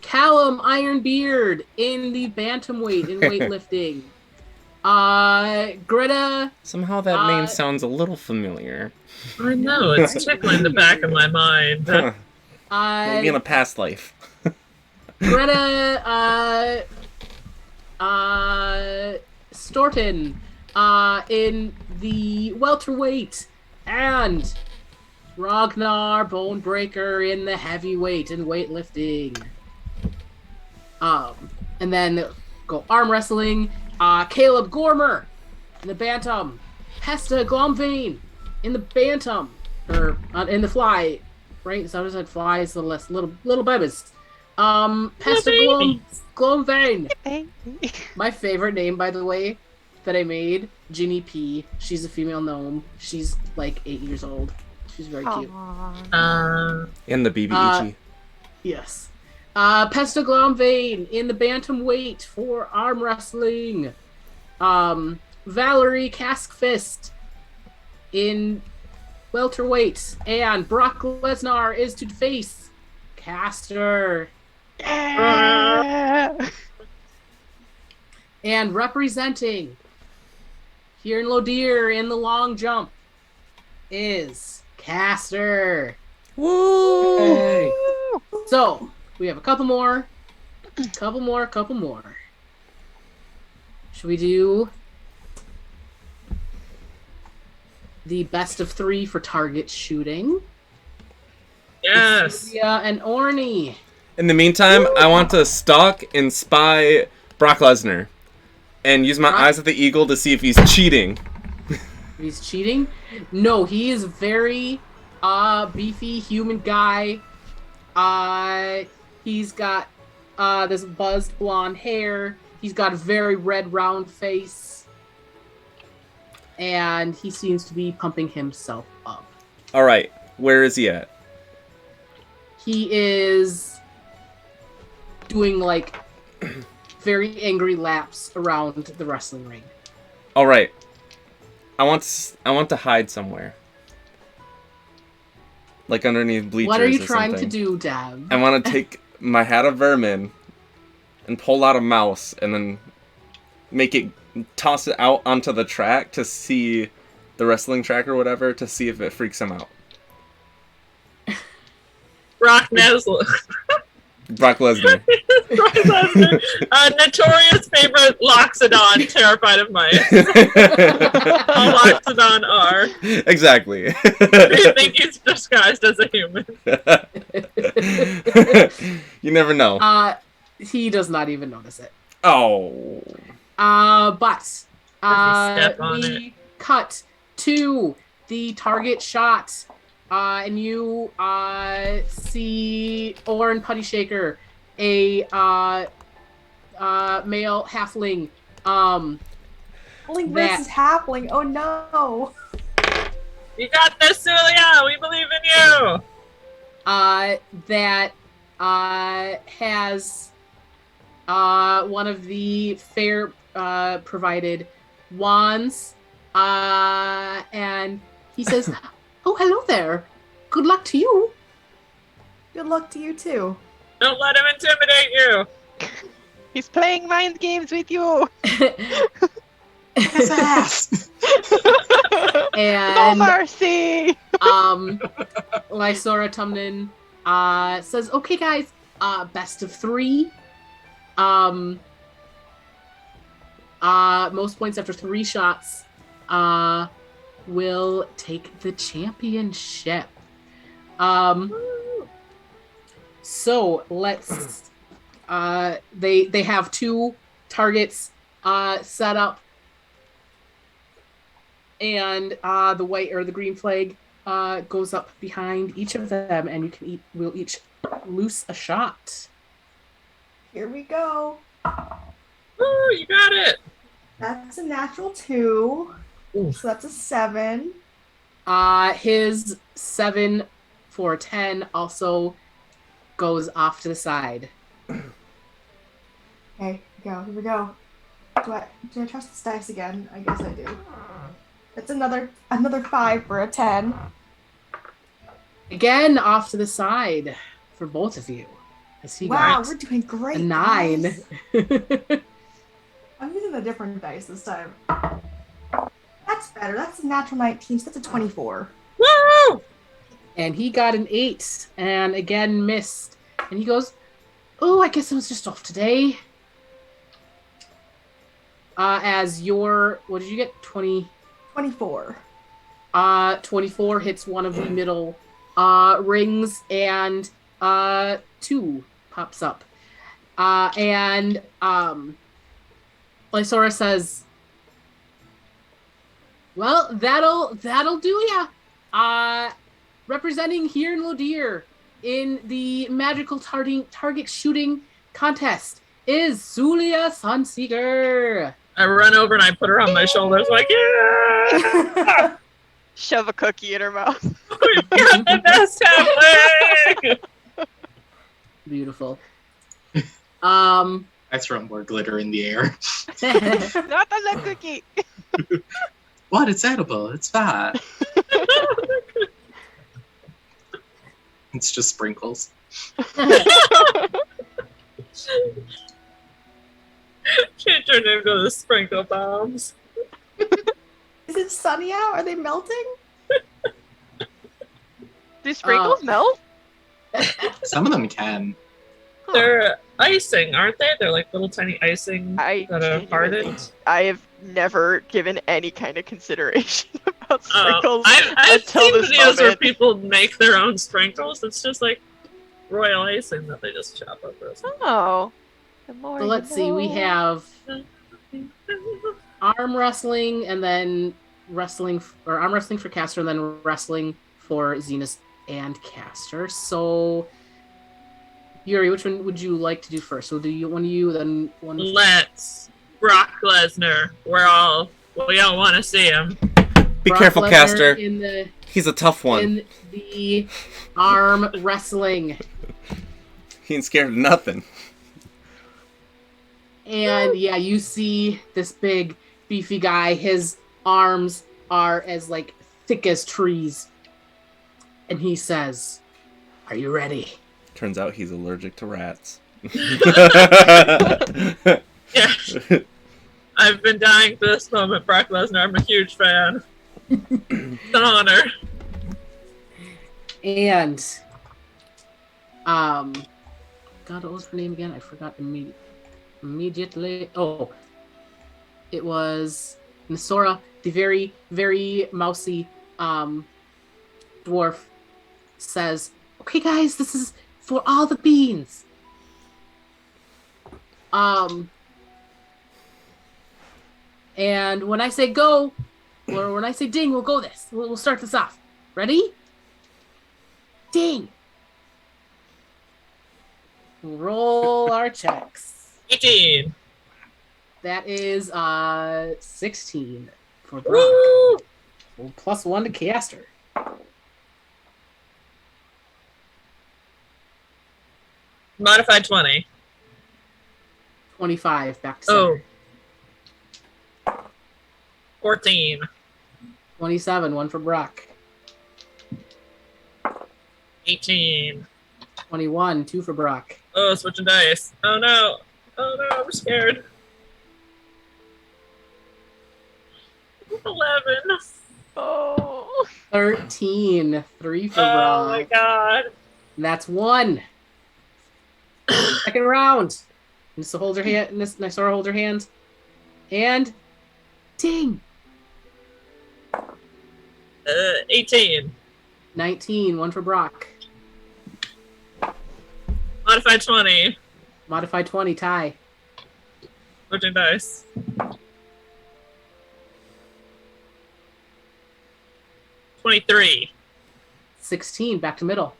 Callum Ironbeard in the bantamweight in weightlifting. Greta. Somehow that name sounds a little familiar. I know, it's tickling the back of my mind. Maybe in a past life. Greta Storton in the welterweight, and Ragnar Bonebreaker in the heavyweight in weightlifting. And then go arm wrestling. Caleb Gormer in the bantam. Hesta Glomvane in the bantam, or in the fly, right? So I just said fly is the less little babies. Pesta Glomvane. My favorite name, by the way, that I made, Ginny P. She's a female gnome. She's like 8 years old. She's very cute. And the BB-Ichi. Yes. Pesta Glomvane in the bantamweight for arm wrestling. Valerie Caskfist in welterweight. And Brock Lesnar is to face Castor. And representing here in Lodeer in the long jump is Castor. Woo! Hey. So, we have a couple more. Should we do the best of 3 for target shooting? Yes. Suliya and Orny. In the meantime, I want to stalk and spy Brock Lesnar and use my eyes of the eagle to see if he's cheating. He's cheating? No, he is very beefy human guy. He's got this buzzed blonde hair. He's got a very red round face. And he seems to be pumping himself up. Alright, where is he at? He is doing like very angry laps around the wrestling ring. Alright. I want to hide somewhere. Like underneath bleachers. What are you or trying something. to do, Deb? I want to take my hat of vermin and pull out a mouse and then toss it out onto the track to see the wrestling track or whatever to see if it freaks him out. Brock Lesnar. Brock Lesnar. Brock Lesnar. Notorious favorite Loxodon, terrified of mice. All Loxodon are. Exactly. Do you think he's disguised as a human? You never know. He does not even notice it. Oh. But on we cut to the target shot, and you see Oren Putty Shaker a male halfling. Halfling versus halfling. Oh no. You got this, Suliya! We believe in you! That has one of the fair provided wands, and he says, "Oh, hello there. Good luck to you." Good luck to you too. Don't let him intimidate you! He's playing mind games with you. His ass. No And mercy. Lysora Tumnin says, "Okay, guys, best of 3. Most points after 3 shots will take the championship." So let's. They have 2 targets set up, and the white or the green flag goes up behind each of them, and we'll each loose a shot. Here we go. Woo, you got it! That's a natural 2. Ooh. So that's a 7. His 7 for 10 also goes off to the side. Okay, here we go. Do I trust this dice again? I guess I do. It's another 5 for a 10. Again, off to the side for both of you. As he Wow, got we're doing great. a 9. Guys. I'm using a different dice this time. That's better. That's a natural 19, so that's a 24. Woo! And he got an 8 and again missed. And he goes, "Oh, I guess I was just off today." As your, what did you get? 24. 24 hits one of the middle rings, and 2 pops up. And Lysora says, "Well, that'll do ya. Representing here in Lodir in the magical target shooting contest is Suliya Sunseeker." I run over and I put her on my shoulders like, yeah! Shove a cookie in her mouth. We've got the best halfling! Beautiful. I throw more glitter in the air. Not on that cookie. What? It's edible. It's fine. It's just sprinkles. Change your name to the Sprinkle Bombs. Is it sunny out? Are they melting? Do sprinkles melt? Some of them can. They're icing, aren't they? They're like little tiny icing I that are genuinely- hardened. I have never given any kind of consideration about Oh, sprinkles I've until seen this videos where moment. people make their own sprinkles. It's just like royal icing that they just chop up. Or something. Oh. The more So you let's see, we know. have arm wrestling, and then arm wrestling for Castor, and then wrestling for Zenus and Castor. So, Yuri, which one would you like to do first? We'll do one of you, then one. Let's Brock Lesnar. We all want to see him. Be Brock careful, Lesnar Castor. In He's a tough one. the arm wrestling. He ain't scared of nothing. And yeah, you see this big, beefy guy. His arms are as like thick as trees. And he says, "Are you ready?" Turns out he's allergic to rats. Yeah. I've been dying for this moment, Brock Lesnar. I'm a huge fan. It's an honor. And God, what was her name again? I forgot immediately. Oh, it was Nasora, the very, very mousy dwarf, says, "Okay, guys, this is for all the beans." And when I say go, or when I say ding, we'll go this. We'll start this off. Ready? Ding. Roll our checks. 18. That is 16 for Brock. Woo! Well, +1 to Castor. Modified 20. 25 back to center. Oh. 14. 27, 1 for Brock. 18. 21, 2 for Brock. Oh, switching dice. Oh no. Oh no, I'm scared. 11. Oh. 13, 3 for Oh Brock. my god. And that's 1. Second round. Nissa holds her hand. Nissa holds her hand. And ding. 18. 19, 1 for Brock. Modified 20. Modified 20, tie. Switching dice. 23. 16, back to middle.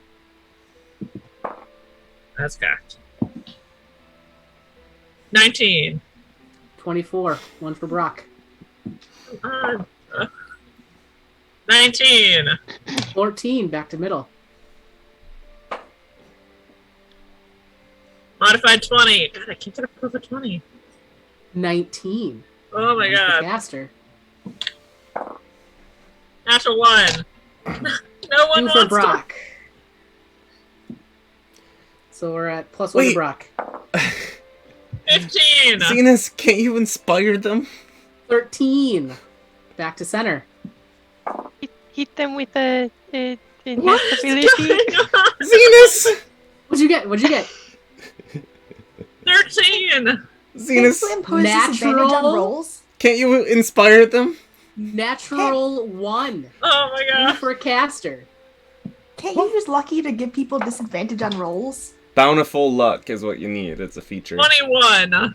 That's cocked. 19. 24, 1 for Brock. 19. 14, back to middle. Modified 20. God, I can't get above a 20. 19. Oh my 1 for god. Castor. Natural 1. No one 2 wants for to. Brock. So we're at +1 to Brock. 15. Zenus, can't you inspire them? 13. Back to center. Hit them with a What enhanced is ability. going on? Zenus! What'd you get? 13. Zenus, Can't you impose disadvantage on rolls? can't you inspire them? Natural 1. Oh my 2 god. for Castor. Can't you use lucky to give people disadvantage on rolls? Bountiful luck is what you need. It's a feature. 21.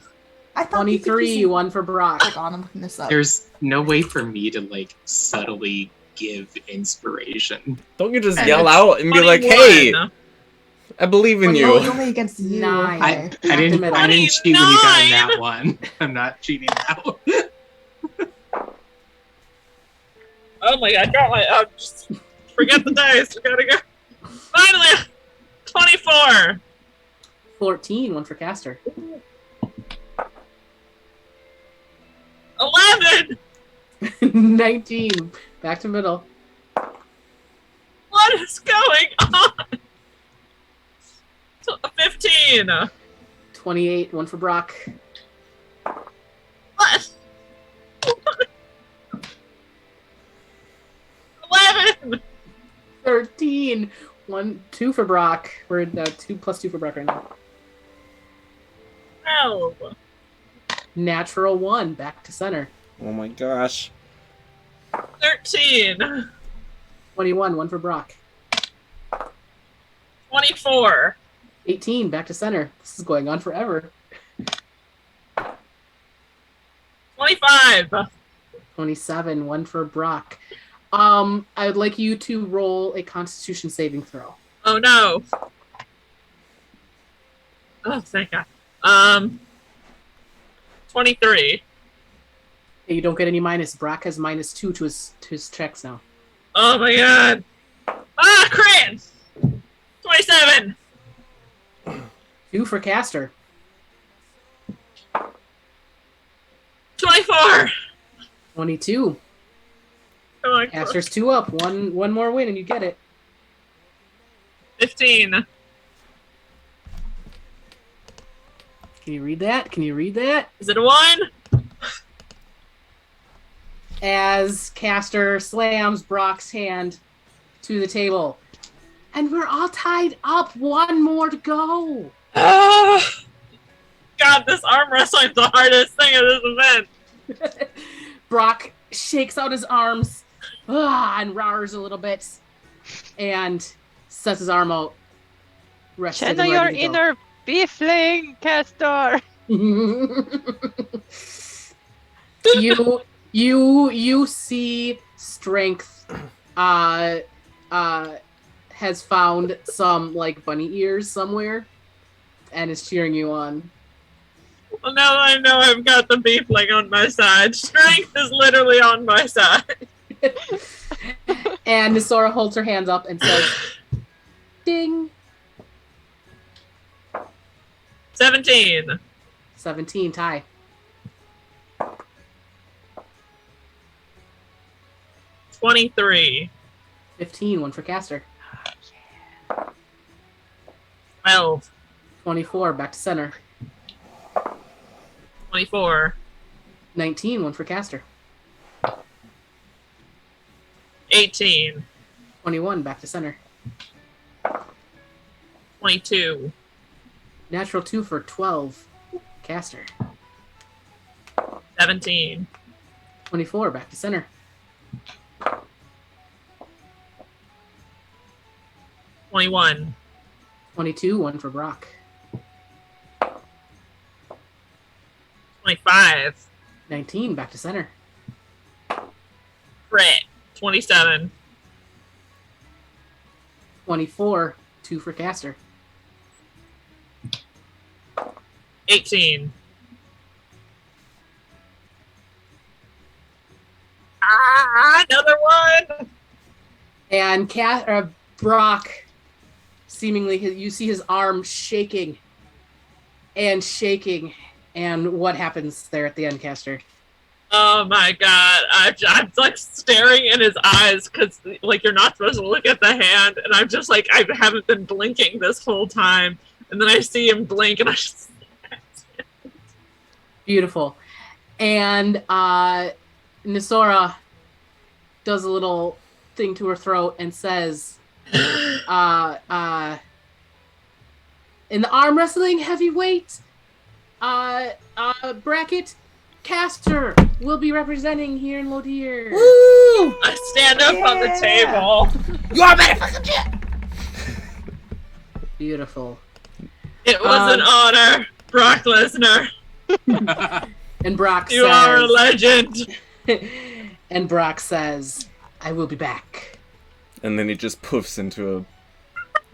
I thought you could 23, use 1 for Brock. Click on, I'm looking this up. There's no way for me to like subtly give inspiration. Don't you just And yell it's out and be like, 21. hey, I believe in Oh, you. only against you. 9. Okay. I didn't middle. cheat when you got in 29. that one. I'm not cheating that one. Oh my god, got my. Oh, just forget the dice. We gotta go. Finally! 24. 14, 1 for Castor. 11. 19, back to middle. What is going on? 15. 28, 1 for Brock. What? 11. 13, 2 for Brock. We're at 2 + 2 for Brock right now. No. Natural 1, back to center. Oh my gosh. 13. 21, 1 for Brock. 24. 18, back to center. This is going on forever. 25. 27, 1 for Brock. I would like you to roll a Constitution saving throw. Oh no. Oh, thank God. 23. You don't get any minus. Brock has -2 to his checks now. Oh my god. Ah, crit! 27. 2 for Castor. 24. 22. Come on, Castor's 2 up. One more win and you get it. 15. Can you read that? Can you read that? Is it a 1? As Castor slams Brock's hand to the table. And we're all tied up. 1 more to go. Ah! God, this arm wrestling's the hardest thing at this event. Brock shakes out his arms and roars a little bit and sets his arm out. Rested and Channel your ready to go. inner beefling, Castor. You see Strength has found some like bunny ears somewhere and is cheering you on. Well, now I know I've got the beefling on my side. Strength is literally on my side. And Nisora holds her hands up and says, ding. 17. 17, tie. 23. 15, one for Castor. 12. 24, back to center. 24. 19, one for Castor. 18. 21, back to center. 22. Natural 2 for 12, Castor. 17. 24, back to center. 21. 22, one for Brock. 25. 19, back to center. Crit. 27. 24, 2 for Castor. 18. Another one! And Brock, seemingly, you see his arm shaking and shaking. And what happens there at the end, Castor? Oh my god. I'm like staring in his eyes because like you're not supposed to look at the hand. And I'm just like, I haven't been blinking this whole time. And then I see him blink and I just... Beautiful. And Nisora does a little thing to her throat and says, in the arm wrestling heavyweight bracket, Castor will be representing here in Lodir. Woo! I stand up on the table. You are better fucking shit! Beautiful. It was an honor, Brock Lesnar. And Brock You are a says, legend. and Brock says, I will be back. And then he just poofs into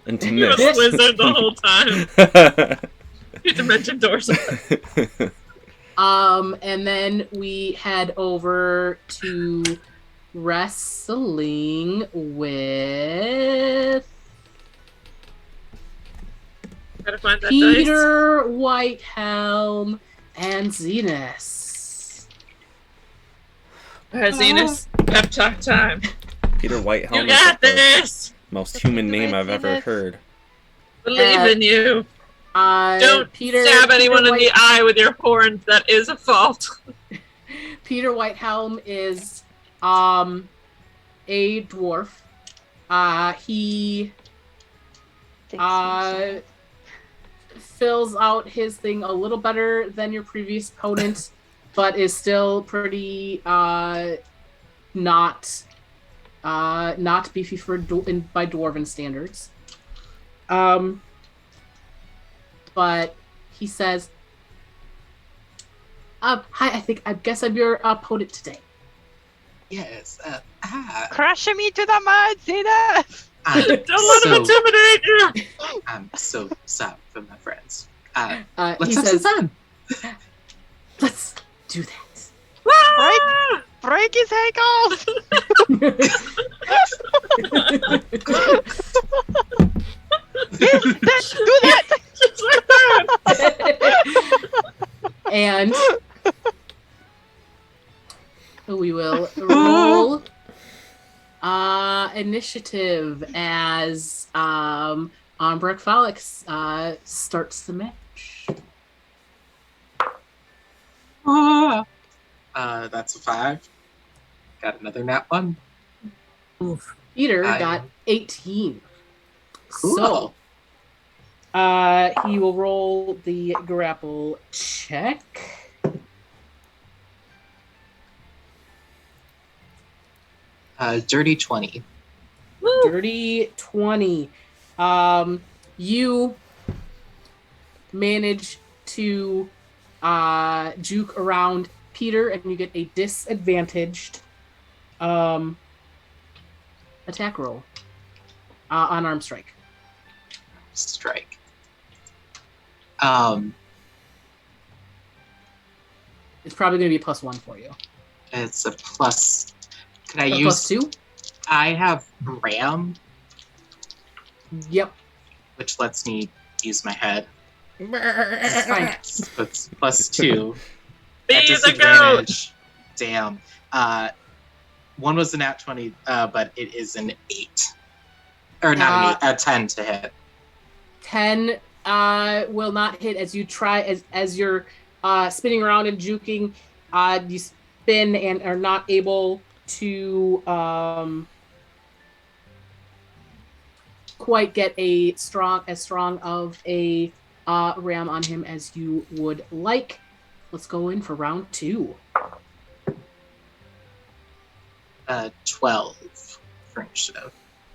You were mist. a wizard the whole time. You dimension dorsal. And then we head over to wrestling with Gotta find that Peter Whitehelm and Zenus. dice. Zenus, pep talk time. Peter Whitehelm You is got like the this. most human name I've ever heard. Believe in you. Don't Peter, stab anyone in White- the eye with your horns. That is a fault. Peter Whitehelm is a dwarf. He fills out his thing a little better than your previous opponent, but is still pretty not beefy by dwarven standards. But he says, "Hi, I guess I'm your opponent today." Yes. Crush me to the mud, Zenus! Don't let him intimidate you. I'm so sorry for my friends. He Let's have says, some fun. "Let's do that." Break his ankles! Yes, do that! Just like that. And we will roll initiative as Ombrek Felix starts the match. That's a 5. Got another nat 1. Peter I- got 18. Cool. So he will roll the grapple check. Dirty 20. Dirty 20. You manage to juke around Peter, and you get a disadvantaged attack roll on arm strike. Strike. It's probably going to be a +1 for you. It's a plus. Could I A use? +2? I have Ram, Yep. which lets me use my head. That's fine. So it's +2. Be At the goat! disadvantage. Damn. One was a nat 20, but it is an 8. Or not an 8, a 10 to hit. 10 will not hit as you try, as you're spinning around and juking. You spin and are not able to quite get as strong of a ram on him as you would like. Let's go in for round 2. 12 for initiative.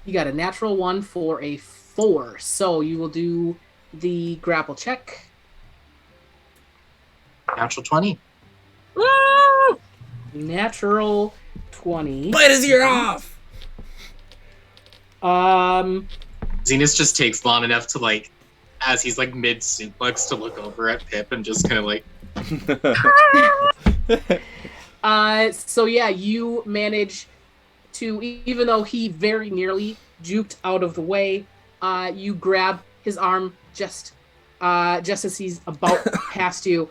You got a natural 1 for a 4, so you will do the grapple check. Natural 20. Woo! Natural 20. Bite his ear off! Zenus just takes long enough to, like, as he's, like, mid-suplex to look over at Pip and just kind of, like... So yeah, you manage to, even though he very nearly juked out of the way, you grab his arm just as he's about past you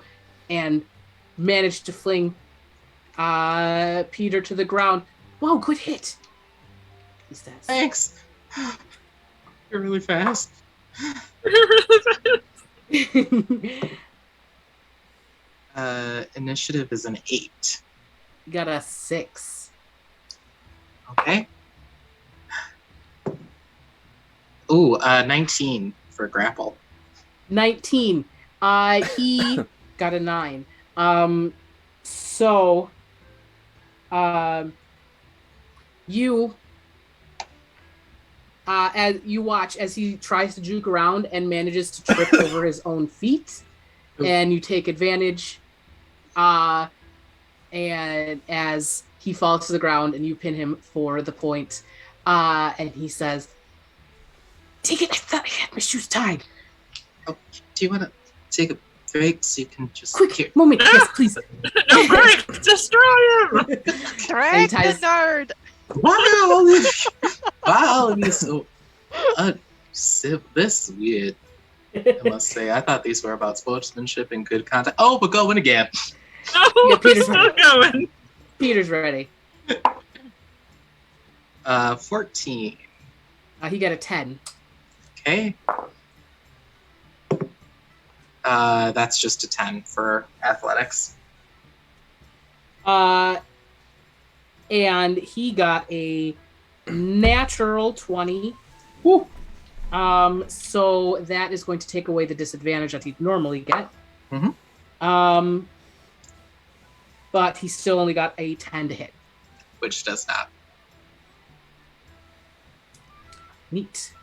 and manage to fling Peter to the ground. Wow, good hit, he says. Thanks. You're really fast. Initiative is an 8. Got a 6. Okay. Ooh, 19 for grapple. 19. He got a 9. So you as you watch as he tries to juke around and manages to trip over his own feet, and you take advantage and as he falls to the ground and you pin him for the point, and he says, "Take it, I thought I had my shoes tied." Oh, do you want to take a break so you can just... Quick moment, yes, please. No break! Destroy him! Drag the ties- nerd. Wow, he's so... this is weird, I must say. I thought these were about sportsmanship and good contact. Oh, we're going again. No, Yeah, we're Peter's still right. going. Peter's ready. 14. He got a 10. Okay. That's just a 10 for athletics. And he got a natural 20. Woo. So that is going to take away the disadvantage that he'd normally get. Mhm. But he still only got a 10 to hit. Which does not. Neat.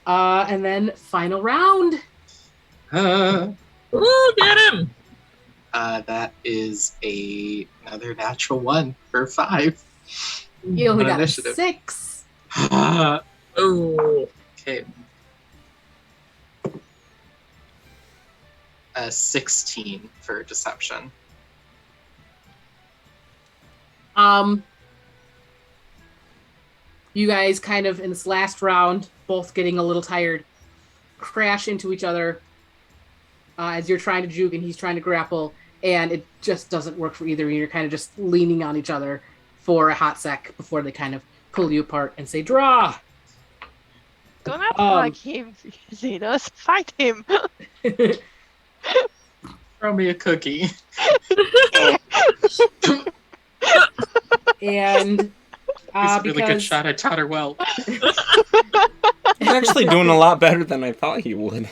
And then final round. Ooh, get him! That is another natural 1 for 5. He only What got initiative? a 6. Ooh. Okay. 16 for deception. You guys kind of in this last round, both getting a little tired, crash into each other as you're trying to juke and he's trying to grapple, and it just doesn't work for either of you. You're kind of just leaning on each other for a hot sec before they kind of pull you apart and say, "Draw!" Don't act like him, Zenus. Fight him. Throw me a cookie. And He's a really good because shot. I taught her well. He's actually doing a lot better than I thought he would.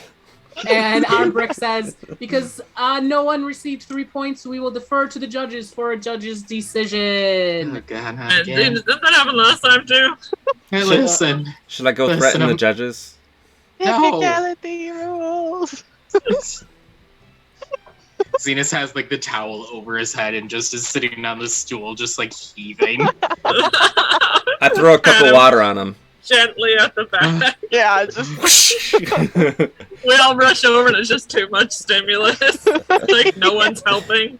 and Armbrick says, because no one received 3 points, we will defer to the judges for a judge's decision. Oh, God, not And again. didn't that happen last time too? Hey, listen. Should I go Listen, threaten the I'm- judges? No. Technicality rules. Zenus has like the towel over his head and just is sitting on the stool, just like heaving. I throw a cup of water on him. gently at the back. Yeah, just We all rush over and it's just too much stimulus. Like no one's helping.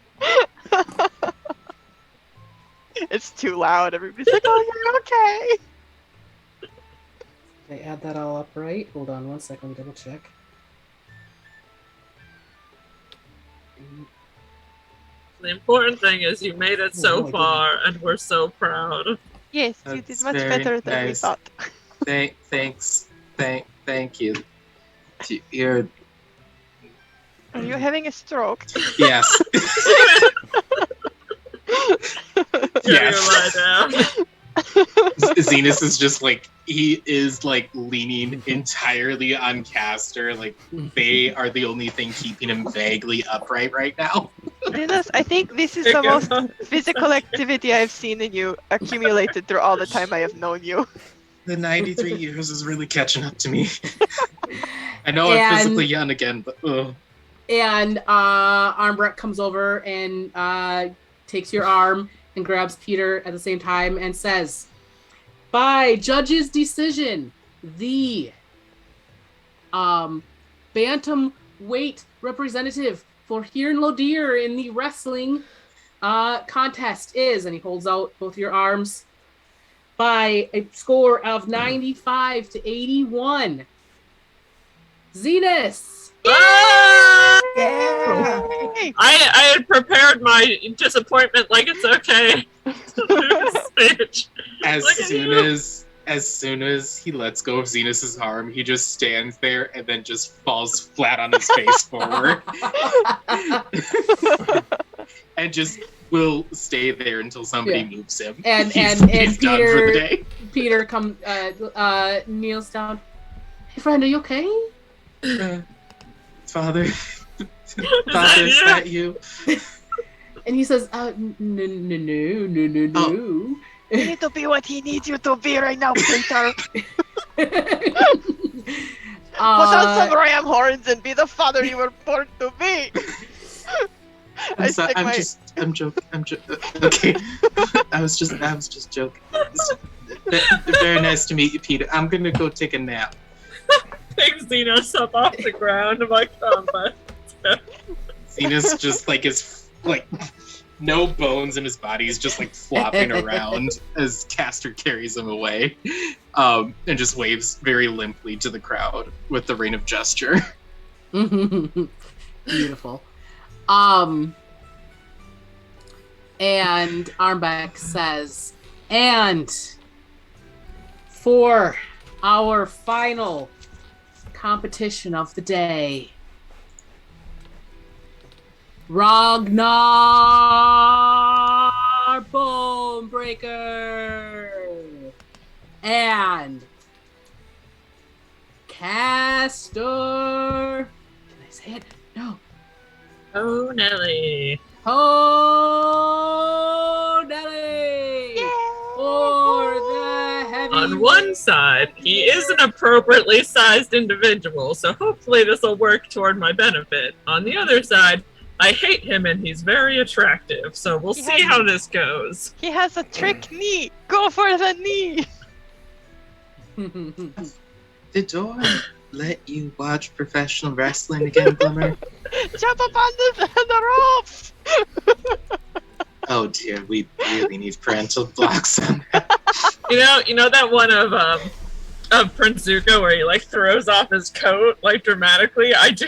it's too loud. Everybody's like, "Oh, you're okay." They add that all up right. Hold on 1 second, double check. The important thing is you made it so far, and we're so proud. Yes, you did That's much very better than we nice. thought. Thanks. Thank you. You're Are you having a stroke? yes. Yes. Lie down. Zenus is just like he is like leaning entirely on Castor. Like they are the only thing keeping him vaguely upright right now. Zenus, I think this is the most physical activity I've seen in you accumulated through all the time I have known you. The 93 years is really catching up to me. I know I'm physically young again, but And Armbrecht comes over and takes your arm and grabs Peter at the same time and says, by judge's decision, the bantam weight representative for here in Lodir in the wrestling contest is, and he holds out both your arms, by a score of 95 to 81. Zenus! Yeah. I had prepared my disappointment like it's okay. Bitch. As soon as he lets go of Zenus's arm, he just stands there and then just falls flat on his face forward. And just will stay there until somebody moves him. And he's Peter, done for the day. Peter kneels down. Hey friend, are you okay? Father, is that you? And he says, no. You need to be what he needs you to be right now, Peter. Put on some ram horns and be the father you were born to be. I'm joking. Okay. I was just joking. Very nice to meet you, Peter. I'm gonna go take a nap. Pick Zenus up off the ground of my combat. Zenus just like is like no bones in his body. He's just like flopping around as Castor carries him away, and just waves very limply to the crowd with the rain of gesture. Beautiful. And Armbeck says, and for our final competition of the day, Ragnar Bonebreaker and Castor. Can I say it? No. Oh, Nelly. Oh, Nelly! Yay! For the heavy. On one side, he is an appropriately sized individual, so hopefully this will work toward my benefit. On the other side, I hate him and he's very attractive, so we'll see how this goes. He has a trick knee. Go for the knee. Did I let you watch professional wrestling again, Glimmer? Jump up on the ropes. Oh dear, we really need parental blocks on that. You know that one of Prince Zuko where he like throws off his coat like dramatically? I do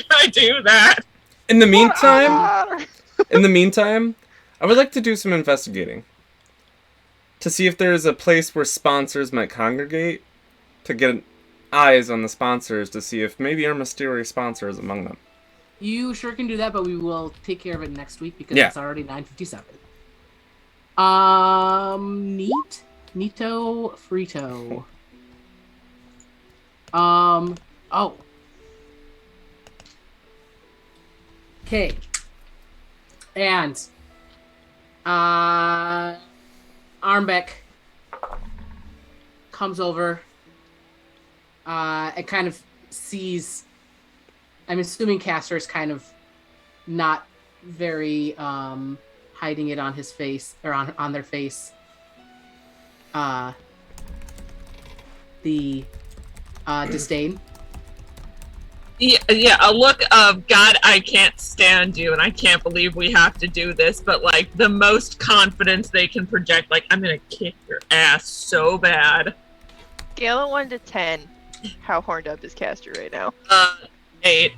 that. In the meantime, I would like to do some investigating to see if there is a place where sponsors might congregate, to get eyes on the sponsors to see if maybe our mysterious sponsor is among them. You sure can do that, but we will take care of it next week because Yeah. it's already 9:57. Neato Frito. Oh. Okay. And Armbeck comes over and kind of sees, I'm assuming Castor is kind of not very hiding it on his face or on their face. the disdain. Yeah, a look of, God, I can't stand you, and I can't believe we have to do this, but, like, the most confidence they can project, like, I'm gonna kick your ass so bad. Scale of 1 to 10. How horned up is Castor right now? 8.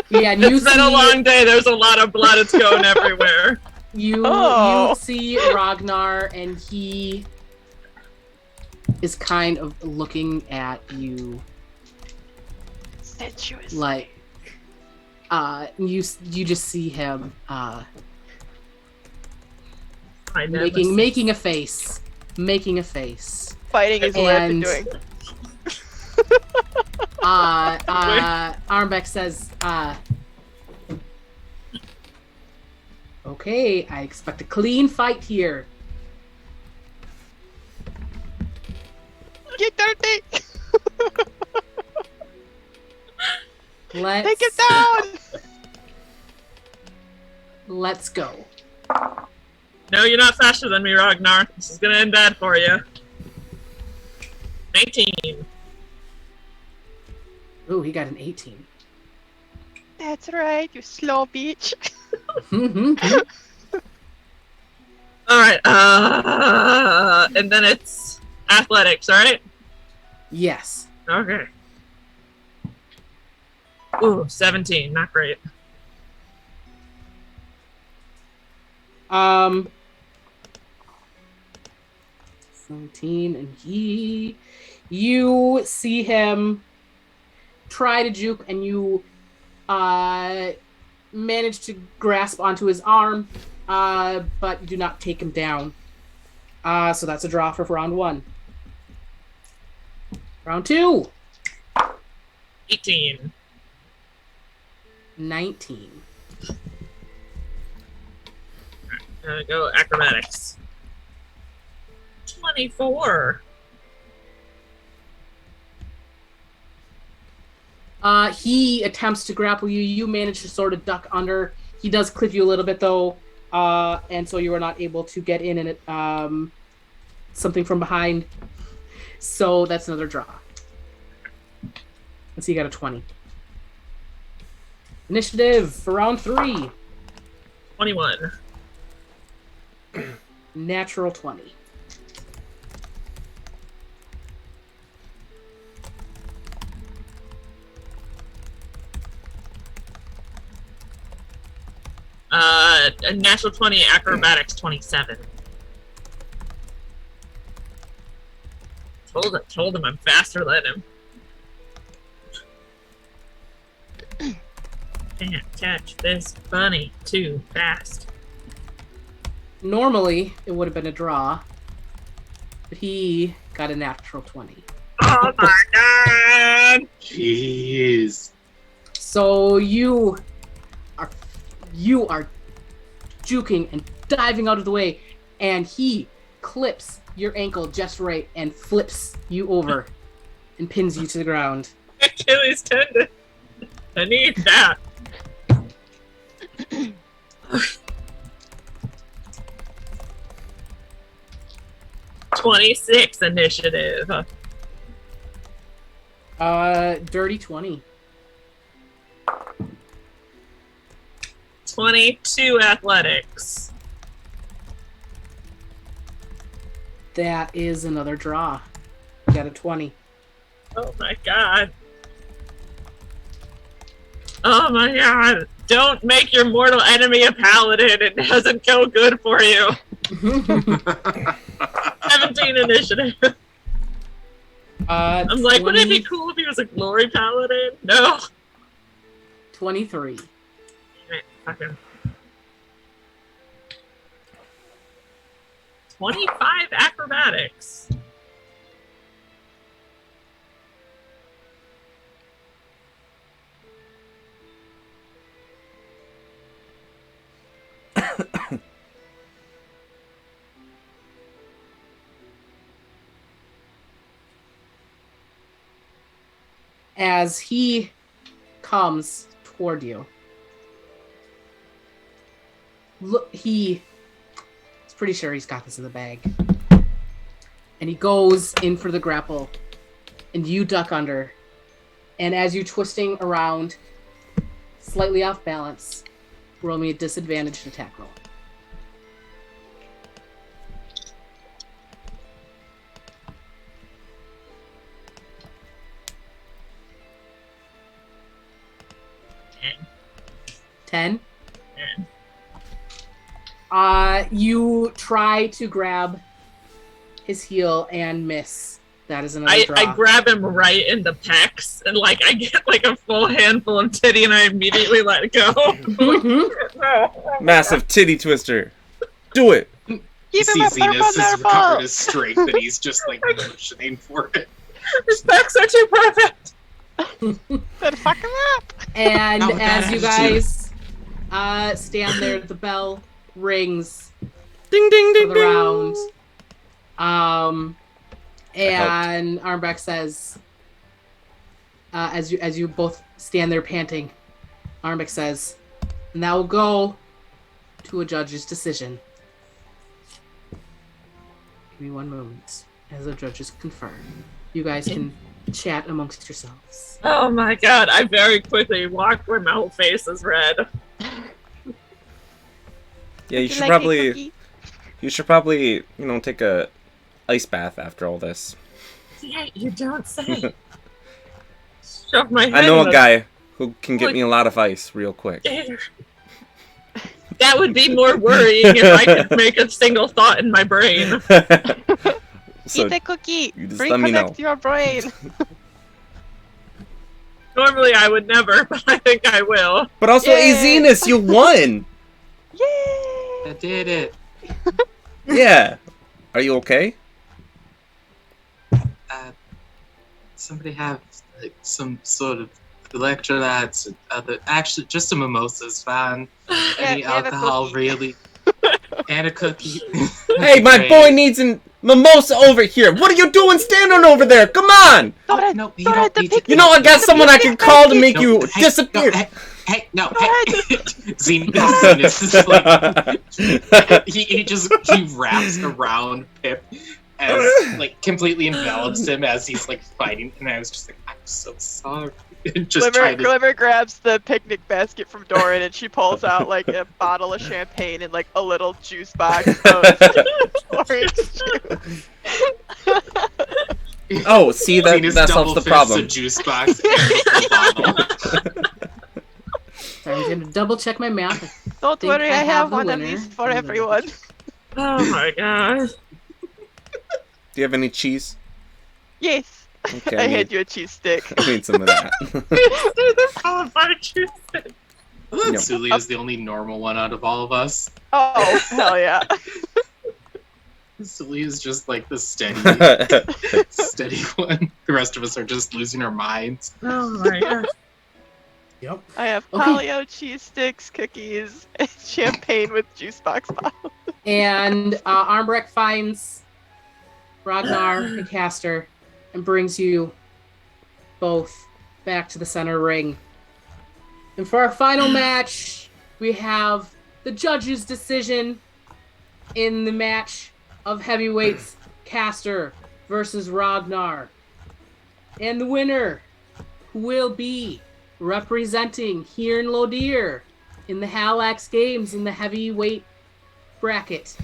Yeah, and you It's been a long day, there's a lot of blood, it's going everywhere. You see Ragnar, and he is kind of looking at you. Sensuous. Like, you just see him making a face, Biting his lip and doing. Armbeck says, okay, I expect a clean fight here. Get dirty. Let's Take it down. Let's go. No, you're not faster than me, Ragnar. This is gonna end bad for you. 19. Ooh, he got an 18. That's right, you slow bitch. Alright, and then it's athletics, right? Yes. Okay. Ooh, 17, not great. 17, and you see him try to juke, and you manage to grasp onto his arm, but you do not take him down. So that's a draw for round 1. Round 2. 18. 19. Go acrobatics. 24. He attempts to grapple you. You manage to sort of duck under. He does clip you a little bit, though, and so you are not able to get in it. Something from behind. So that's another draw. Let's see, you got a 20. Initiative for round 3. 21. Natural 20. A natural 20, acrobatics 27. Told him I'm faster than him. Can't catch this bunny too fast. Normally, it would have been a draw, but he got a natural 20. Oh my god! Jeez. So you are juking and diving out of the way, and he clips your ankle just right and flips you over and pins you to the ground. Achilles tendon. I need that. 26 initiative. Dirty 20. 22 athletics. That is another draw. You got a 20. Oh my god. Oh my god. Don't make your mortal enemy a paladin. It doesn't go good for you. 17 initiative. I'm like, wouldn't it be cool if he was a glory paladin? No. 23. Fucking 25 acrobatics. As he comes toward you, look, he's pretty sure he's got this in the bag. And he goes in for the grapple. And you duck under. And as you're twisting around, slightly off balance, roll me a disadvantaged attack roll. Ten. You try to grab his heel and miss. That is another draw. I grab him right in the pecs and like I get like a full handful of titty and I immediately let it go. Massive titty twister. Do it. You see Zenus has recovered his strength and he's just like motioning for it. His pecs are too perfect. Better fuck him up. And Not with that as you attitude. guys stand there, the bell rings Ding ding for ding the ding. round. And Armbrecht says, as you both stand there panting, Armbrecht says, "Now we'll go to a judge's decision." Give me one moment as the judges confirm. You guys can chat amongst yourselves. Oh my god, I very quickly walk where my whole face is red. Yeah, you Would should like a probably cookie? take a ice bath after all this. Yeah, you don't say. Shove my head I know in a guy who can get Like- me a lot of ice real quick. gator. That would be more worrying if I could make a single thought in my brain. So Eat the cookie. you just let me Reconnect know. your brain. Normally I would never, but I think I will. But also, Yay! Zenus, you won! Yay! I did it. Yeah. Are you okay? Somebody have like some sort of electrolytes and other. Actually, just a mimosa's fine. Any and a alcohol, cookie. really. And a cookie. Hey, my Great. boy needs a mimosa over here. What are you doing standing over there? Come on! Dora, No, you Dora, don't the need to. picnic- You know I got The someone I can picnic call to basket. make you No, hey, disappear. No, hey, Zenus is like he wraps around Pip and like completely envelops him as he's like fighting, and I was just like, I'm so sorry. Just trying to. Glimmer grabs the picnic basket from Doran and she pulls out like a bottle of champagne and like a little juice box of orange juice. Oh, see, Zenus that double solves the fists problem. A juice box and a bottle. I'm going to double check my math. Don't Think worry, I I have have the one of winner. these for everyone. Oh my god. Do you have any cheese? Yes. Okay, I I hand need, you a cheese stick. I need some of that. I thought Suliya is the only normal one out of all of us. Oh, hell yeah. Suliya is just like the steady one. The rest of us are just losing our minds. Oh my god. Yep. I have Okay. paleo cheese sticks, cookies, and champagne with juice box bottle. And Armbrecht finds Ragnar and Castor and brings you both back to the center ring. And for our final match, we have the judge's decision in the match of heavyweights, Castor versus Ragnar. And the winner will be representing here in Lodir in the Haelax Games in the heavyweight bracket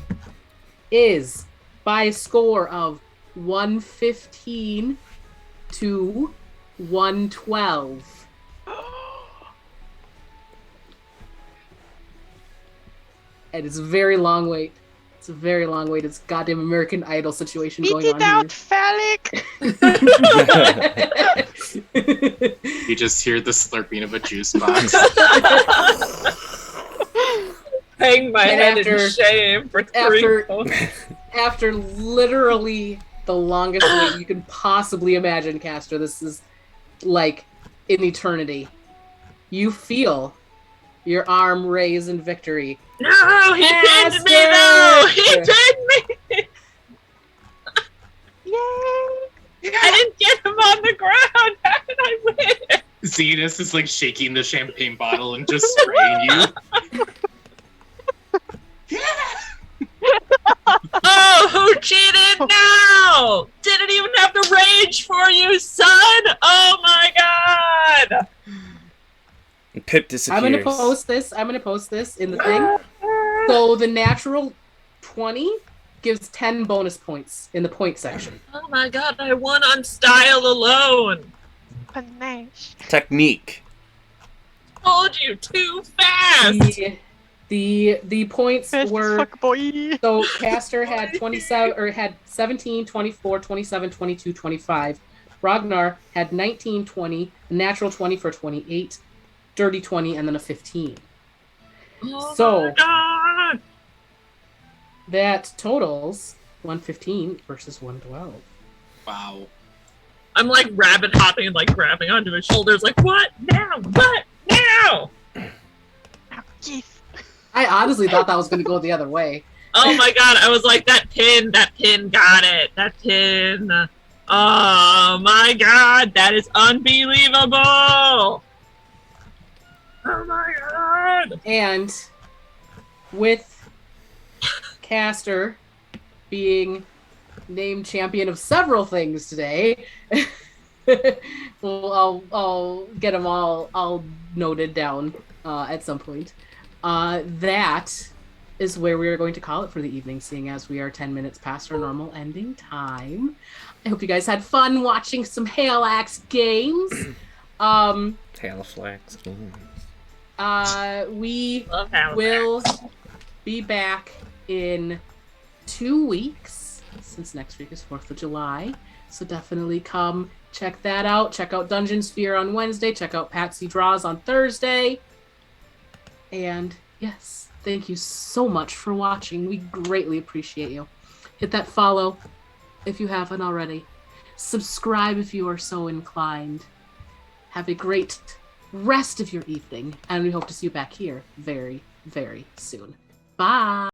is by a score of 115 to 112. And it's a very long wait. It's a very long wait. It's a goddamn American Idol situation Beat going it on out, phallic. here. You just hear the slurping of a juice box. Hang my And head after- in shame for after- 3 months. After literally the longest wait you can possibly imagine, Castor, this is like an eternity. You feel your arm raise in victory. No, he pinned me though! He pinned me! Yay! I didn't get him on the ground! How did I win? Zenus is like shaking the champagne bottle and just spraying you. Oh, Oh, who cheated now? Didn't even have the rage for you, son! Oh my god! Pip disappears. I'm gonna post this in the thing. So the natural 20 gives 10 bonus points in the point section. Oh my god, I won on style alone. Panache. Technique. Told you, too fast. The points Fast as were fuck, boy. so Castor had 27 or had 17, 24, 27, 22, 25. Ragnar had 19, 20, natural 20 for 28, dirty 20, and then a 15. Oh So my god. that totals 115 versus 112. Wow. I'm like rabbit hopping and like grabbing onto his shoulders, like, what now? What now? Jeez. I honestly thought that was going to go the other way. Oh my god, I was like, that pin got it. That pin. Oh my god, that is unbelievable. Oh my god. And with Castor being named champion of several things today, well, I'll get them all noted down at some point. That is where we are going to call it for the evening, seeing as we are 10 minutes past our normal ending time. I hope you guys had fun watching some Haelax Games. Haelax Games. We Love Haelax. will be back in 2 weeks, since next week is 4th of July. So definitely come check that out. Check out Dungeon Sphere on Wednesday. Check out Patsy Draws on Thursday. And yes, thank you so much for watching. We greatly appreciate you. Hit that follow if you haven't already. Subscribe if you are so inclined. Have a great rest of your evening, and we hope to see you back here very, very soon. Bye!